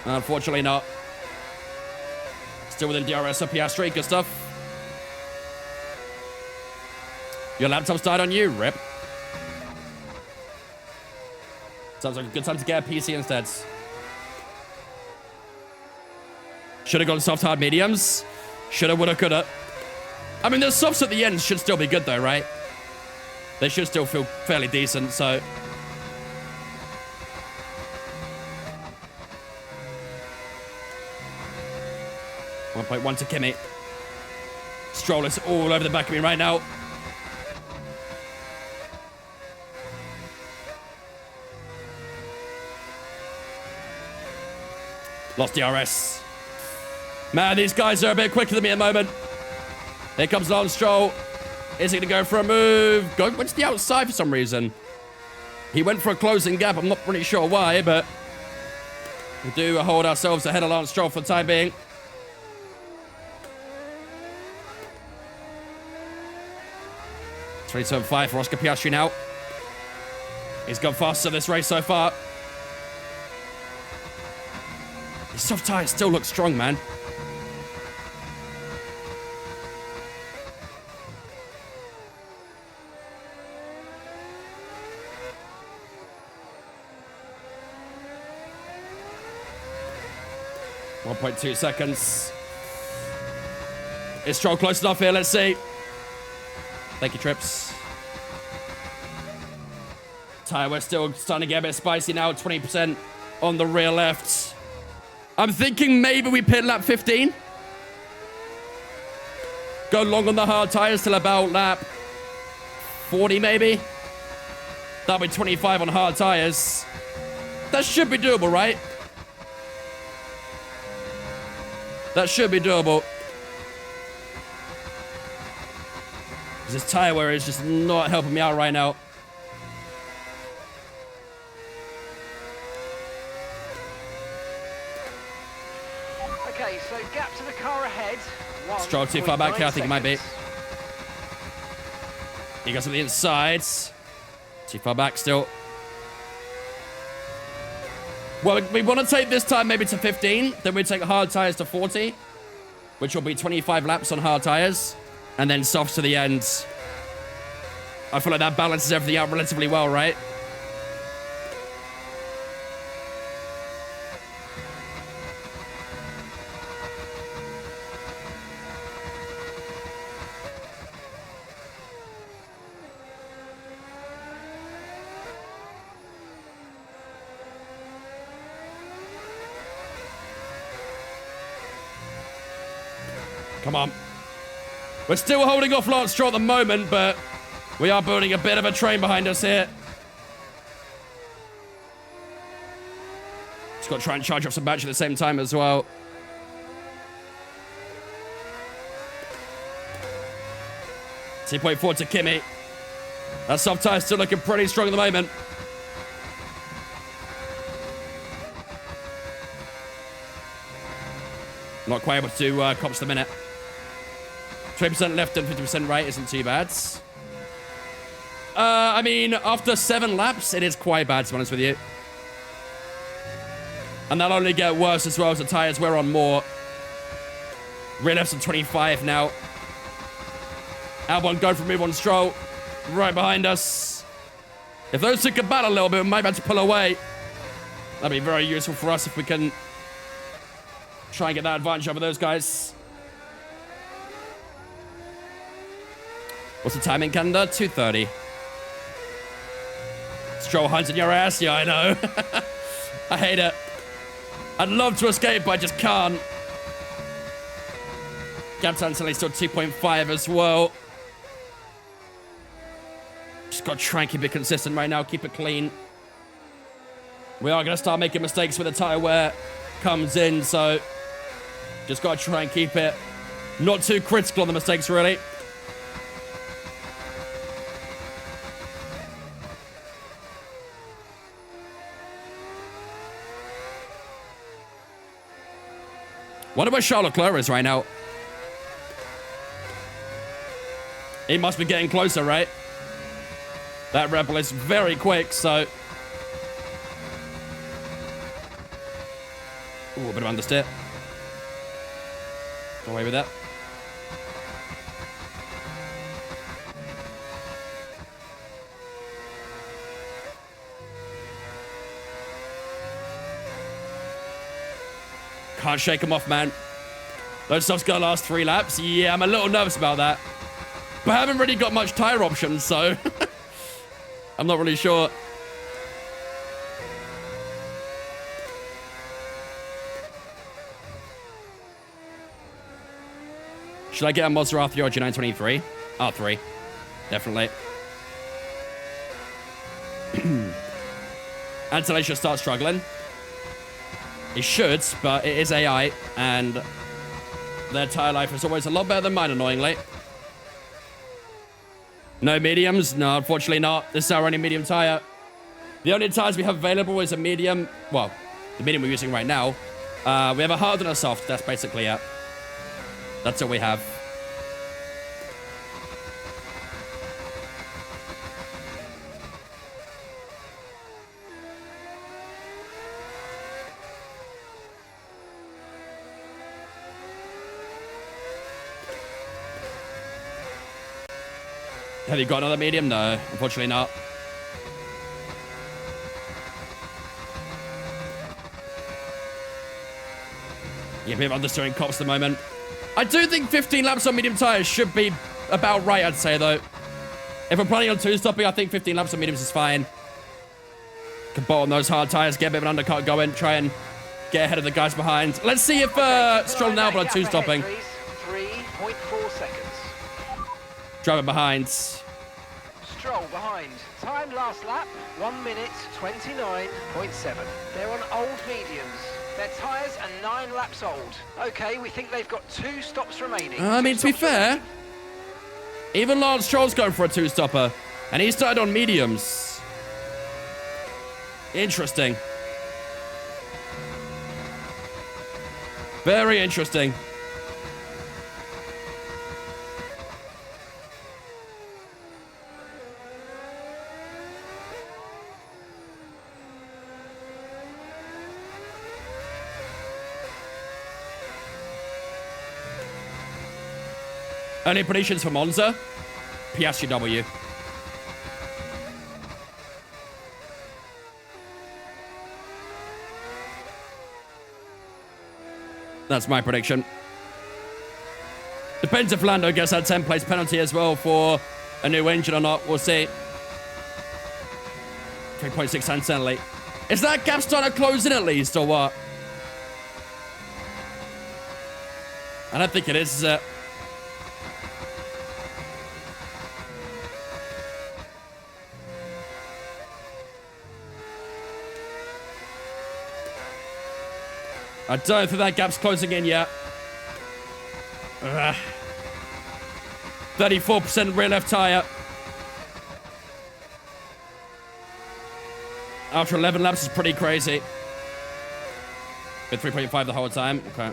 Unfortunately not. Still within DRS of Piastri. Good stuff. Your laptop's died on you. Rip. Sounds like a good time to get a PC instead. Should have gone soft, hard, mediums. Shoulda, woulda, coulda. I mean, the softs at the end should still be good, though, right? They should still feel fairly decent, so... .1 to Kimi. Stroll is all over the back of me right now. Lost DRS. Man, these guys are a bit quicker than me at the moment. Here comes Lance Stroll. Is he going to go for a move? Went to the outside for some reason. He went for a closing gap. I'm not really sure why, but we do hold ourselves ahead of Lance Stroll for the time being. .5 for Oscar Piastri now. He's gone faster this race so far. His soft tyres still look strong, man. .2 seconds. Is Stroll close enough here? Let's see. Thank you, Trips. Tyre, we're still starting to get a bit spicy now. 20%. on the rear left. I'm thinking maybe we pit lap 15. Go long on the hard tires till about lap 40 maybe. That'll be 25 on hard tires. That should be doable, right? That should be doable. This tire wear is just not helping me out right now. Okay, so gap to the car ahead. Stroll too far back here, I think it might be. seconds. He goes to the inside. Too far back still. Well, we want to take this time maybe to 15. Then we take hard tires to 40, which will be 25 laps on hard tires. And then softs to the end. I feel like that balances everything out relatively well, right? Come on. We're still holding off Lance Stroll at the moment, but we are building a bit of a train behind us here. Just got to try and charge up some battery at the same time as well. .4 to Kimi. That soft tire still looking pretty strong at the moment. Not quite able to do comps the minute. 20% left and 50% right isn't too bad. I mean, after 7 laps, it is quite bad, to be honest with you. And that'll only get worse as well as the tires wear on more. Rear left's on 25 now. Albon going for move on Stroll. Right behind us. If those two could battle a little bit, we might be able to pull away. That'd be very useful for us if we can try and get that advantage over those guys. What's the time in Canada? 2:30. Stroll hunting your ass? Yeah, I know. I hate it. I'd love to escape, but I just can't. Gap time still 2.5 as well. Just got to try and keep it consistent right now. Keep it clean. We are going to start making mistakes when the tire wear comes in, so just got to try and keep it not too critical on the mistakes, really. Wonder where Charles Leclerc is right now. He must be getting closer, right? That Red Bull is very quick, so... Ooh, a bit of understeer. Go away with that. Can't shake him off, man. Those stuff's gonna last 3 laps. Yeah, I'm a little nervous about that. But I haven't really got much tire options, so... I'm not really sure. Should I get a Monster R3 or G923? R3. Definitely. Anthony should start struggling. He should, but it is AI, and their tire life is always a lot better than mine, annoyingly. No mediums? No, unfortunately not. This is our only medium tire. The only tires we have available is a medium. Well, the medium we're using right now. We have a hard and a soft. That's basically it. That's all we have. Have you got another medium? No, unfortunately not. Yeah, a bit of understeering cops at the moment. I do think 15 laps on medium tires should be about right, I'd say, though. If we're planning on 2-stopping, I think 15 laps on mediums is fine. Can bottom those hard tires, get a bit of an undercut going, try and get ahead of the guys behind. Let's see if Stroll and Albon are two-stopping. 3.4 seconds. Driver behind. Stroll behind. Time last lap, 1 minute 29.7. They're on old mediums. Their tyres are 9 laps old. Okay, we think they've got 2 stops remaining. I mean, to be fair, even Lance Stroll's going for a two-stopper, and he started on mediums. Interesting. Very interesting. Any predictions for Monza? Piastri W. That's my prediction. Depends if Lando gets that 10 place penalty as well for a new engine or not. We'll see. 3.6 cents late. Is that gap starting to close in at least, or what? I don't think it is, is it? I don't think that gap's closing in yet. 34% rear left tire. After 11 laps is pretty crazy. Been 3.5 the whole time. Okay.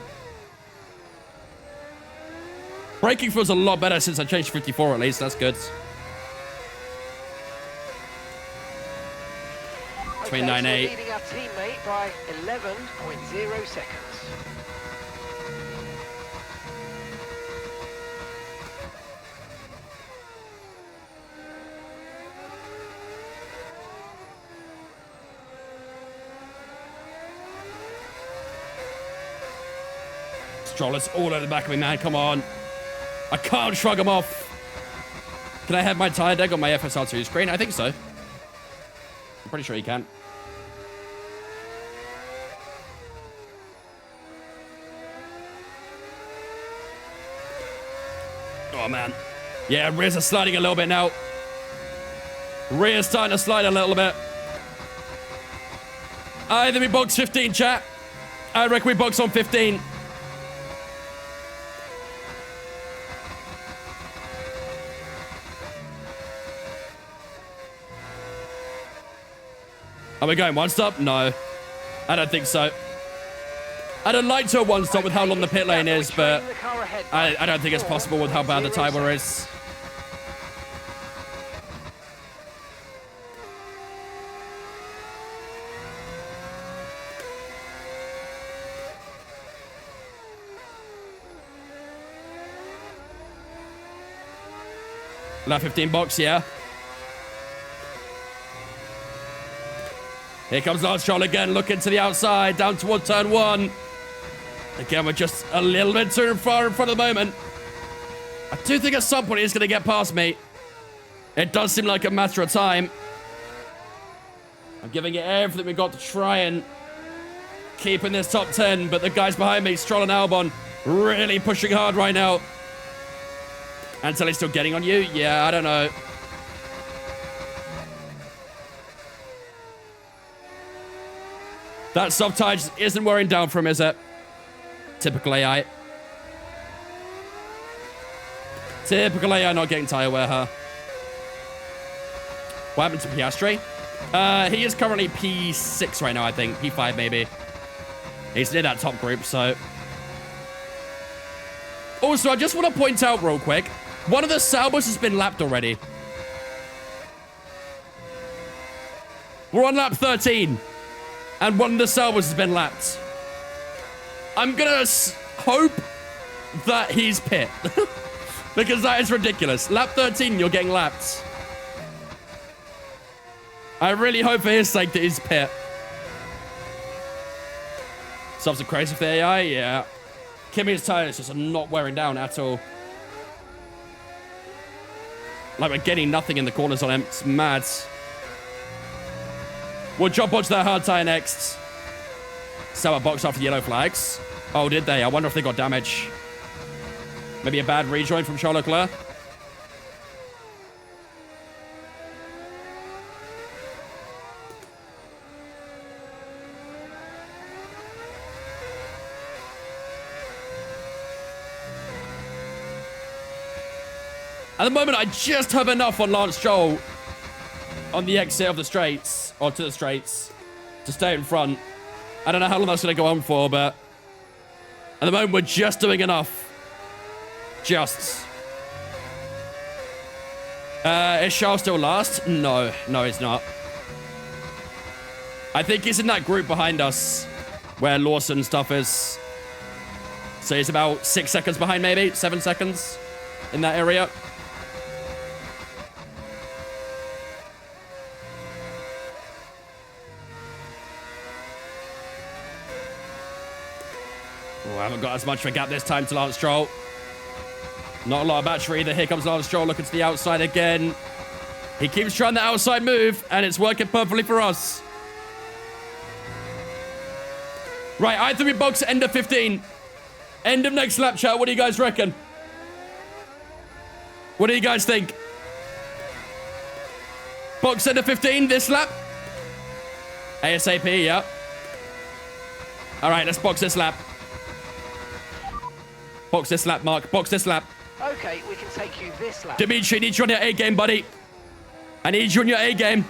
Braking feels a lot better since I changed to 54 at least. That's good. 29.8. So leading our teammate by 11.0 seconds. Stroll is all over the back of me, man. Come on. I can't shrug him off. Can I have my tire deck on my FSR2 screen? I think so. I'm pretty sure you can. Oh, man. Yeah, rears are sliding a little bit now. Rear's starting to slide a little bit. I think we box 15, chat. I reckon we box on 15. Are we going one stop? No. I don't think so. I'd like to have one stop with how long the pit lane is, but I don't think it's possible with how bad the tire wear is. Lap 15 box, yeah. Here comes Lance Stroll again, looking to the outside, down toward turn 1. Again, we're just a little bit too far in front at the moment. I do think at some point he's going to get past me. It does seem like a matter of time. I'm giving it everything we've got to try and keep in this top 10, but the guys behind me, Stroll and Albon, really pushing hard right now. Until he's still getting on you? Yeah, I don't know. That soft tire just isn't wearing down for him, is it? Typical AI. Typical AI not getting tire wear, huh? What happened to Piastri? He is currently P6 right now, I think. P5, maybe. He's near that top group, so... Also, I just want to point out real quick, one of the Saubers has been lapped already. We're on lap 13. And one of the Saubers has been lapped. I'm going to hope that he's pit. Because that is ridiculous. Lap 13, you're getting lapped. I really hope for his sake that he's pit. Subs are crazy for the AI, yeah. Kimi's tires just are not wearing down at all. Like, we're getting nothing in the corners on him. It's mad. We'll drop onto that hard tire next. Sour box after the yellow flags. Oh, did they? I wonder if they got damage. Maybe a bad rejoin from Charles Leclerc. At the moment, I just have enough on Lance Stroll on the exit of the straights, or to the straights, to stay in front. I don't know how long that's going to go on for, but at the moment, we're just doing enough. Just. Is Charles still last? No, he's not. I think he's in that group behind us where Lawson stuff is. So he's about 6 seconds behind, maybe 7 seconds in that area. Oh, I haven't got as much of a gap this time to Lance Stroll. Not a lot of battery either. Here comes Lance Stroll looking to the outside again. He keeps trying the outside move, and it's working perfectly for us. Right, I think we box end of 15. End of next lap, chat. What do you guys reckon? What do you guys think? Box end of 15 this lap? ASAP, yeah. All right, let's box this lap. Box this lap, Mark. Box this lap. Okay, we can take you this lap. Dimitri, I need you on your A game, buddy. I need you on your A game.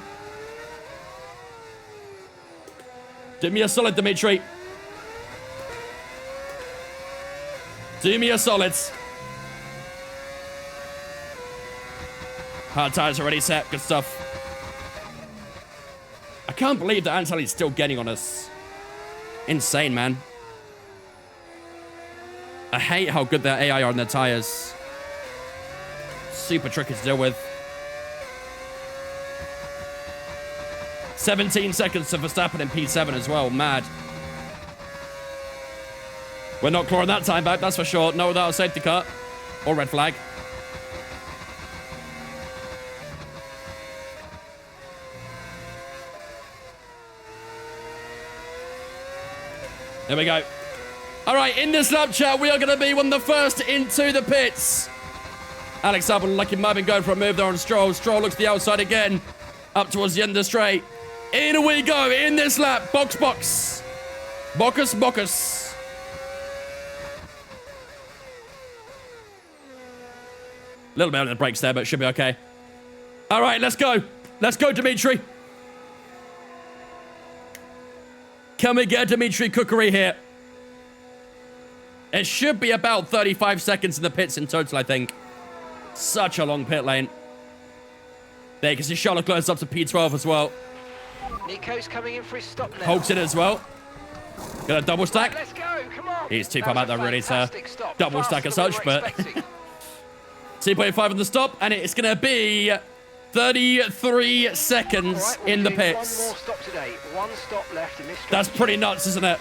Do me a solid, Dimitri. Do me a solid. Hard tires already set. Good stuff. I can't believe that Antelli's still getting on us. Insane, man. I hate how good their AI are on their tires. Super tricky to deal with. 17 seconds to Verstappen in P7 as well. Mad. We're not clawing that time back, that's for sure. No, without a safety car. Or red flag. There we go. All right, in this lap chat, we are going to be one of the first into the pits. Alex Albon, like he might have been going for a move there on Stroll. Stroll looks to the outside again. Up towards the end of the straight. In we go, in this lap. Box, box. Bocus, bocus. A little bit on the brakes there, but it should be okay. All right, let's go. Let's go, Dimitri. Can we get Dimitri Cookery here? It should be about 35 seconds in the pits in total, I think. Such a long pit lane. There you can see Charles Leclerc's up to P12 as well. Nico's coming in for his stop now. Hulk's in as well. Got a double stack. Let's go, come on. He's too far back there really to double stack as Faster than we such, were but expecting. 2.5 on the stop, and it's going to be 33 seconds All right, we'll in the do pits. One more stop today. One stop left in this strategy. That's pretty nuts, isn't it?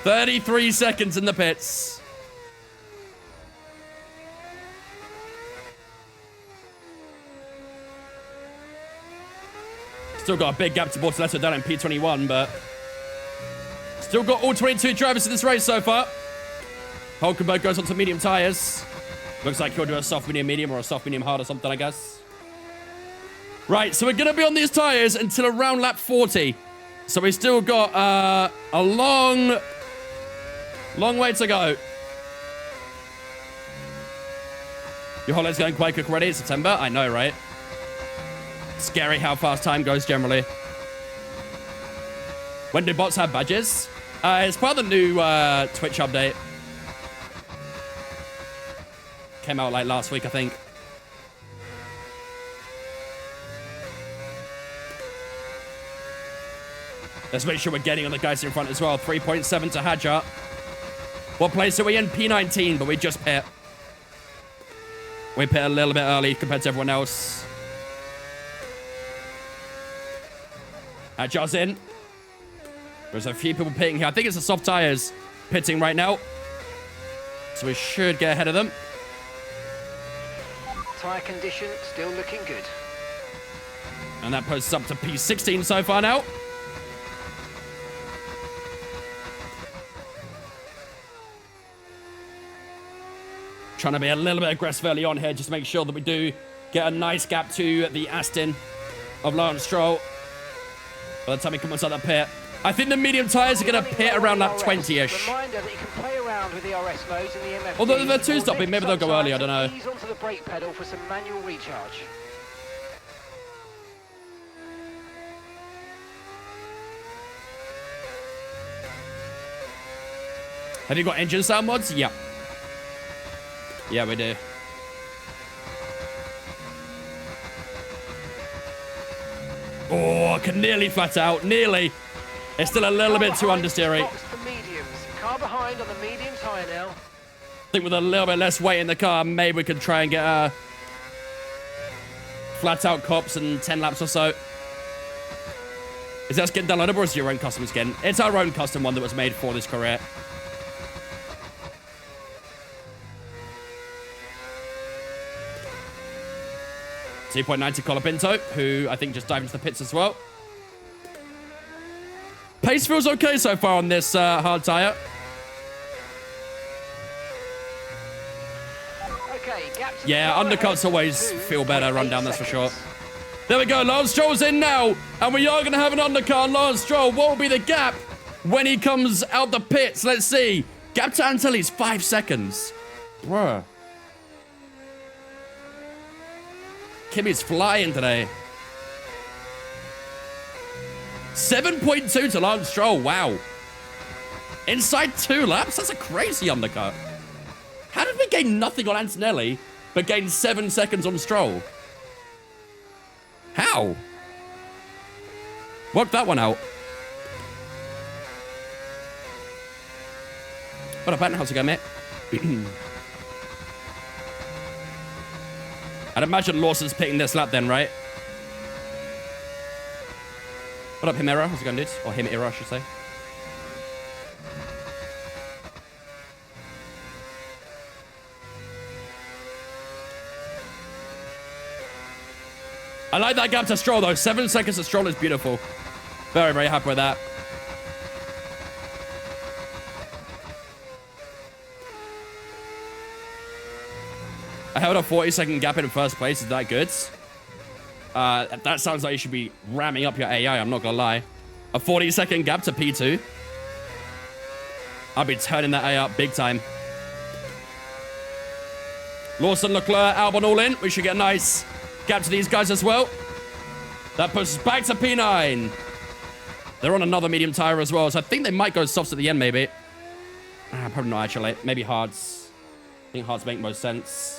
33 seconds in the pits. Still got a big gap to Bortoletto down in P21, but still got all 22 drivers in this race so far. Hulkenberg goes onto medium tires. Looks like he'll do a soft medium medium or a soft medium hard or something, I guess. Right, so we're going to be on these tires until around lap 40. So we still got a long way to go. Your holiday's going quite quick already. It's September. I know, right? Scary how fast time goes generally. When do bots have badges? It's part of the new Twitch update. Came out like last week, I think. Let's make sure we're getting on the guys in front as well. 3.7 to Hadjar. What place are we in? P19, but we just pit. We pit a little bit early compared to everyone else. Hadjar's in. There's a few people pitting here. I think it's the soft tires pitting right now. So we should get ahead of them. Tyre condition still looking good. And that posts up to P16 so far now. Trying to be a little bit aggressive early on here, just to make sure that we do get a nice gap to the Aston of Lance Stroll. By the time he comes out that pit. I think the medium tyres are going to pit around that 20-ish. Reminder that you can play around with the RS modes in the MFD. Although they're two-stopping, maybe they'll go early, I don't know. Ease onto the brake pedal for some manual recharge. Have you got engine sound mods? Yeah. Yeah, we do. Oh, I can nearly flat out. Nearly. It's still a little bit too understeery. Car behind on the medium tyre now. I think with a little bit less weight in the car, maybe we could try and get flat out cops in 10 laps or so. Is that skin downloadable or is it your own custom skin? It's our own custom one that was made for this career. .9 to Colapinto, who I think just dived into the pits as well. Pace feels okay so far on this hard tyre. Okay, yeah, undercuts always feel better run down, that's for sure. There we go, Lance Stroll's in now, and we are going to have an undercut on Lance Stroll. What will be the gap when he comes out the pits? Let's see. Gap to Antilles, 5 seconds. Bruh. Kimmy's flying today. 7.2 to Lance Stroll. Wow. Inside 2 laps? That's a crazy undercut. How did we gain nothing on Antonelli, but gain 7 seconds on Stroll? How? Work that one out. What up, Ben? How's it going, mate? I'd imagine Lawson's picking this lap then, right? What up, Himera? How's it going, dude? Or Himera, I should say. I like that gap to Stroll, though. 7 seconds to Stroll is beautiful. Very, very happy with that. I held a 40-second gap in first place. Is that good? That sounds like you should be ramming up your AI. I'm not going to lie. A 40-second gap to P2. I'll be turning that AI up big time. Lawson, Leclerc, Albon all in. We should get a nice gap to these guys as well. That puts us back to P9. They're on another medium tire as well, so I think they might go softs at the end, maybe. Probably not, actually. Maybe hards. I think hards make most sense.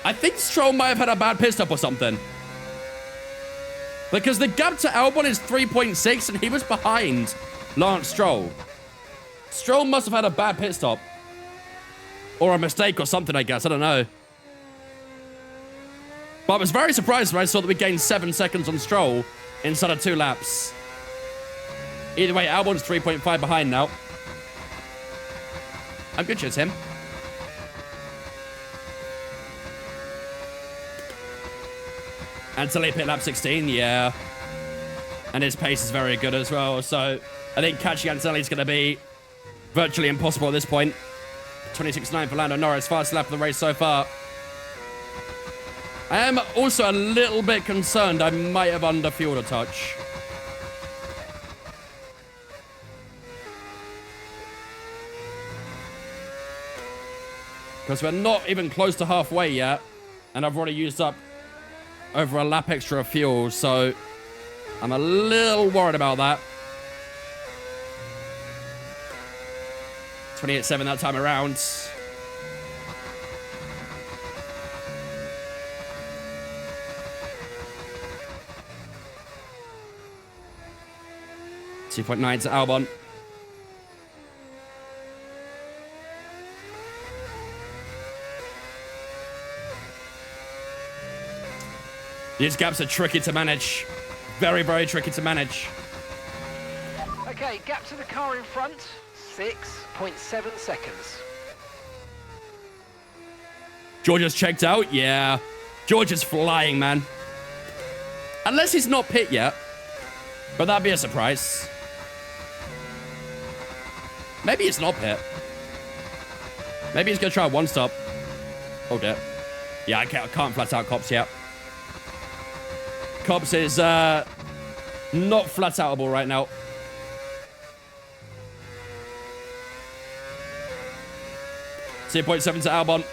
I think Stroll might have had a bad pit stop or something. Because the gap to Albon is 3.6 and he was behind Lance Stroll. Stroll must have had a bad pit stop. Or a mistake or something, I guess. I don't know. But I was very surprised when I saw that we gained 7 seconds on Stroll inside of 2 laps. Either way, Albon's 3.5 behind now. I'm good, cheers, him. Until he hit lap 16, yeah. And his pace is very good as well. So I think catching Antonelli is going to be virtually impossible at this point. 26.9 for Lando Norris, fastest lap of the race so far. I am also a little bit concerned I might have underfueled a touch. Because we're not even close to halfway yet. And I've already used up over a lap extra of fuel, so I'm a little worried about that. 28.7 that time around. .9 to Albon. These gaps are tricky to manage. Very, very tricky to manage. Okay, gap to the car in front, 6.7 seconds. Georgia's checked out, yeah. George is flying, man. Unless he's not pit yet. But that'd be a surprise. Maybe it's not pit. Maybe he's going to try one stop. Oh, dear. Yeah, I can't flat out Cops yet. Cops is not flat outable right now. .7 to Albon.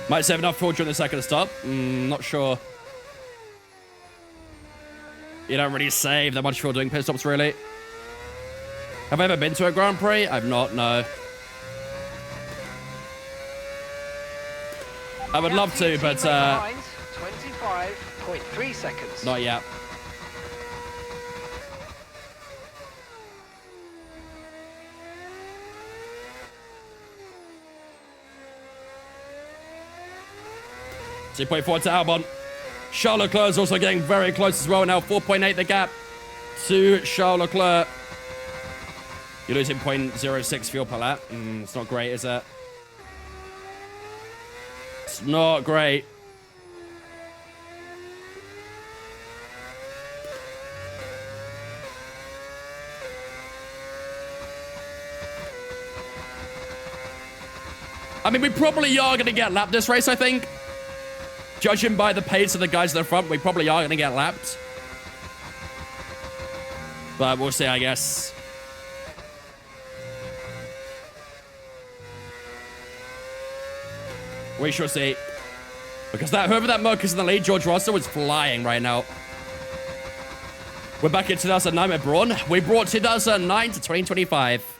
Might save enough fuel during the second stop. Not sure. You don't really save that much fuel doing pit stops, really. Have I ever been to a Grand Prix? I've not, no. I would love to, but 25.3 seconds. Not yet. .4 to Albon. Charles Leclerc is also getting very close as well now. 4.8 the gap to Charles Leclerc. You're losing 0.06 fuel per lap. It's not great, is it? It's not great. I mean, we probably are going to get lapped this race, I think. Judging by the pace of the guys at the front, we probably are going to get lapped. But we'll see, I guess. We shall see. Because whoever that Merc is in the lead, George Russell, is flying right now. We're back in 2009 with Brawn. We brought 2009 to 2025.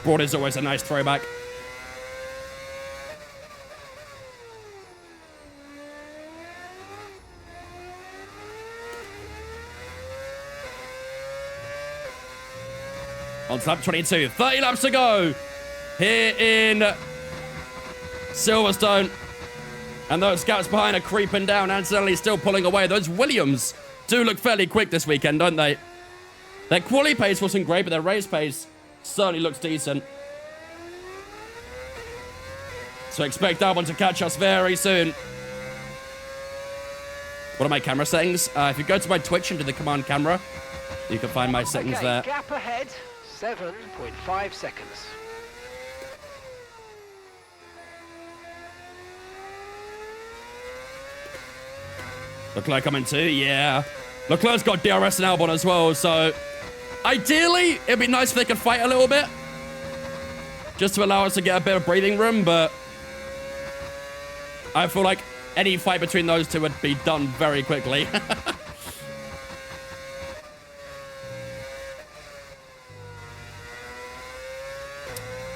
Brawn is always a nice throwback. On to lap 22. 30 laps to go here in Silverstone. And those gaps behind are creeping down and suddenly still pulling away. Those Williams do look fairly quick this weekend, don't they? Their quali pace wasn't great, but their race pace certainly looks decent. So expect that one to catch us very soon. What are my camera settings? If you go to my Twitch and do the command camera, you can find my settings there. Gap ahead, 7.5 seconds. Leclerc coming too, yeah. Leclerc's got DRS and Albon as well, so ideally, it'd be nice if they could fight a little bit. Just to allow us to get a bit of breathing room, but I feel like any fight between those two would be done very quickly.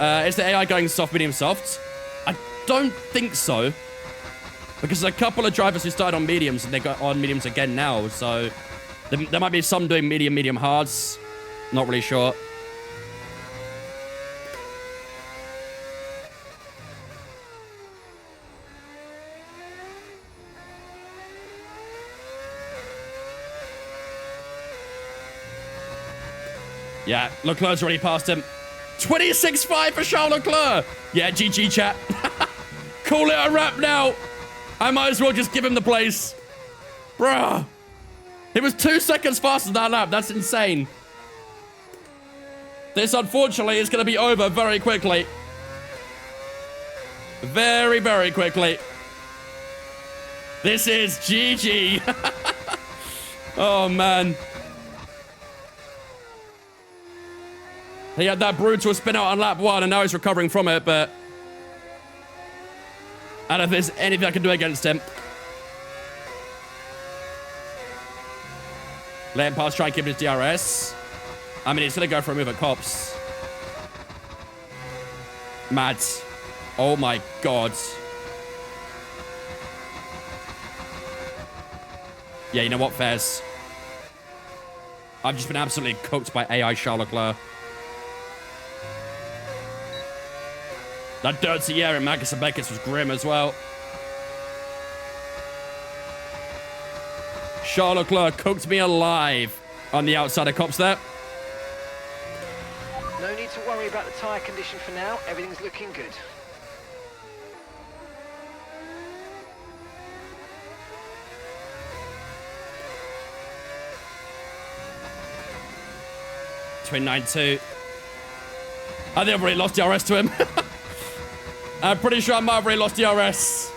Is the AI going soft, medium, soft? I don't think so. Because there's a couple of drivers who started on mediums and they got on mediums again now. So there might be some doing medium, medium hards. Not really sure. Yeah, Leclerc's already passed him. 26.5 for Charles Leclerc. Yeah, GG chat. Call it a wrap now. I might as well just give him the place. Bruh. It was 2 seconds faster than that lap. That's insane. This, unfortunately, is going to be over very quickly. Very, very quickly. This is GG. Oh, man. He had that brutal spin out on lap 1, and now he's recovering from it, but I don't think there's anything I can do against him. Let him pass, try and keep his DRS. I mean, he's going to go for a move at Cops. Mad. Oh, my God. Yeah, you know what, Fez? I've just been absolutely cooked by AI Charles Leclerc. That dirty air in Magus and Beckett was grim as well. Charles Leclerc cooked me alive on the outside of Cops there. No need to worry about the tyre condition for now. Everything's looking good. Between 9-2. I think I've already lost DRS to him. I'm pretty sure I might have already lost DRS.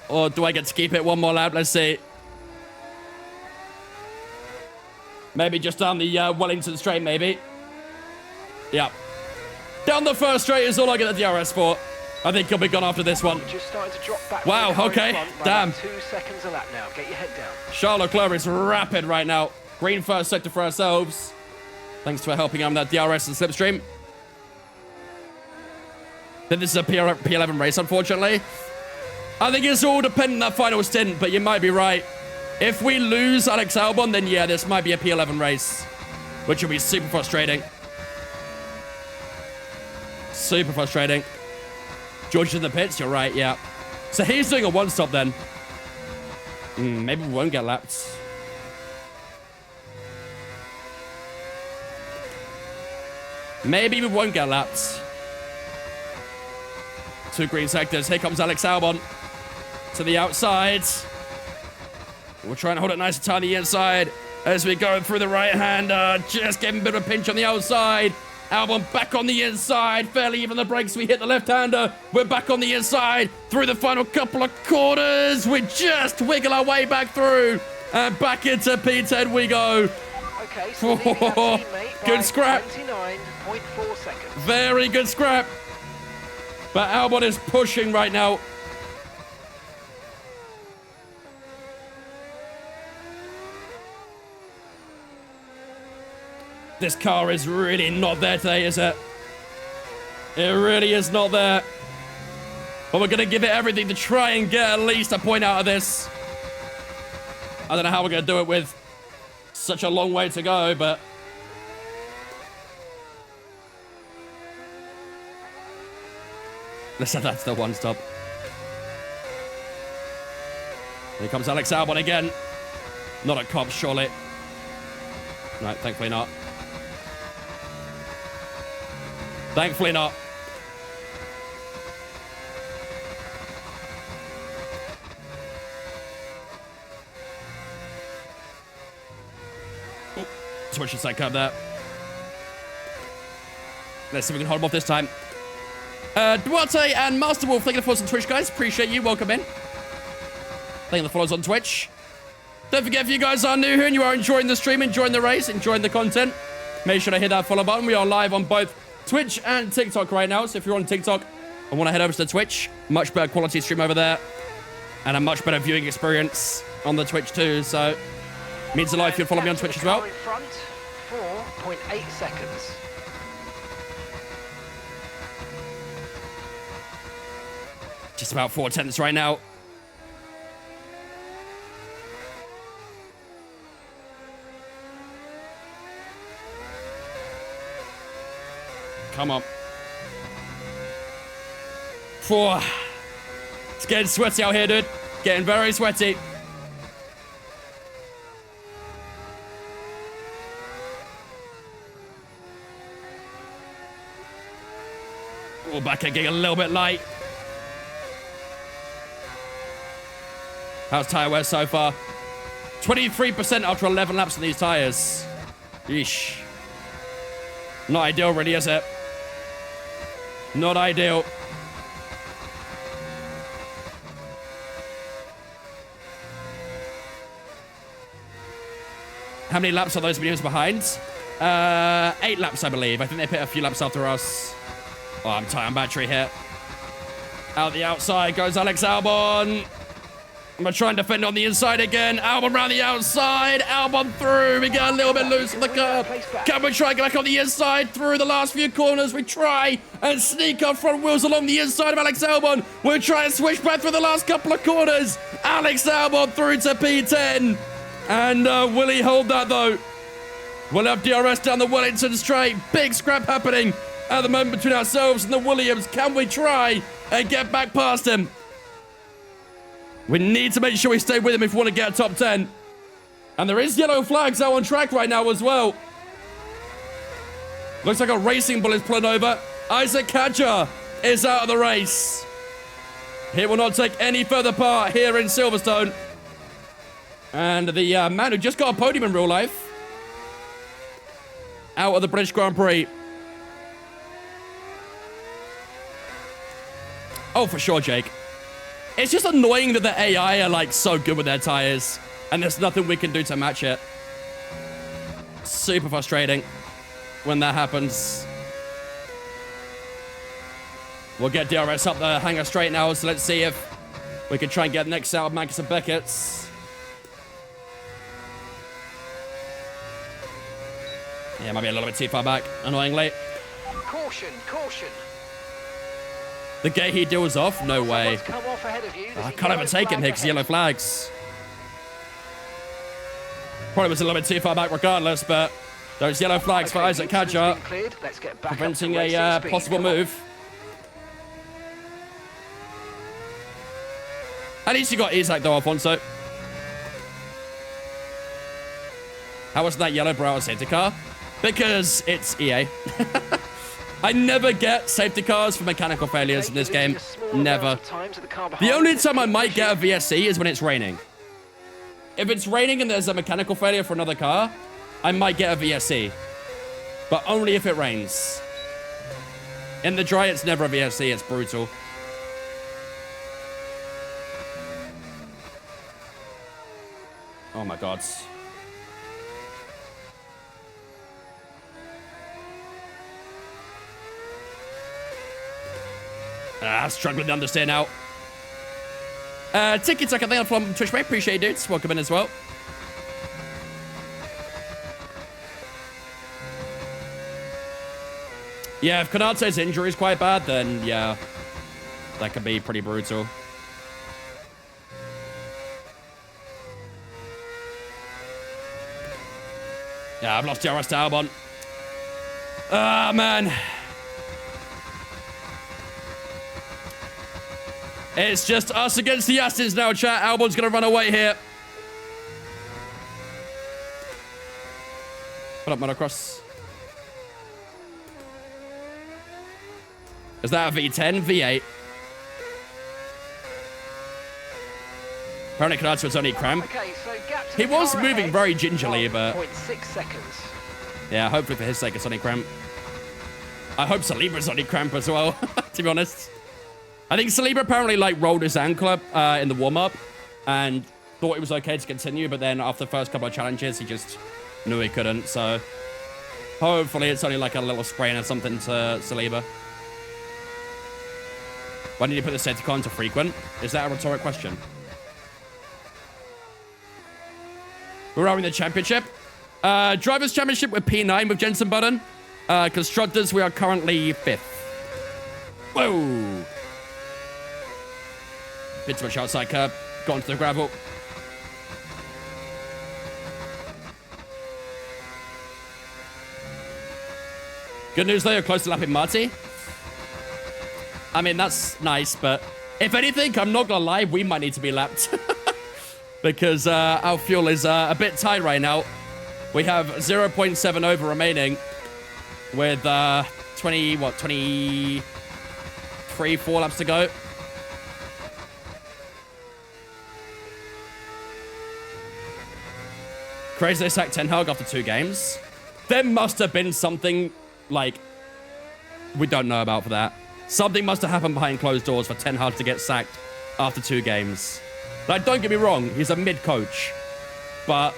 Or do I get to keep it one more lap? Let's see. Maybe just down the Wellington straight, maybe. Yep. Down the first straight is all I get the DRS for. I think he'll be gone after this one. You're just starting to drop back. Wow, okay. Damn. 2 seconds a lap now. Get your head down. Charles Leclerc is rapid right now. Green first sector for ourselves. Thanks for helping on that DRS and slipstream. Then this is a P11 race, unfortunately. I think it's all dependent on that final stint, but you might be right. If we lose Alex Albon, then yeah, this might be a P11 race, which will be super frustrating. Super frustrating. George is in the pits, you're right, yeah. So he's doing a one-stop then. Maybe we won't get lapped. Maybe we won't get lapped. 2 green sectors. Here comes Alex Albon to the outside. We're trying to hold it nice and tight on the inside as we go through the right-hander. Just getting a bit of a pinch on the outside. Albon back on the inside. Fairly even the brakes. We hit the left-hander. We're back on the inside through the final couple of quarters. We just wiggle our way back through. And back into P10 we go. Okay, so leading our teammate Good by scrap. 29.4 seconds. Very good scrap. But Albon is pushing right now. This car is really not there today, is it? It really is not there. But we're going to give it everything to try and get at least a point out of this. I don't know how we're going to do it with such a long way to go, but... let's have that's the one stop. Here comes Alex Albon again. Not a cop, surely. No, thankfully not. Thankfully not. Oh, switch the side curb there. Let's see if we can hold him off this time. Duarte and Master Wolf, thank you for the follows on Twitch, guys. Appreciate you. Welcome in. Thank you for the follows on Twitch. Don't forget, if you guys are new here and you are enjoying the stream, enjoying the race, enjoying the content, make sure to hit that follow button. We are live on both Twitch and TikTok right now. So if you're on TikTok and want to head over to Twitch, much better quality stream over there. And a much better viewing experience on the Twitch too. So it means a lot if you follow me on Twitch as well. In front, 4.8 seconds. Just about 4/10 right now. Come on. 4. It's getting sweaty out here, dude. Getting very sweaty. Oh, back end getting a little bit light. How's tyre wear so far? 23% after 11 laps on these tyres. Yeesh. Not ideal, really, is it? Not ideal. How many laps are those videos behind? 8 laps, I believe. I think they put a few laps after us. Oh, I'm tight on battery here. Out the outside goes Alex Albon. I'm going to try and defend on the inside again. Albon around the outside. Albon through. We get a little bit loose on the curb. Can we try and get back on the inside through the last few corners? We try and sneak our front wheels along the inside of Alex Albon. We'll try and switch back through the last couple of corners. Alex Albon through to P10. And will he hold that, though? We'll have DRS down the Wellington straight. Big scrap happening at the moment between ourselves and the Williams. Can we try and get back past him? We need to make sure we stay with him if we want to get a top 10. And there is yellow flags out on track right now as well. Looks like a racing bull is pulling over. Isaac Kadja is out of the race. He will not take any further part here in Silverstone. And the man who just got a podium in real life, out of the British Grand Prix. Oh, for sure, Jake. It's just annoying that the AI are, like, so good with their tires, and there's nothing we can do to match it. Super frustrating when that happens. We'll get DRS up the hangar straight now, so let's see if we can try and get next out of Magnus and Beckett's. Yeah, might be a little bit too far back, annoyingly. Caution, caution. The gate he deals off? No way. Come off ahead of you. I can't overtake him here because yellow flags. Probably was a little bit too far back regardless, but those yellow flags for Isaac Kadja preventing a possible move. At least you got Isaac though, Alfonso. How was that yellow brow safety car? Because it's EA. I never get safety cars for mechanical failures in this game. Never. The only time I might get a VSC is when it's raining. If it's raining and there's a mechanical failure for another car, I might get a VSC. But only if it rains. In the dry, it's never a VSC. It's brutal. Oh my god. Struggling to understand now. Tickets, I can think from Twitch, mate. Appreciate it, dudes. Welcome in as well. Yeah, if Konate's injury is quite bad, then yeah, that could be pretty brutal. Yeah, I've lost DRS to Albon. Ah, man. It's just us against the Astons now, chat. Albon's going to run away here. Put up motocross. Is that a V10? V8? Apparently Konaté was only cramp. Okay, so He was moving very gingerly, but... 0.6 seconds. Yeah, hopefully for his sake it's only cramp. I hope Saliba's only cramp as well, to be honest. I think Saliba apparently, like, rolled his ankle up in the warm-up and thought it was okay to continue, but then after the first couple of challenges, he just knew he couldn't, so... Hopefully it's only like a little sprain or something to Saliba. Why did you put the safety car into frequent? Is that a rhetoric question? We're out in the championship. Drivers' Championship with P9 with Jensen Button. Constructors, we are currently 5th. Whoa! Bit too much outside curb. Got onto the gravel. Good news though, you're close to lapping Marty. I mean, that's nice, but if anything, I'm not gonna lie, we might need to be lapped. Because our fuel is a bit tight right now. We have 0.7 over remaining with 23, 4 laps to go. Crazy they sacked Ten Hag after 2 games. There must have been something, like, we don't know about for that. Something must have happened behind closed doors for Ten Hag to get sacked after 2 games. Like, don't get me wrong, he's a mid-coach. But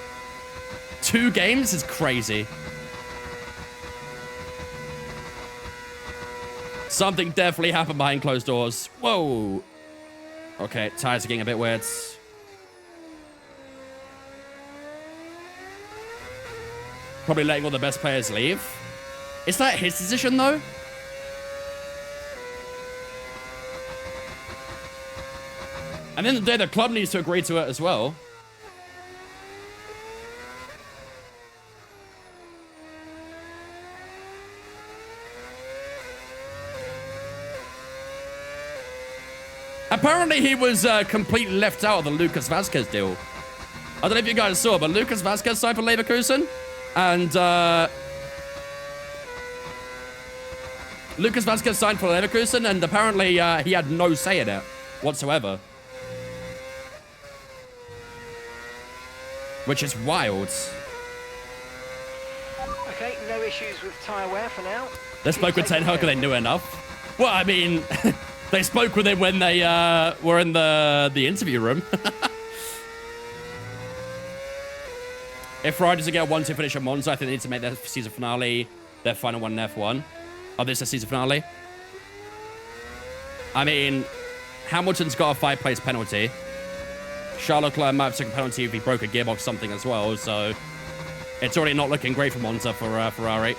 2 games is crazy. Something definitely happened behind closed doors. Whoa. Okay, tires are getting a bit weird. Probably letting all the best players leave. Is that his decision, though? And then the club needs to agree to it as well. Apparently he was completely left out of the Lucas Vazquez deal. I don't know if you guys saw, but Lucas Vasquez signed for Leverkusen. And Lucas Vasquez signed for Leverkusen, and apparently he had no say in it whatsoever. Which is wild. Okay, no issues with tyre wear for now. They spoke with Ten Hag because they knew enough. Well, I mean, they spoke with him when they were in the interview room. If Ferrari doesn't get a 1-2 finish at Monza, I think they need to make their season finale their final one in F1. Oh, this is the season finale? I mean, Hamilton's got a 5-place penalty. Charles Leclerc might have taken a penalty if he broke a gearbox something as well, so it's already not looking great for Monza for Ferrari.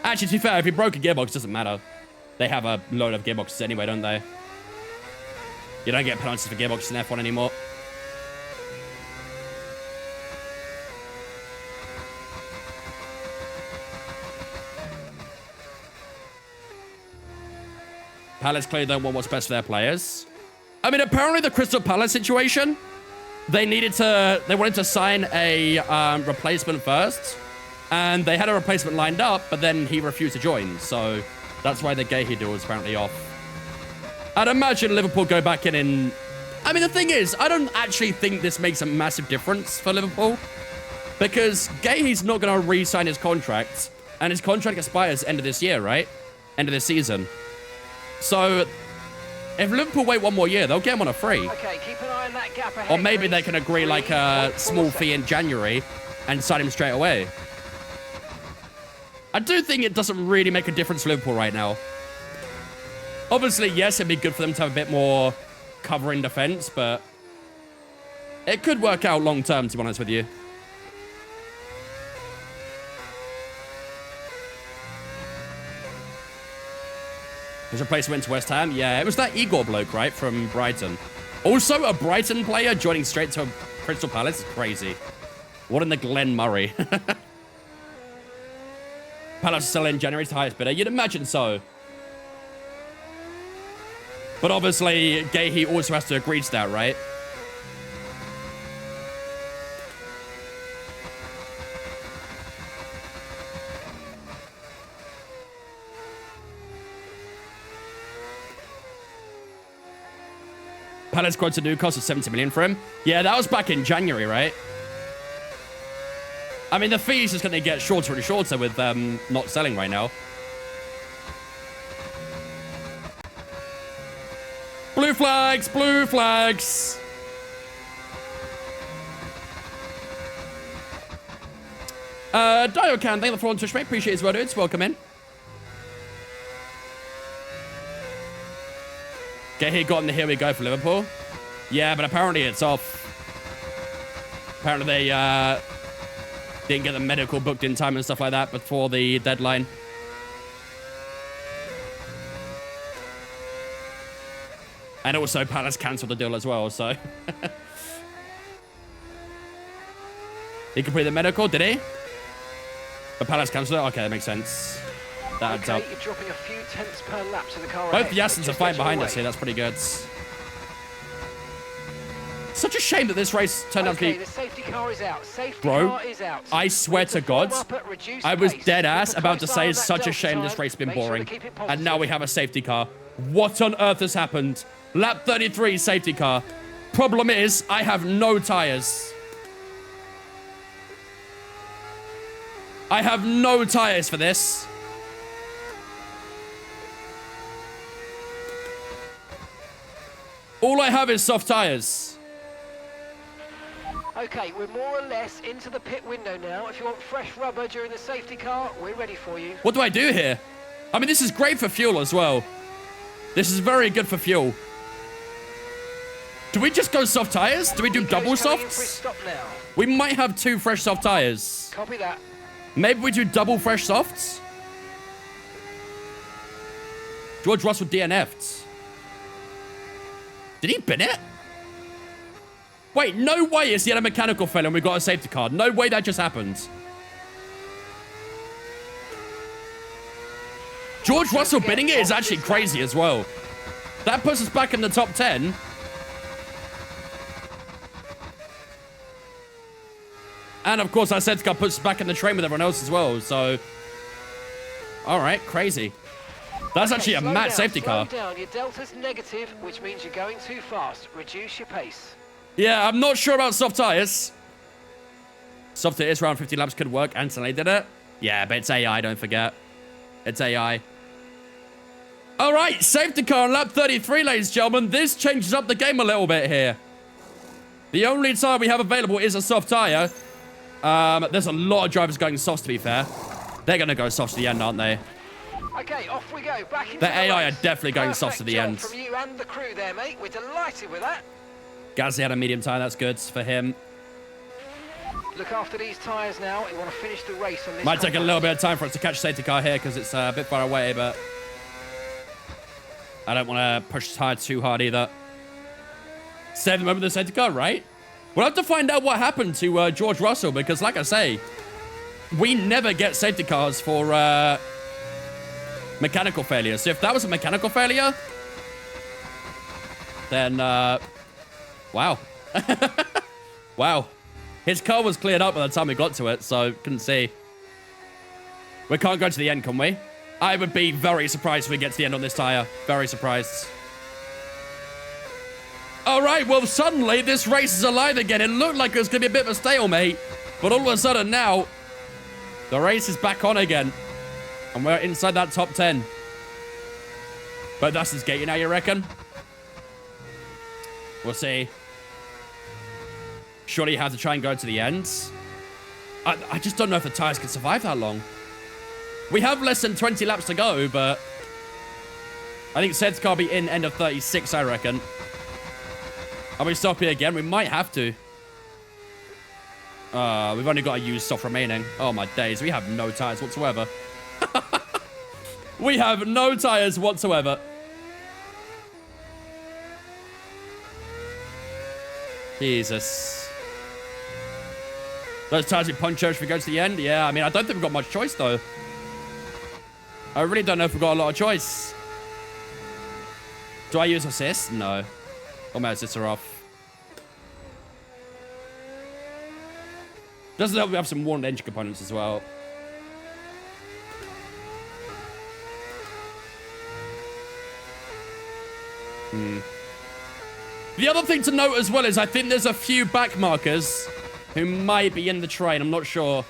Actually, to be fair, if he broke a gearbox, it doesn't matter. They have a load of gearboxes anyway, don't they? You don't get penalties for gearboxes in F1 anymore. Palace clearly don't want what's best for their players. I mean, apparently the Crystal Palace situation, they wanted to sign a replacement first, and they had a replacement lined up, but then he refused to join, so that's why the Gahey deal was apparently off. I'd imagine Liverpool go back in and... I mean, the thing is, I don't actually think this makes a massive difference for Liverpool, because Gahey's not going to re-sign his contract, and his contract expires end of this year, right? End of this season. So, if Liverpool wait one more year, they'll get him on a free. Okay, keep an eye on that gap ahead. Or maybe they can agree like a small fee in January and sign him straight away. I do think it doesn't really make a difference for Liverpool right now. Obviously, yes, it'd be good for them to have a bit more cover in defense, but it could work out long term, to be honest with you. His replacement to West Ham? Yeah, it was that Igor bloke, right, from Brighton. Also, a Brighton player joining straight to Crystal Palace is crazy. What in the Glen Murray? Palace sell in January to highest bidder? You'd imagine so. But obviously, Gahey also has to agree to that, right? Palace quoted Newcastle 70 million for him. Yeah, that was back in January, right? I mean, the fee's just going to get shorter and shorter with not selling right now. Blue flags, blue flags. Diocan, thank you for on Twitch, mate. Appreciate his well, dudes. Welcome in. Get here, got in the here we go for Liverpool. Yeah, but apparently it's off. Apparently they didn't get the medical booked in time and stuff like that before the deadline. And also Palace cancelled the deal as well, so. He completed the medical, did he? But Palace cancelled it? Okay, that makes sense. That adds up. You're dropping a few tenths per lap to the car. Both the Astons are fine behind us here. That's pretty good. Such a shame that this race turned out to be... the safety car is out. Safety Bro, car is out. I swear to God, I was dead ass about to say it's such a shame this race has been boring. And now we have a safety car. What on earth has happened? Lap 33 safety car. Problem is, I have no tires. I have no tires for this. All I have is soft tires. Okay, we're more or less into the pit window now. If you want fresh rubber during the safety car, we're ready for you. What do I do here? I mean, this is great for fuel as well. This is very good for fuel. Do we just go soft tires? Do we do double softs? We might have 2 fresh soft tires. Copy that. Maybe we do double fresh softs? George Russell DNF'd. Did he bin it? Wait, no way is he had a mechanical failure and we got a safety car. No way that just happened. George Russell binning it is actually crazy as well. That puts us back in the top 10. And, of course, our safety car puts us back in the train with everyone else as well, so... All right, crazy. That's actually a mad safety car. Slow down. Your delta's negative, which means you're going too fast. Reduce your pace. Yeah, I'm not sure about soft tires. Soft tires around 50 laps could work. Anthony did it. Yeah, but it's AI, don't forget. It's AI. All right, safety car on lap 33, ladies and gentlemen. This changes up the game a little bit here. The only tire we have available is a soft tire. There's a lot of drivers going soft, to be fair. They're going to go soft to the end, aren't they? Okay, off we go. Back into The AI are definitely going soft to the end. From you and the crew there, mate. We're delighted with that. Gasly had a medium tire. That's good for him. Look after these tyres now. You want to finish the race on this. Might take a little bit of time for us to catch safety car here because it's a bit far away, but I don't want to push the tire too hard either. Save the moment of the safety car, right? We'll have to find out what happened to George Russell because, like I say, we never get safety cars for mechanical failure. So if that was a mechanical failure, then, wow. Wow. His car was cleared up by the time we got to it, so couldn't see. We can't go to the end, can we? I would be very surprised if we get to the end on this tire. Very surprised. All right, well, suddenly this race is alive again. It looked like it was going to be a bit of a stalemate, but all of a sudden now, the race is back on again. And we're inside that top 10. But that's his gate now, you reckon? We'll see. Surely you have to try and go to the end. I just don't know if the tires can survive that long. We have less than 20 laps to go, but I think Sed's car will be in end of 36, I reckon. Are we stopping again? We might have to. We've only got to use soft remaining. Oh, my days. We have no tires whatsoever. We have no tires whatsoever. Jesus. Those tires we punch if we go to the end? Yeah, I mean, I don't think we've got much choice, though. I really don't know if we've got a lot of choice. Do I use assist? No. All my assists are off. Doesn't help we have some worn engine components as well. The other thing to note as well is I think there's a few back markers who might be in the train. I'm not sure.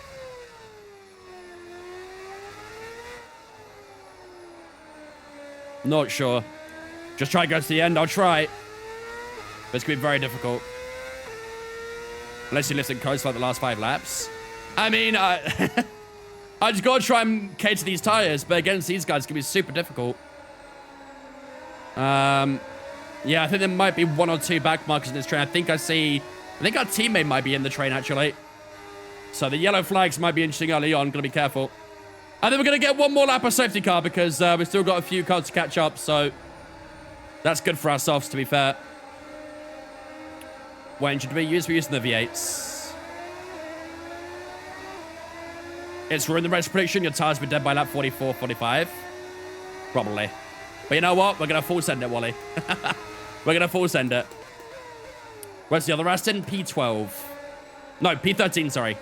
Not sure. Just try to go to the end. I'll try. But it's going to be very difficult. Unless you lift and coast like the last 5 laps. I mean, I just got to try and cater these tires. But against these guys, it's going to be super difficult. Yeah, I think there might be 1 or 2 back markers in this train. I think our teammate might be in the train, actually. So the yellow flags might be interesting early on. Gotta be careful. And then we're going to get 1 more lap of safety car because we've still got a few cars to catch up. So that's good for ourselves, to be fair. When should we use? We're using the V8s. It's ruined the race prediction. Your tires will be dead by lap 44, 45. Probably. But you know what? We're going to full send it, Wally. We're going to full send it. Where's the other Aston? P12. No, P13, sorry.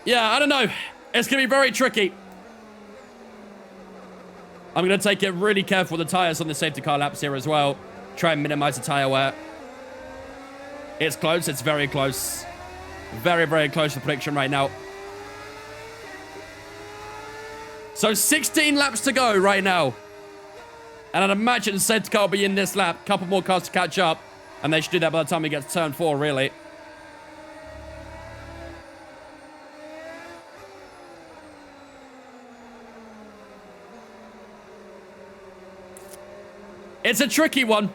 Yeah, I don't know. It's going to be very tricky. I'm going to take it really careful with the tires on the safety car laps here as well. Try and minimize the tire wear. It's close. It's very close. Very, very close to the prediction right now. So 16 laps to go right now. And I'd imagine safety car will be in this lap. Couple more cars to catch up. And they should do that by the time we get to turn 4, really. It's a tricky one.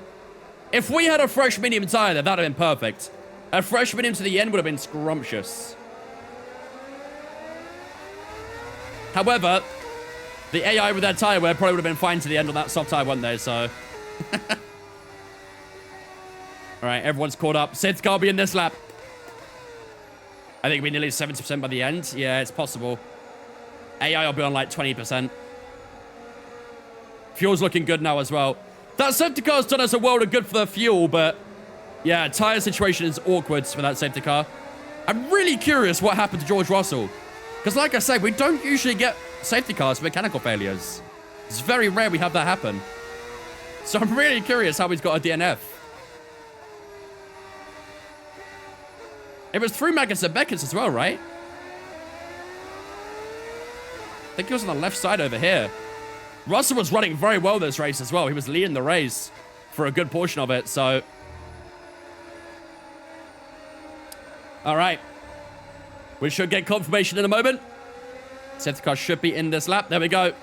If we had a fresh medium tire there, that would have been perfect. A fresh medium to the end would have been scrumptious. However, the AI with that tire wear probably would have been fine to the end on that soft tire one day, so. All right, everyone's caught up. Safety car will be in this lap. I think we'll be nearly 70% by the end. Yeah, it's possible. AI will be on like 20%. Fuel's looking good now as well. That safety car's done us a world of good for the fuel, but yeah, tire situation is awkward for that safety car. I'm really curious what happened to George Russell. Because like I said, we don't usually get safety cars for mechanical failures. It's very rare we have that happen. So I'm really curious how he's got a DNF. It was through Magnussen Beckett as well, right? I think he was on the left side over here. Russell was running very well this race as well. He was leading the race for a good portion of it, so. All right. We should get confirmation in a moment. Safety car should be in this lap. There we go.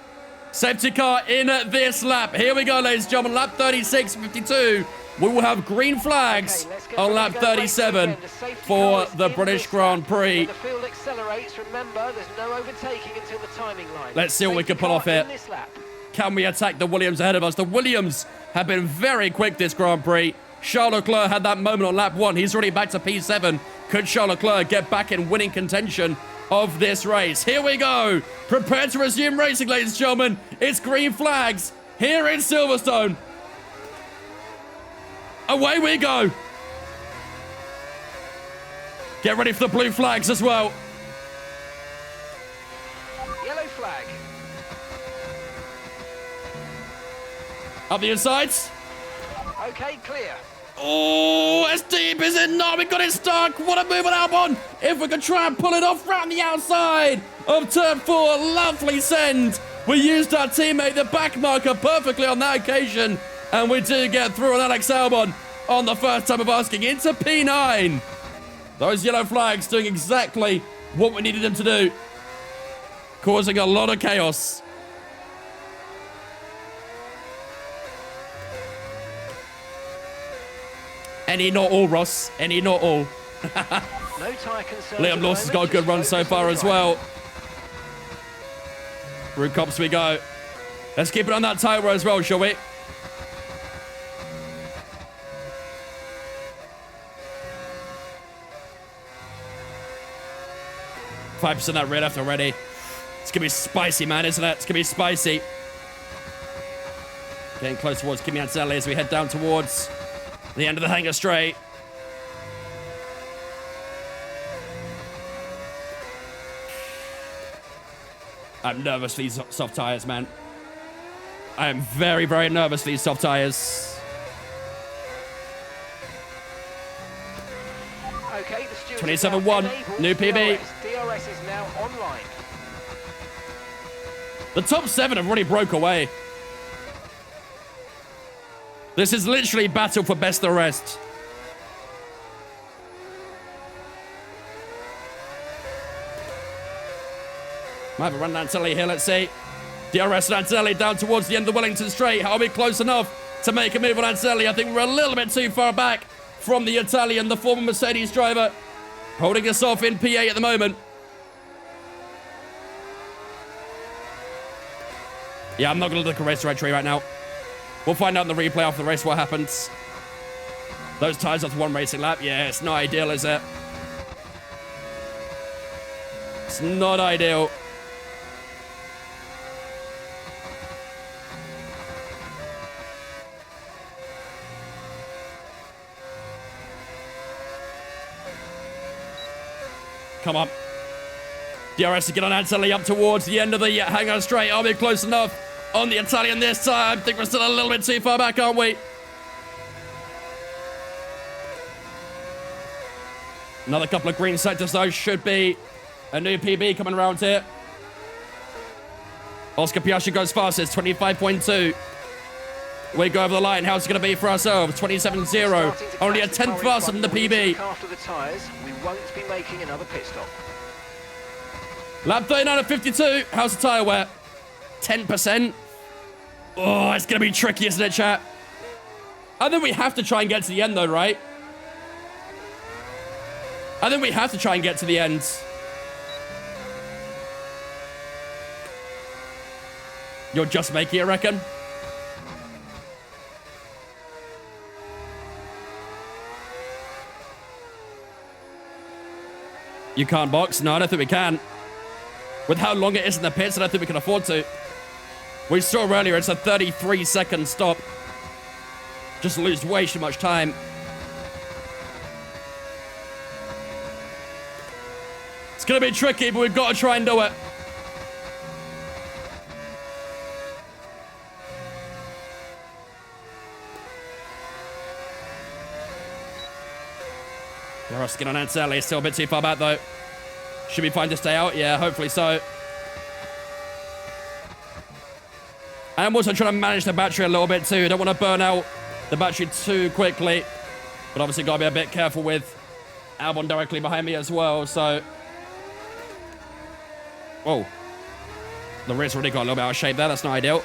Safety car in this lap. Here we go, ladies and gentlemen. Lap 36.52. We will have green flags on lap 37 for the British Grand Prix. When the field accelerates, remember, there's no overtaking until the timing line. Let's see what we can pull off here. Can we attack the Williams ahead of us? The Williams have been very quick this Grand Prix. Charles Leclerc had that moment on lap 1. He's already back to P7. Could Charles Leclerc get back in winning contention of this race? Here we go. Prepare to resume racing, ladies and gentlemen. It's green flags here in Silverstone. Away we go. Get ready for the blue flags as well. Yellow flag. Up the insides. Okay, clear. Oh, it's deep, is it not? We got it stuck. What a move on Albon. If we could try and pull it off round the outside of turn 4. Lovely send. We used our teammate, the back marker, perfectly on that occasion. And we do get through on Alex Albon on the first time of asking into P9. Those yellow flags doing exactly what we needed them to do. Causing a lot of chaos. Any, not all, Ross. Any, not all. No tyre concerns. Liam Lawson's got a good run so far as well. Through cops we go. Let's keep it on that tyre as well, shall we? $5% that red left already. It's going to be spicy, man, isn't it? It's going to be spicy. Getting close towards Kimi Antonelli as we head down towards the end of the hangar straight. I'm nervous for these soft tires, man. I am very, very nervous for these soft tires. Okay, the stewards 27.1, new PB. DRS is now online. The top 7 have already broke away. This is literally battle for best of the rest. Might have a run Antonelli here, let's see. DRS and Antonelli down towards the end of the Wellington straight. Are we close enough to make a move on Antonelli? I think we're a little bit too far back from the Italian, the former Mercedes driver. Holding us off in P8 at the moment. Yeah, I'm not going to look at race directory right now. We'll find out in the replay after the race what happens. Those tires after one racing lap. Yeah, it's not ideal, is it? It's not ideal. Come on. DRS to get on Antonelli up towards the end of the hangar straight. Are we close enough on the Italian this time? I think we're still a little bit too far back, aren't we? Another couple of green sectors, though. Should be a new PB coming around here. Oscar Piastri goes fastest, 25.2. We go over the line. How's it going to be for ourselves? 27.0. Only a tenth faster than the PB. After the tyres, we won't be making another pit stop. Lap 39 at 52. How's the tyre wear? 10%. Oh, it's going to be tricky, isn't it, chat? I think we have to try and get to the end, though, right? I think we have to try and get to the end. You're just making it, I reckon? You can't box? No, I don't think we can. With how long it is in the pits, I don't think we can afford to. We saw earlier, it's a 33-second stop. Just lose way too much time. It's going to be tricky, but we've got to try and do it. They're rusting on Anselli. Still a bit too far back, though. Should be fine to stay out? Yeah, hopefully so. I'm also trying to manage the battery a little bit, too. Don't want to burn out the battery too quickly. But obviously got to be a bit careful with Albon directly behind me as well, so... Whoa. The rear's already got a little bit out of shape there. That's not ideal.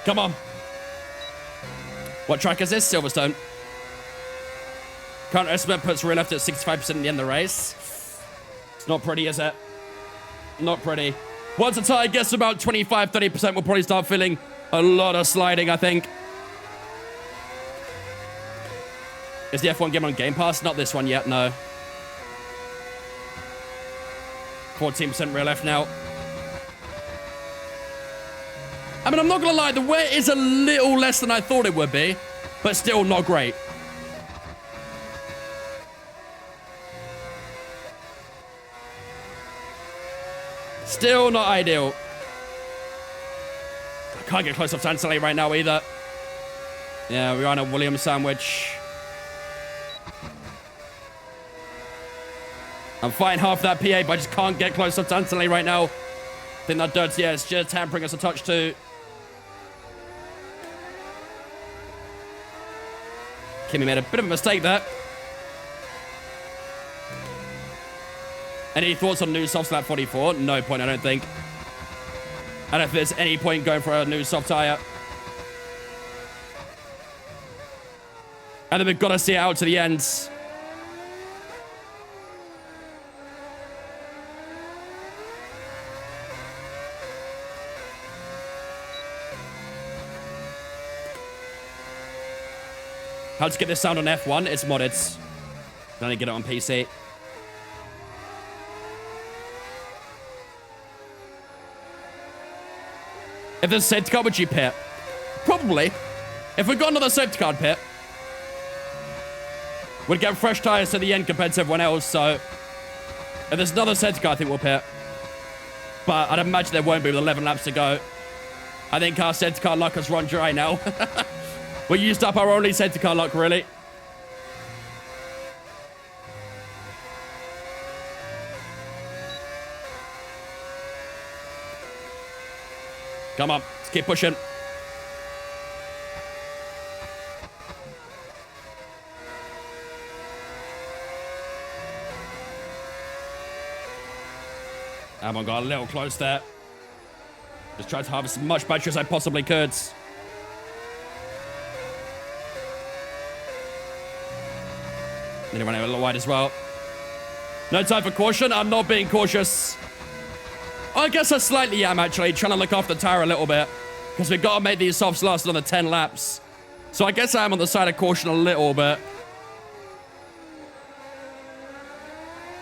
Come on. What track is this? Silverstone. Current estimate puts rear left at 65% in the end of the race. It's not pretty, is it? Not pretty. Once the tire gets to about 25-30%, we'll probably start feeling a lot of sliding, I think. Is the F1 game on Game Pass? Not this one yet, no. 14% rear left now. I mean, I'm not going to lie, the wear is a little less than I thought it would be, but still not great. Still not ideal. I can't get close up to Anselli right now either. Yeah, we're on a Williams sandwich. I'm fighting half that PA, but I just can't get close up to Anselli right now. I think that dirt's, yeah, it's just hampering us a touch too. Kimi made a bit of a mistake there. Any thoughts on new soft lap 44? No point, I don't think. I don't know if there's any point going for a new soft tire. And then we've got to see it out to the end. How to get this sound on F1? It's modded. Then I get it on PC. If there's a safety car, would you pit? Probably. If we got another safety car pit, we'd get fresh tires to the end compared to everyone else, so... If there's another safety car, I think we'll pit. But I'd imagine there won't be with 11 laps to go. I think our safety car luck has run dry now. We used up our only safety car luck, really. Come on, let's keep pushing. Albon got a little close there. Just tried to harvest as much battery as I possibly could. Nearly ran out a little wide as well. No time for caution. I'm not being cautious. I guess I slightly am, actually, trying to look off the tire a little bit. Because we've got to make these softs last another 10 laps. So I guess I am on the side of caution a little bit.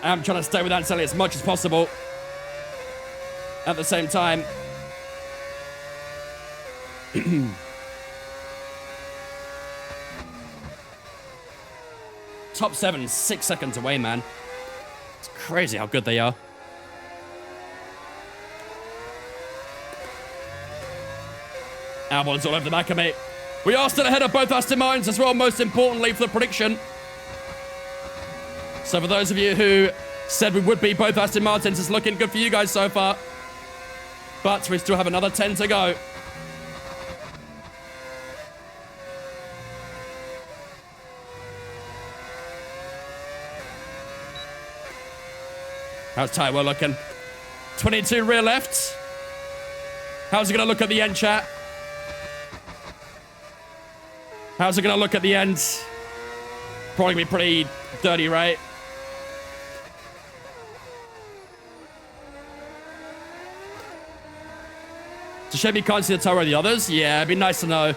I'm trying to stay with Anselli as much as possible. At the same time. Top 7, 6 seconds away, man. It's crazy how good they are. Albon's all over the back of me. We are still ahead of both Aston Martins as well, most importantly for the prediction. So for those of you who said we would be both Aston Martins, it's looking good for you guys so far. But we still have another 10 to go. How's tyre well looking? 22 rear left. How's it going to look at the end, chat? How's it going to look at the end? Probably be pretty dirty, right? It's a shame you can't see the tower of the others. Yeah, it'd be nice to know.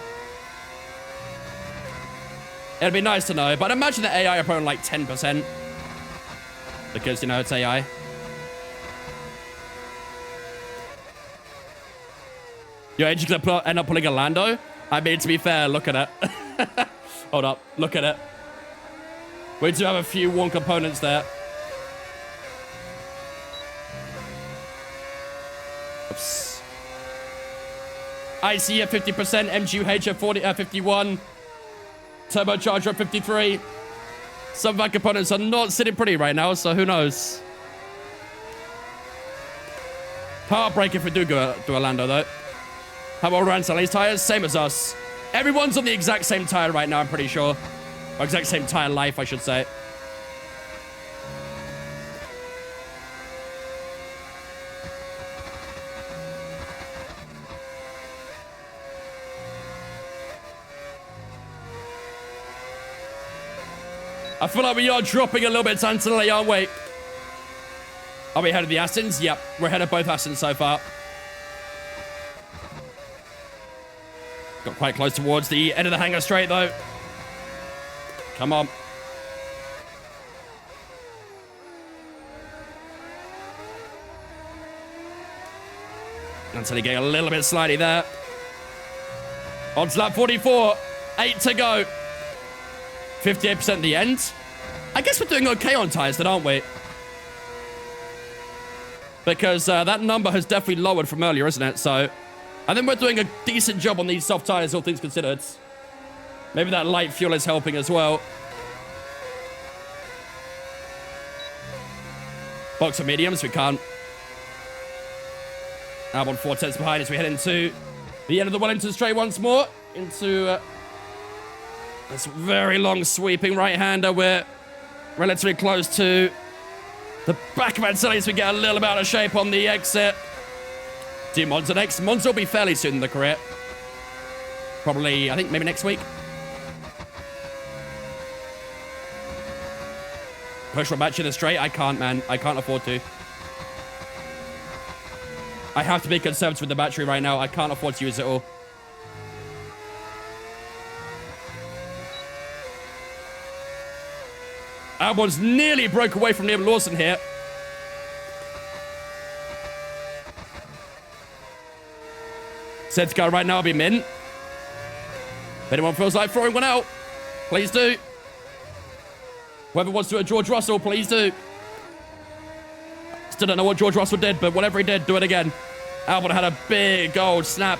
It'd be nice to know, but imagine the AI are probably like 10%. Because, you know, it's AI. Your Edge is gonna end up pulling a Lando? I mean, to be fair, look at it. Hold up, look at it. We do have a few worn components there. Oops. IC at 50%, MGUH at 51, turbocharger at 53. Some of our components are not sitting pretty right now, so who knows? Heartbreak if we do go to Orlando, though. How about Rancelli's tires? Same as us. Everyone's on the exact same tire right now, I'm pretty sure. Or exact same tire life, I should say. I feel like we are dropping a little bit suddenly, aren't we? Are we ahead of the Astons? Yep, we're ahead of both Astons so far. Got quite close towards the end of the hangar straight, though. Come on. Until he getting a little bit slidey there. On to lap 44. 8 to go. 58% at the end. I guess we're doing okay on tires then, aren't we? Because that number has definitely lowered from earlier, isn't it? So I think we're doing a decent job on these soft tires, all things considered. Maybe that light fuel is helping as well. Box of mediums, we can't. Albon 4 tenths behind as we head into the end of the Wellington straight once more. Into this very long sweeping right-hander. We're relatively close to the back of Anselli as we get a little bit out of shape on the exit. Do Monza next. Monza will be fairly soon in the career. Probably, I think, maybe next week. Push one match in the straight. I can't, man. I can't afford to. I have to be conservative with the battery right now. I can't afford to use it all. Albon's nearly broke away from Liam Lawson here. Said to go right now, I'll be mint. If anyone feels like throwing one out, please do. Whoever wants to do a George Russell, please do. Still don't know what George Russell did, but whatever he did, do it again. Albon had a big old snap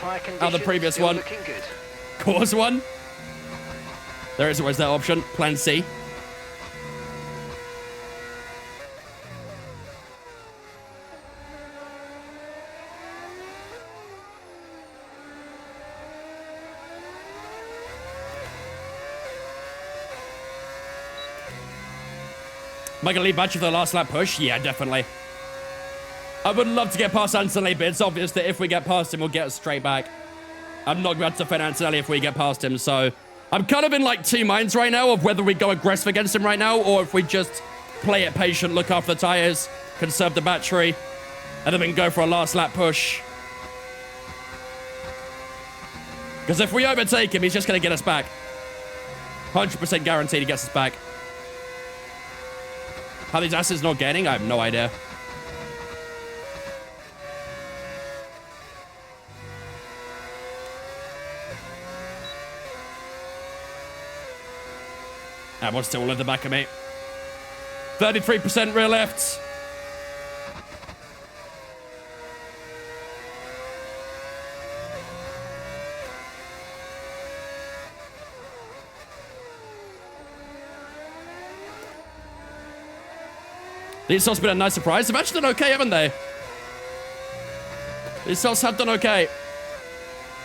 out of the previous one. Cause one. There is always that option. Plan C. Am I going to lead battery for the last lap push? Yeah, definitely. I would love to get past Antonelli, but it's obvious that if we get past him, we'll get us straight back. I'm not going to defend Antonelli if we get past him, so I'm kind of in like two minds right now of whether we go aggressive against him right now or if we just play it patient, look after the tires, conserve the battery, and then we can go for a last lap push. Because if we overtake him, he's just going to get us back. 100% guaranteed he gets us back. How these asses not getting? I have no idea. Albon's still at the back of me. 33% rear left. These softs have been a nice surprise. They've actually done okay, haven't they? These softs have done okay.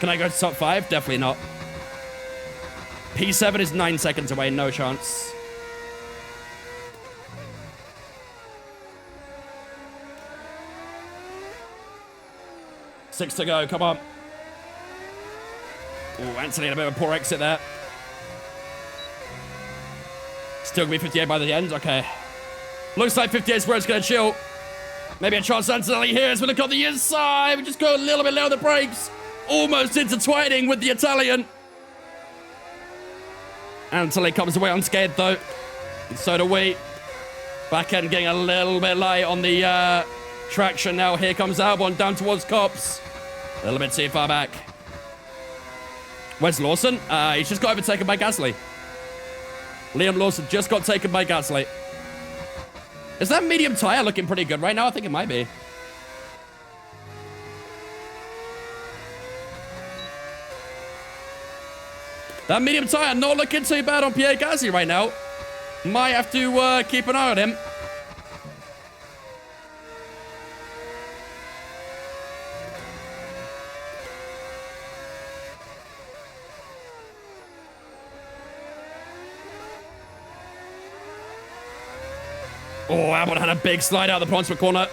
Can I go to top 5? Definitely not. P7 is 9 seconds away. No chance. Six to go. Come on. Ooh, Anthony had a bit of a poor exit there. Still gonna be 58 by the end. Okay. Looks like 58 is where it's gonna chill. Maybe a chance Antonelli here as we look on the inside. We just go a little bit low on the brakes. Almost intertwining with the Italian. Antonelli comes away unscathed though. And so do we. Back end getting a little bit light on the traction now. Here comes Albon down towards Cops. A little bit too far back. Where's Lawson? He's just got overtaken by Gasly. Liam Lawson just got taken by Gasly. Is that medium tire looking pretty good right now? I think it might be. That medium tire not looking too bad on Pierre Gasly right now. Might have to keep an eye on him. Oh, Albon had a big slide out of the penultimate corner.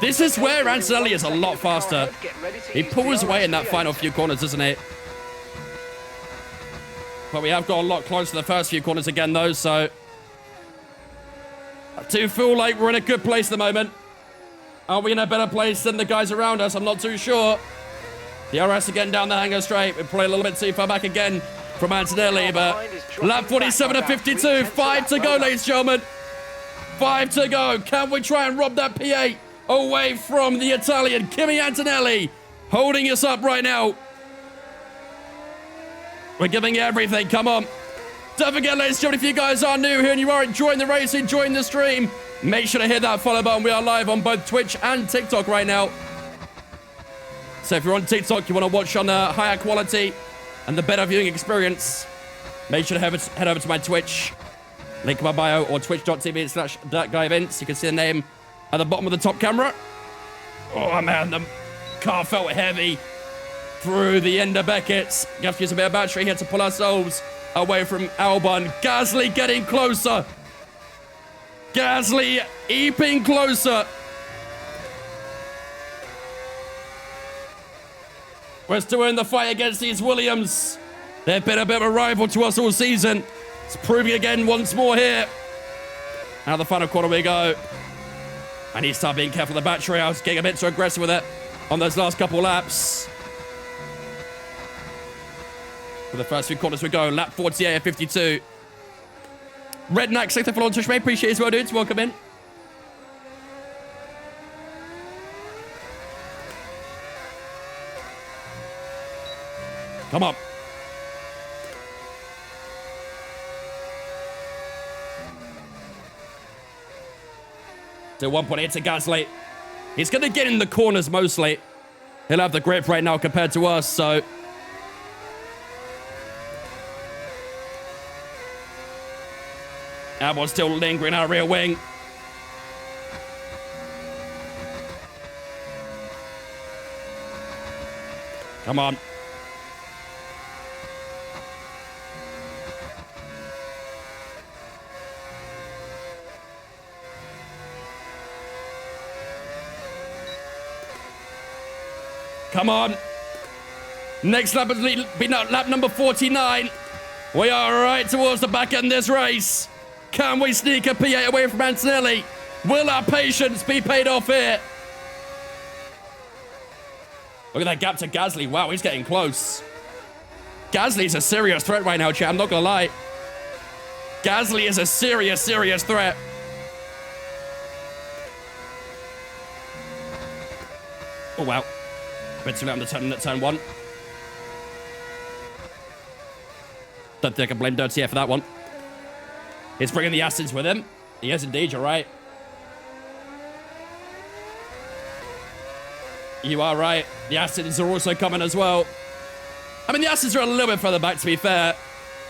This is where Antonelli is a lot faster. He pulls away in that final few corners, doesn't he? But we have got a lot closer to the first few corners again, though, so... I do feel like we're in a good place at the moment. Are we in a better place than the guys around us? I'm not too sure. The RS again down the hanger straight. We play a little bit too far back again from Antonelli, but... Lap 47 of 52. 5 to go, ladies and gentlemen. 5 to go. Can we try and rob that P8 away from the Italian? Kimi Antonelli holding us up right now. We're giving it everything. Come on. Don't forget, ladies and gentlemen, if you guys are new here and you are enjoying the race, enjoying the stream, make sure to hit that follow button. We are live on both Twitch and TikTok right now. So if you're on TikTok, you want to watch on a higher quality and the better viewing experience, make sure to head over to my Twitch. Link in my bio or twitch.tv/ThatGuyEvents. You can see the name at the bottom of the top camera. Oh, man, the car felt heavy through the end of Beckett's. You have to use a bit of battery here to pull ourselves away from Albon. Gasly getting closer. Gasly eeping closer. We're still in the fight against these Williams. They've been a bit of a rival to us all season. It's proving again once more here. Now the final corner we go. I need to start being careful with the battery. I was getting a bit too aggressive with it on those last couple laps. For the first few corners we go. Lap 48 of 52. Redneck, thanks for on Twitch, mate. Appreciate it as well, dudes. Welcome in. Come on. Still 1.8 to Gasly. He's going to get in the corners mostly. He'll have the grip right now compared to us, so... Albon's still lingering our rear wing. Come on. Come on. Next lap will be lap number 49. We are right towards the back end of this race. Can we sneak a P8 away from Antonelli? Will our patience be paid off here? Look at that gap to Gasly. Wow, he's getting close. Gasly's a serious threat right now, chat. I'm not going to lie. Gasly is a serious, serious threat. Oh, wow. A bit too late on the turn at turn 1. Don't think I can blame Dirty for that one. He's bringing the acids with him. He is indeed, you're right. You are right. The acids are also coming as well. I mean, the acids are a little bit further back, to be fair.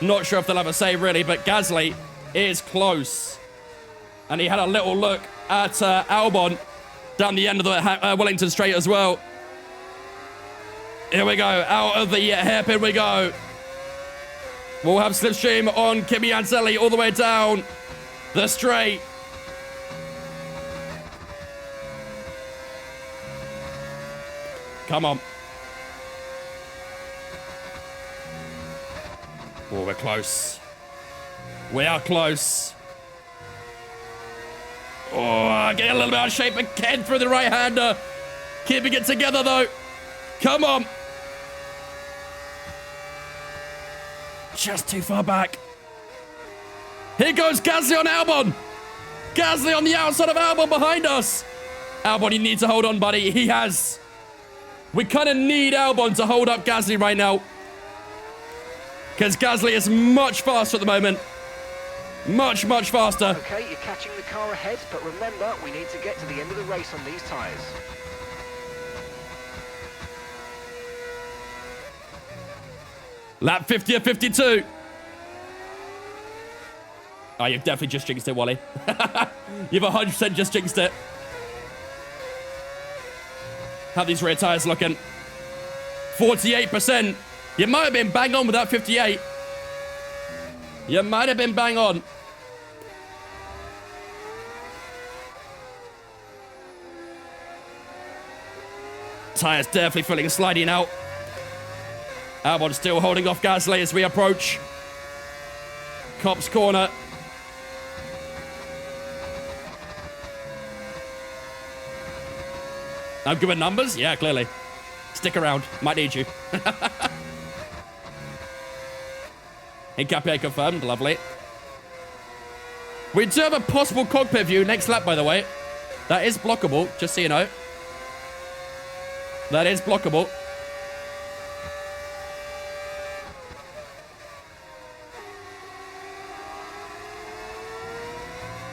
Not sure if they'll have a say, really, but Gasly is close. And he had a little look at Albon down the end of the Wellington straight as well. Here we go. Out of the hairpin we go. We'll have slipstream on Kimi Antonelli all the way down the straight. Come on. Oh, we're close. We are close. Oh, getting a little bit out of shape again through the right-hander. Keeping it together, though. Come on. Just too far back. Here goes Gasly on Albon. Gasly on the outside of Albon behind us. Albon, you need to hold on, buddy. He has. We kind of need Albon to hold up Gasly right now. Because Gasly is much faster at the moment. Much, much faster. Okay, you're catching the car ahead, but remember, we need to get to the end of the race on these tyres. Lap 50 or 52. Oh, you've definitely just jinxed it, Wally. You've 100% just jinxed it. How these rear tyres looking? 48%. You might have been bang on with that 58. You might have been bang on. Tyres definitely feeling sliding out. Albon still holding off Gasly as we approach Copse corner. I'm good with numbers? Yeah, clearly. Stick around. Might need you. Hincapié confirmed. Lovely. We do have a possible cockpit view next lap, by the way. That is blockable, just so you know. That is blockable.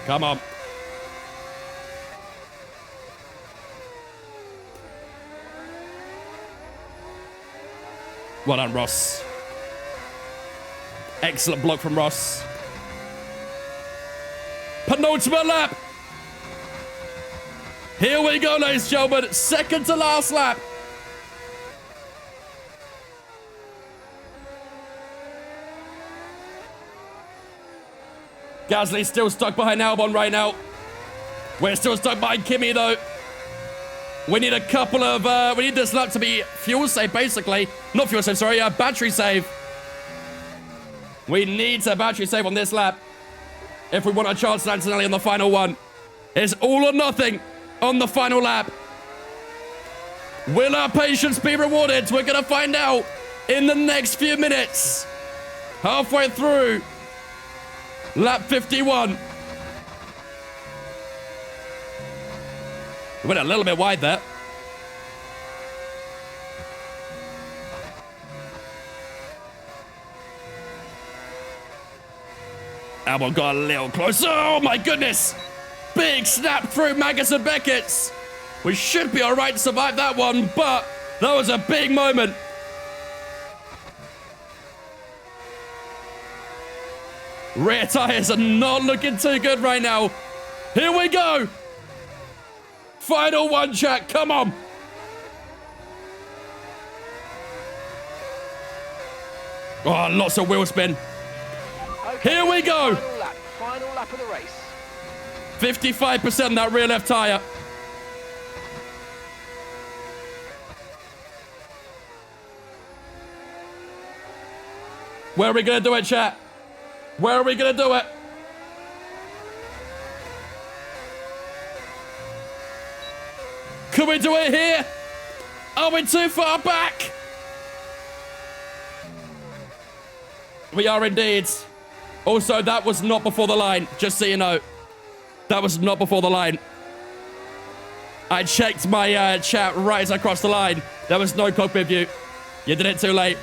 Come on. Well done, Ross. Excellent block from Ross. Penultimate lap. Here we go, ladies and gentlemen. Second to last lap. Gasly's still stuck behind Albon right now. We're still stuck behind Kimi, though. We need a couple of, we need this lap to be fuel safe, basically. Not fuel safe, sorry, battery save. We need to battery save on this lap if we want a chance at Antonelli on the final one. It's all or nothing on the final lap. Will our patience be rewarded? We're going to find out in the next few minutes. Halfway through lap 51. We went a little bit wide there. Albon got a little closer. Oh my goodness. Big snap through Magus and Beckett's. We should be all right to survive that one, but that was a big moment. Rear tires are not looking too good right now. Here we go. Final one, chat. Come on. Oh, lots of wheel spin. Okay, here we go. Final lap of the race. 55% that rear left tire. Where are we going to do it, chat? Where are we going to do it? Can we do it here? Are we too far back? We are indeed. Also, that was not before the line, just so you know. That was not before the line. I checked my chat right as I crossed the line. There was no cockpit view. You did it too late.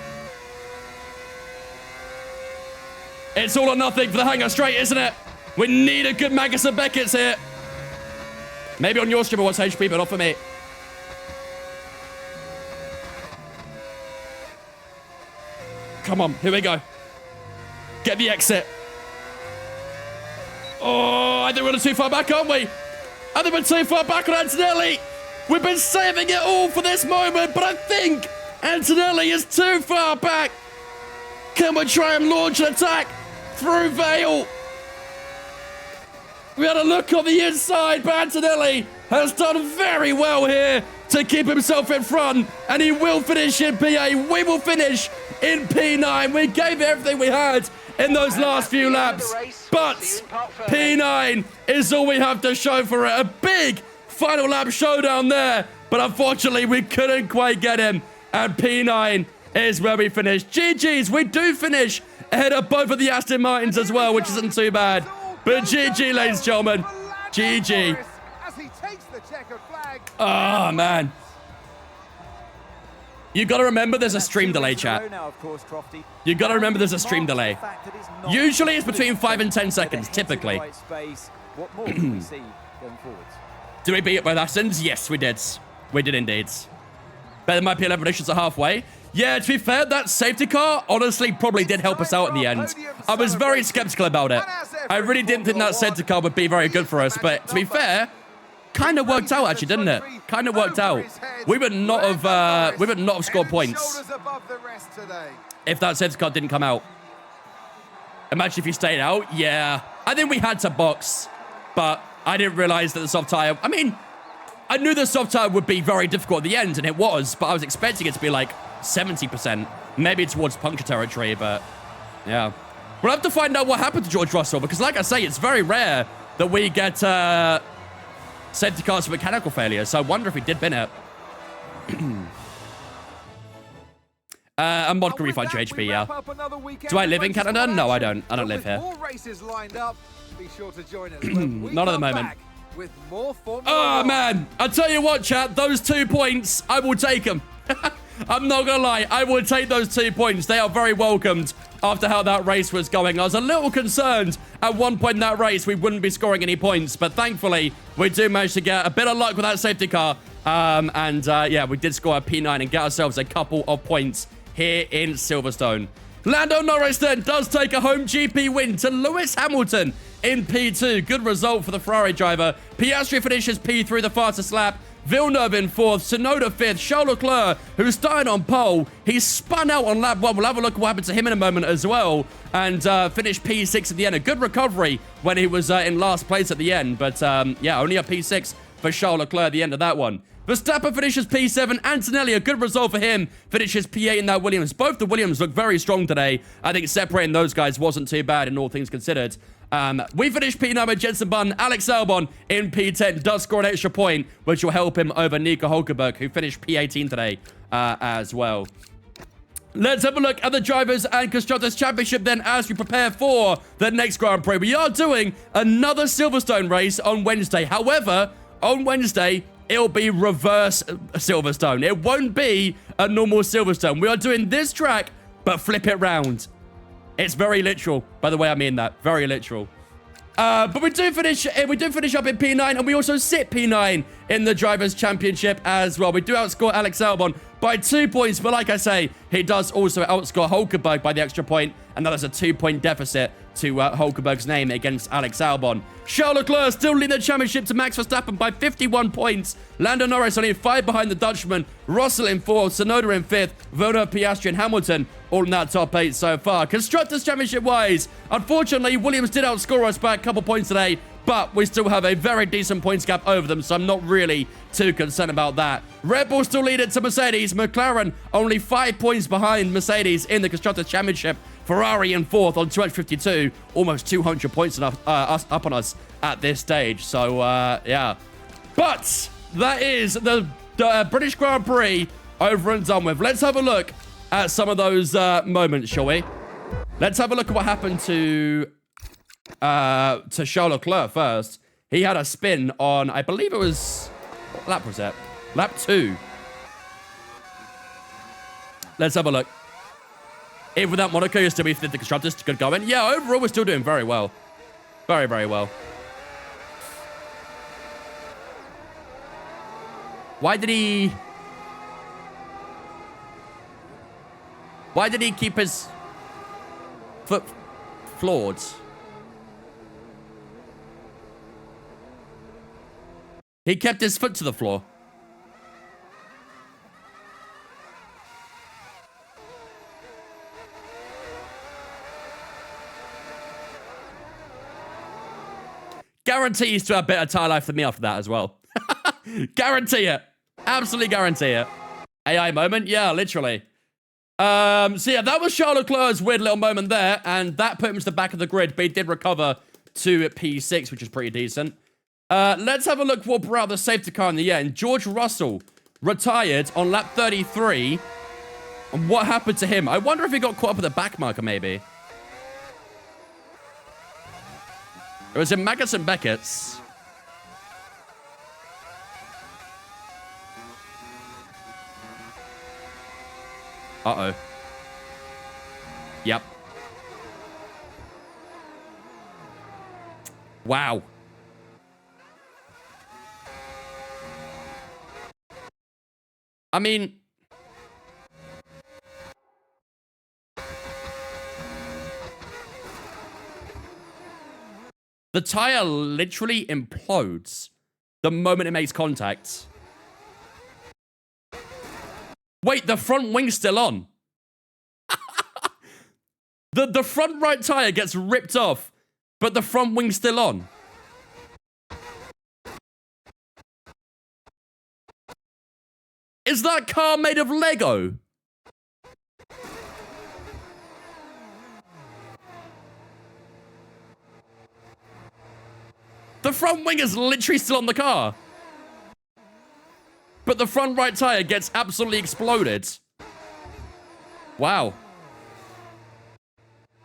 It's all or nothing for the hangar straight, isn't it? We need a good Magus and Beckett's here. Maybe on your stream it was HP, but not for me. Come on, here we go. Get the exit. Oh, I think we're too far back, aren't we? I think we're too far back on Antonelli. We've been saving it all for this moment, but I think Antonelli is too far back. Can we try and launch an attack through Vale? We had a look on the inside, but Antonelli has done very well here to keep himself in front, and he will finish in P8. We will finish in P9. We gave everything we had in those last few laps. But P9 is all we have to show for it. A big final lap showdown there. But unfortunately, we couldn't quite get him. And P9 is where we finish. GG's, we do finish ahead of both of the Aston Martins as well, which isn't too bad. But GG, ladies and gentlemen. GG. Oh, man. You got to remember there's a stream delay, chat. You got to remember there's a stream delay. Usually it's between 5 and 10 seconds, typically. Did we beat it by Astons? Yes, we did. We did indeed. Better my P11 predictions are halfway. Yeah, to be fair, that safety car honestly probably did help us out in the end. I was very skeptical about it. I really didn't think that safety car would be very good for us, but to be fair, kind of worked out actually, didn't it? Kind of worked out. We would not have scored points if that safety car didn't come out. Imagine if you stayed out. Yeah, I think we had to box, but I didn't realize that the soft tire. I mean, I knew the soft tire would be very difficult at the end, and it was, but I was expecting it to be like 70%, maybe towards puncture territory, but yeah. We'll have to find out what happened to George Russell, because like I say, it's very rare that we get safety cars for mechanical failure, so I wonder if we did bin it. A mod can refund your HP, yeah. Do I live in Canada? No, I don't. I don't live here. Not at the moment. Oh, man. I'll tell you what, chat. Those 2 points, I will take them. I'm not going to lie. I will take those 2 points. They are very welcomed after how that race was going. I was a little concerned at one point in that race we wouldn't be scoring any points. But thankfully, we do manage to get a bit of luck with that safety car. Yeah, we did score a P9 and get ourselves a couple of points here in Silverstone. Lando Norris then does take a home GP win to Lewis Hamilton in P2. Good result for the Ferrari driver. Piastri finishes P3, the fastest lap. Villeneuve in 4th, Tsunoda 5th, Charles Leclerc, who started on pole. He spun out on lap 1. We'll have a look at what happened to him in a moment as well. And finished P6 at the end. A good recovery when he was in last place at the end. But yeah, only a P6 for Charles Leclerc at the end of that one. Verstappen finishes P7. Antonelli, a good result for him, finishes P8 in that Williams. Both the Williams look very strong today. I think separating those guys wasn't too bad in all things considered. We finished P9 with Jenson Button. Alex Albon in P10 does score an extra point, which will help him over Nico Hulkenberg, who finished P18 today as well. Let's have a look at the Drivers' and Constructors' Championship then as we prepare for the next Grand Prix. We are doing another Silverstone race on Wednesday. However, on Wednesday, it'll be reverse Silverstone. It won't be a normal Silverstone. We are doing this track, but flip it round. It's very literal, by the way I mean that. Very literal. But we do finish up in P9, and we also sit P9 in the Drivers' Championship as well. We do outscore Alex Albon by 2 points, but like I say, he does also outscore Hulkenberg by the extra point, and that is a 2-point deficit to Hulkenberg's name against Alex Albon. Charles Leclerc still leading the championship to Max Verstappen by 51 points. Lando Norris only 5 behind the Dutchman. Russell in 4th, Tsunoda in 5th, Villeneuve, Piastri, and Hamilton all in that top 8 so far. Constructors' Championship-wise, unfortunately, Williams did outscore us by a couple points today, but we still have a very decent points gap over them, so I'm not really too concerned about that. Red Bull still lead it to Mercedes. McLaren only 5 points behind Mercedes in the Constructors' Championship. Ferrari in 4th on 252, almost 200 points up on us at this stage. So, yeah. But that is the British Grand Prix over and done with. Let's have a look at some of those moments, shall we? Let's have a look at what happened to Charles Leclerc first. He had a spin on, I believe it was, what lap was that? Lap 2. Let's have a look. Even without Monaco, you're still be the Constructors. Good going. Yeah, overall, we're still doing very well. Very, very well. Why did he keep his foot floored? He kept his foot to the floor. Guarantees to have better tire life than me after that as well. Guarantee it. Absolutely guarantee it. AI moment? Yeah, literally. So yeah, that was Charles Leclerc's weird little moment there, and that put him to the back of the grid, but he did recover to P6, which is pretty decent. Let's have a look what brought out the safety car in the end. George Russell retired on lap 33. And what happened to him? I wonder if he got caught up with a back marker, maybe. It was in Magnussen Beckett's. Uh-oh. Yep. Wow. I mean... the tire literally implodes the moment it makes contact. Wait, the front wing's still on. The front right tire gets ripped off, but the front wing's still on. Is that car made of Lego? The front wing is literally still on the car. But the front right tire gets absolutely exploded. Wow.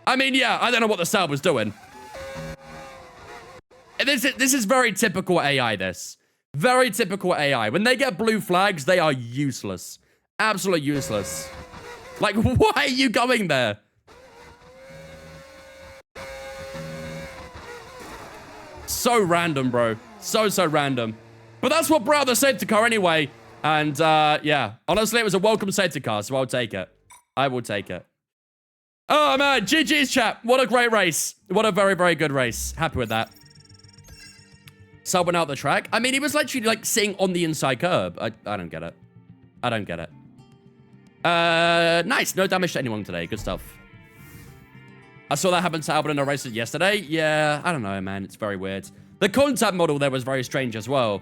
I mean, yeah, I don't know what the Saab was doing. This is very typical AI, this. Very typical AI. When they get blue flags, they are useless. Absolutely useless. Like, why are you going there? So random, bro. So random. But that's what brought the safety car anyway. And, yeah. Honestly, it was a welcome safety car, so I'll take it. I will take it. Oh, man. GG's, chat. What a great race. What a very, very good race. Happy with that. Sub went out the track. I mean, he was literally, like, sitting on the inside curb. I don't get it. I don't get it. Nice. No damage to anyone today. Good stuff. I saw that happen to Albon in a race yesterday. Yeah, I don't know, man. It's very weird. The contact model there was very strange as well.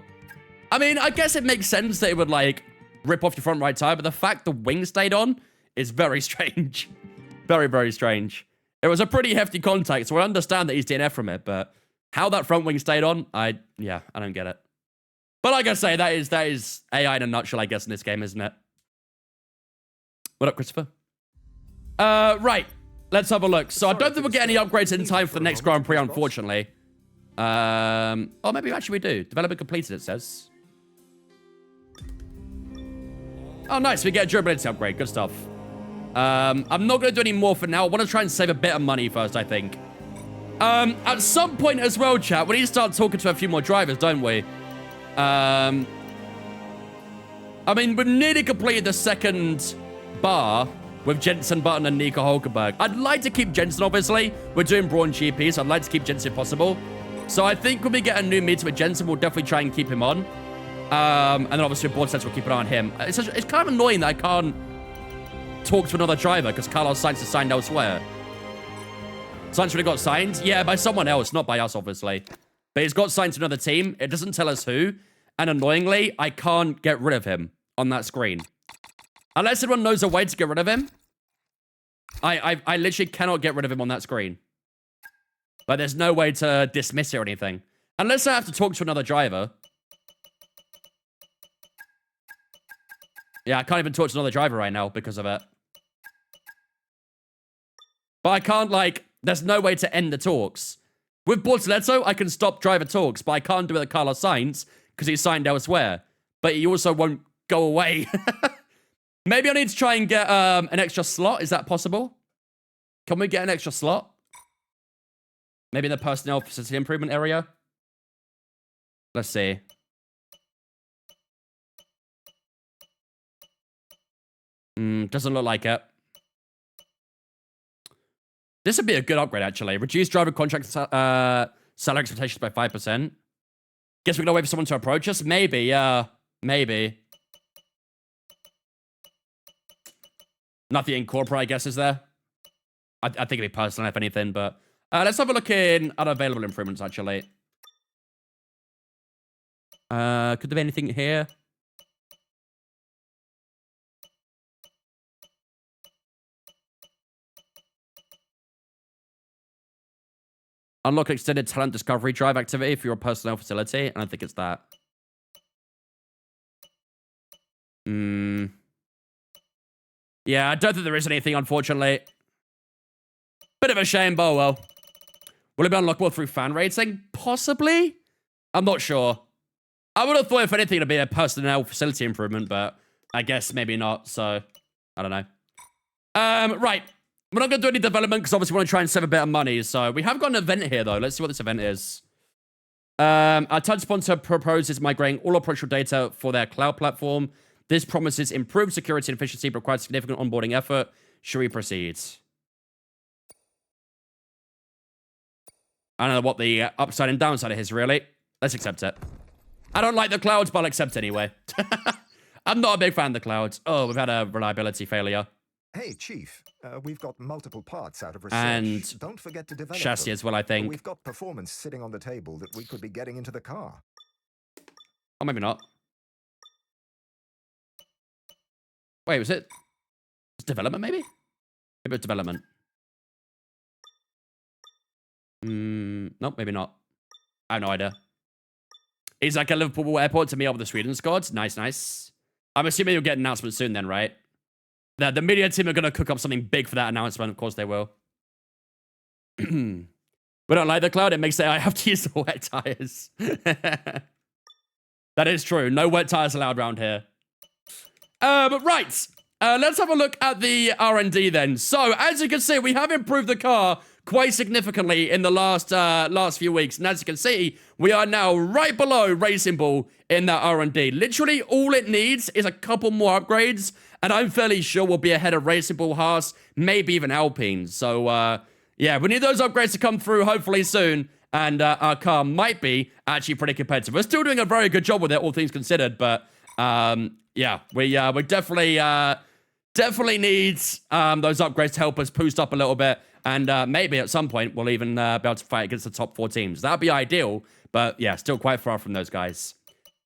I mean, I guess it makes sense that it would, like, rip off your front right tire, but the fact the wing stayed on is very strange. Very, very strange. It was a pretty hefty contact, so I understand that he's DNF from it, but how that front wing stayed on, I don't get it. But like I say, that is AI in a nutshell, I guess, in this game, isn't it? What up, Christopher? Right. Let's have a look. So I don't think we'll get any upgrades in time for the next Grand Prix, unfortunately. Oh, maybe actually we do. Development completed, it says. Oh, nice. We get a durability upgrade. Good stuff. I'm not going to do any more for now. I want to try and save a bit of money first, I think. At some point as well, chat, we need to start talking to a few more drivers, don't we? I mean, we've nearly completed the second bar with Jensen Button and Nico Hulkenberg. I'd like to keep Jensen, obviously. We're doing Brawn GP, so I'd like to keep Jensen if possible. So I think when we get a new meeting with Jensen, we'll definitely try and keep him on. And then obviously with Board we'll keep an eye on him. It's kind of annoying that I can't talk to another driver because Carlos Sainz is signed elsewhere. Sainz really got signed? Yeah, by someone else, not by us, obviously. But he's got signed to another team. It doesn't tell us who. And annoyingly, I can't get rid of him on that screen. Unless everyone knows a way to get rid of him. I literally cannot get rid of him on that screen. Like, there's no way to dismiss it or anything. Unless I have to talk to another driver. Yeah, I can't even talk to another driver right now because of it. But I can't, like, there's no way to end the talks. With Bortoletto, I can stop driver talks, but I can't do it with Carlos Sainz because he's signed elsewhere. But he also won't go away. Maybe I need to try and get an extra slot. Is that possible? Can we get an extra slot? Maybe in the personnel facility improvement area? Let's see. Doesn't look like it. This would be a good upgrade, actually. Reduce driver contract salary expectations by 5%. Guess we're going to wait for someone to approach us? Maybe, yeah. Maybe. Nothing in corporate, I guess, is there? I think it'd be personal, if anything, but... let's have a look in unavailable improvements, actually. Could there be anything here? Unlock extended talent discovery drive activity for your personnel facility. And I think it's that. Yeah, I don't think there is anything, unfortunately. Bit of a shame, but oh well. Will it be unlockable through fan rating? Possibly? I'm not sure. I would have thought, if anything, it'd be a personnel facility improvement, but I guess maybe not, so I don't know. Right. We're not going to do any development because obviously we want to try and save a bit of money, so we have got an event here, though. Let's see what this event is. Our TUD sponsor proposes migrating all operational data for their cloud platform. This promises improved security and efficiency, but requires significant onboarding effort. Should we proceed? I don't know what the upside and downside is, really. Let's accept it. I don't like the clouds, but I'll accept anyway. I'm not a big fan of the clouds. Oh, we've had a reliability failure. Hey, Chief. We've got multiple parts out of research. And don't forget to develop chassis them. as well, I think. We've got performance sitting on the table that we could be getting into the car. Oh, maybe not. Wait, was it? Was development, maybe? Maybe it's development. Nope, maybe not. I have no idea. It's like a Liverpool airport to meet up with the Sweden squad. Nice, nice. I'm assuming you'll get an announcement soon then, right? The media team are going to cook up something big for that announcement. Of course they will. We don't like the cloud. It makes it I have to use the wet tires. That is true. No wet tires allowed around here. Right. Let's have a look at the R&D then. So, as you can see, we have improved the car quite significantly in the last few weeks. And as you can see, we are now right below Racing Bull in that R&D. Literally, all it needs is a couple more upgrades, and I'm fairly sure we'll be ahead of Racing Bull, Haas, maybe even Alpine. So, yeah, we need those upgrades to come through hopefully soon, and our car might be actually pretty competitive. We're still doing a very good job with it, all things considered, but yeah, we definitely need those upgrades to help us boost up a little bit. And maybe at some point, we'll even be able to fight against the top 4 teams. That'd be ideal, but yeah, still quite far from those guys.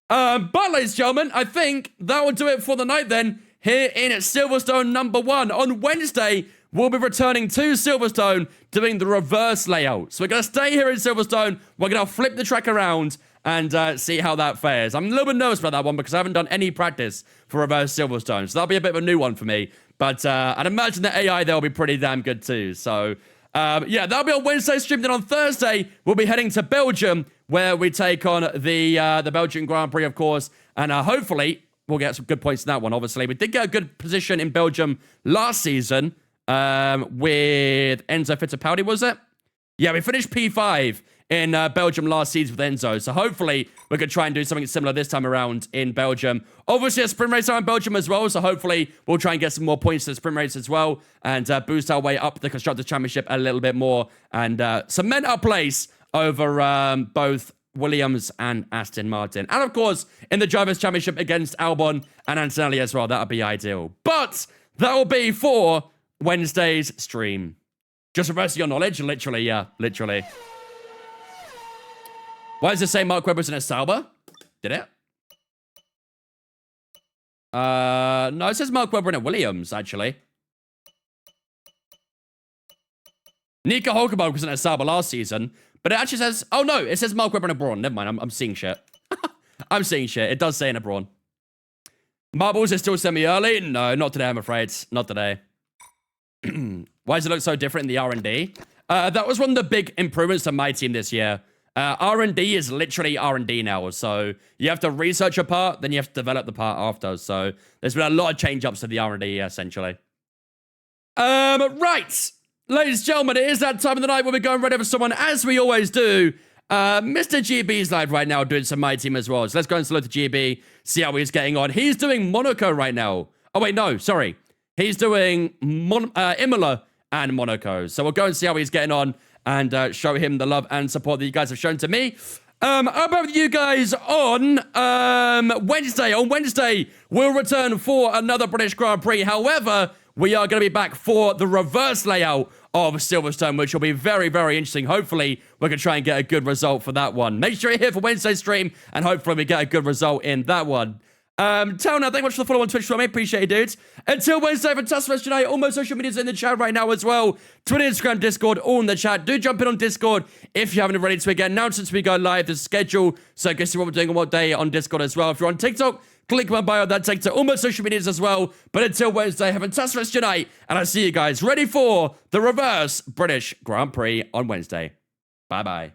But ladies and gentlemen, I think that will do it for the night then, here in Silverstone #1. On Wednesday, we'll be returning to Silverstone, doing the reverse layout. So we're going to stay here in Silverstone, we're going to flip the track around, and see how that fares. I'm a little bit nervous about that one, because I haven't done any practice for reverse Silverstone, so that'll be a bit of a new one for me. But I'd imagine the AI there will be pretty damn good too. So, yeah, that'll be on Wednesday stream. Then on Thursday, we'll be heading to Belgium, where we take on the Belgian Grand Prix, of course. And hopefully, we'll get some good points in that one, obviously. We did get a good position in Belgium last season with Enzo Fittipaldi, was it? Yeah, we finished P5 in Belgium last season with Enzo. So hopefully we could try and do something similar this time around in Belgium. Obviously a sprint race in Belgium as well. So hopefully we'll try and get some more points to the sprint race as well. And boost our way up the Constructors' Championship a little bit more. And cement our place over both Williams and Aston Martin. And of course, in the Drivers' Championship against Albon and Antonelli as well. That would be ideal. But that will be for Wednesday's stream. Just reversing your knowledge. Literally, yeah. Literally. Why does it say Mark Webber's in a Sauber? Did it? No, it says Mark Webber in a Williams, actually. Nico Hulkenberg was in a Sauber last season, but it actually says... Oh, no, it says Mark Webber in a Brawn. Never mind, I'm seeing shit. I'm seeing shit. It does say in a Brawn. Marbles is still semi-early? No, not today, I'm afraid. Not today. Why does it look so different in the R&D? That was one of the big improvements to my team this year. R&D is literally R&D now, so you have to research a part, then you have to develop the part after, so there's been a lot of change-ups to the R&D, essentially. Right, ladies and gentlemen, it is that time of the night where we're going right over someone, as we always do. Mr. GB's live right now doing some My Team as well, so let's go and salute the GB, see how he's getting on. He's doing Monaco right now. Oh, wait, no, sorry. He's doing Imola and Monaco, so we'll go and see how he's getting on, and show him the love and support that you guys have shown to me. How about you guys on Wednesday? On Wednesday, we'll return for another British Grand Prix. However, we are going to be back for the reverse layout of Silverstone, which will be very, very interesting. Hopefully, we can try and get a good result for that one. Make sure you're here for Wednesday's stream, and hopefully we get a good result in that one. Tell now, thank you much for the follow on Twitch, mate. Appreciate it, dudes. Until Wednesday, fantastic rest of your night. All my social media's in the chat right now as well. Twitter, Instagram, Discord, all in the chat. Do jump in on Discord if you haven't already to again. Now, since we go live, the schedule, so I can see what we're doing on what day on Discord as well. If you're on TikTok, click my bio, that takes to all my social medias as well. But until Wednesday, have a fantastic rest of your night, and I'll see you guys ready for the reverse British Grand Prix on Wednesday. Bye-bye.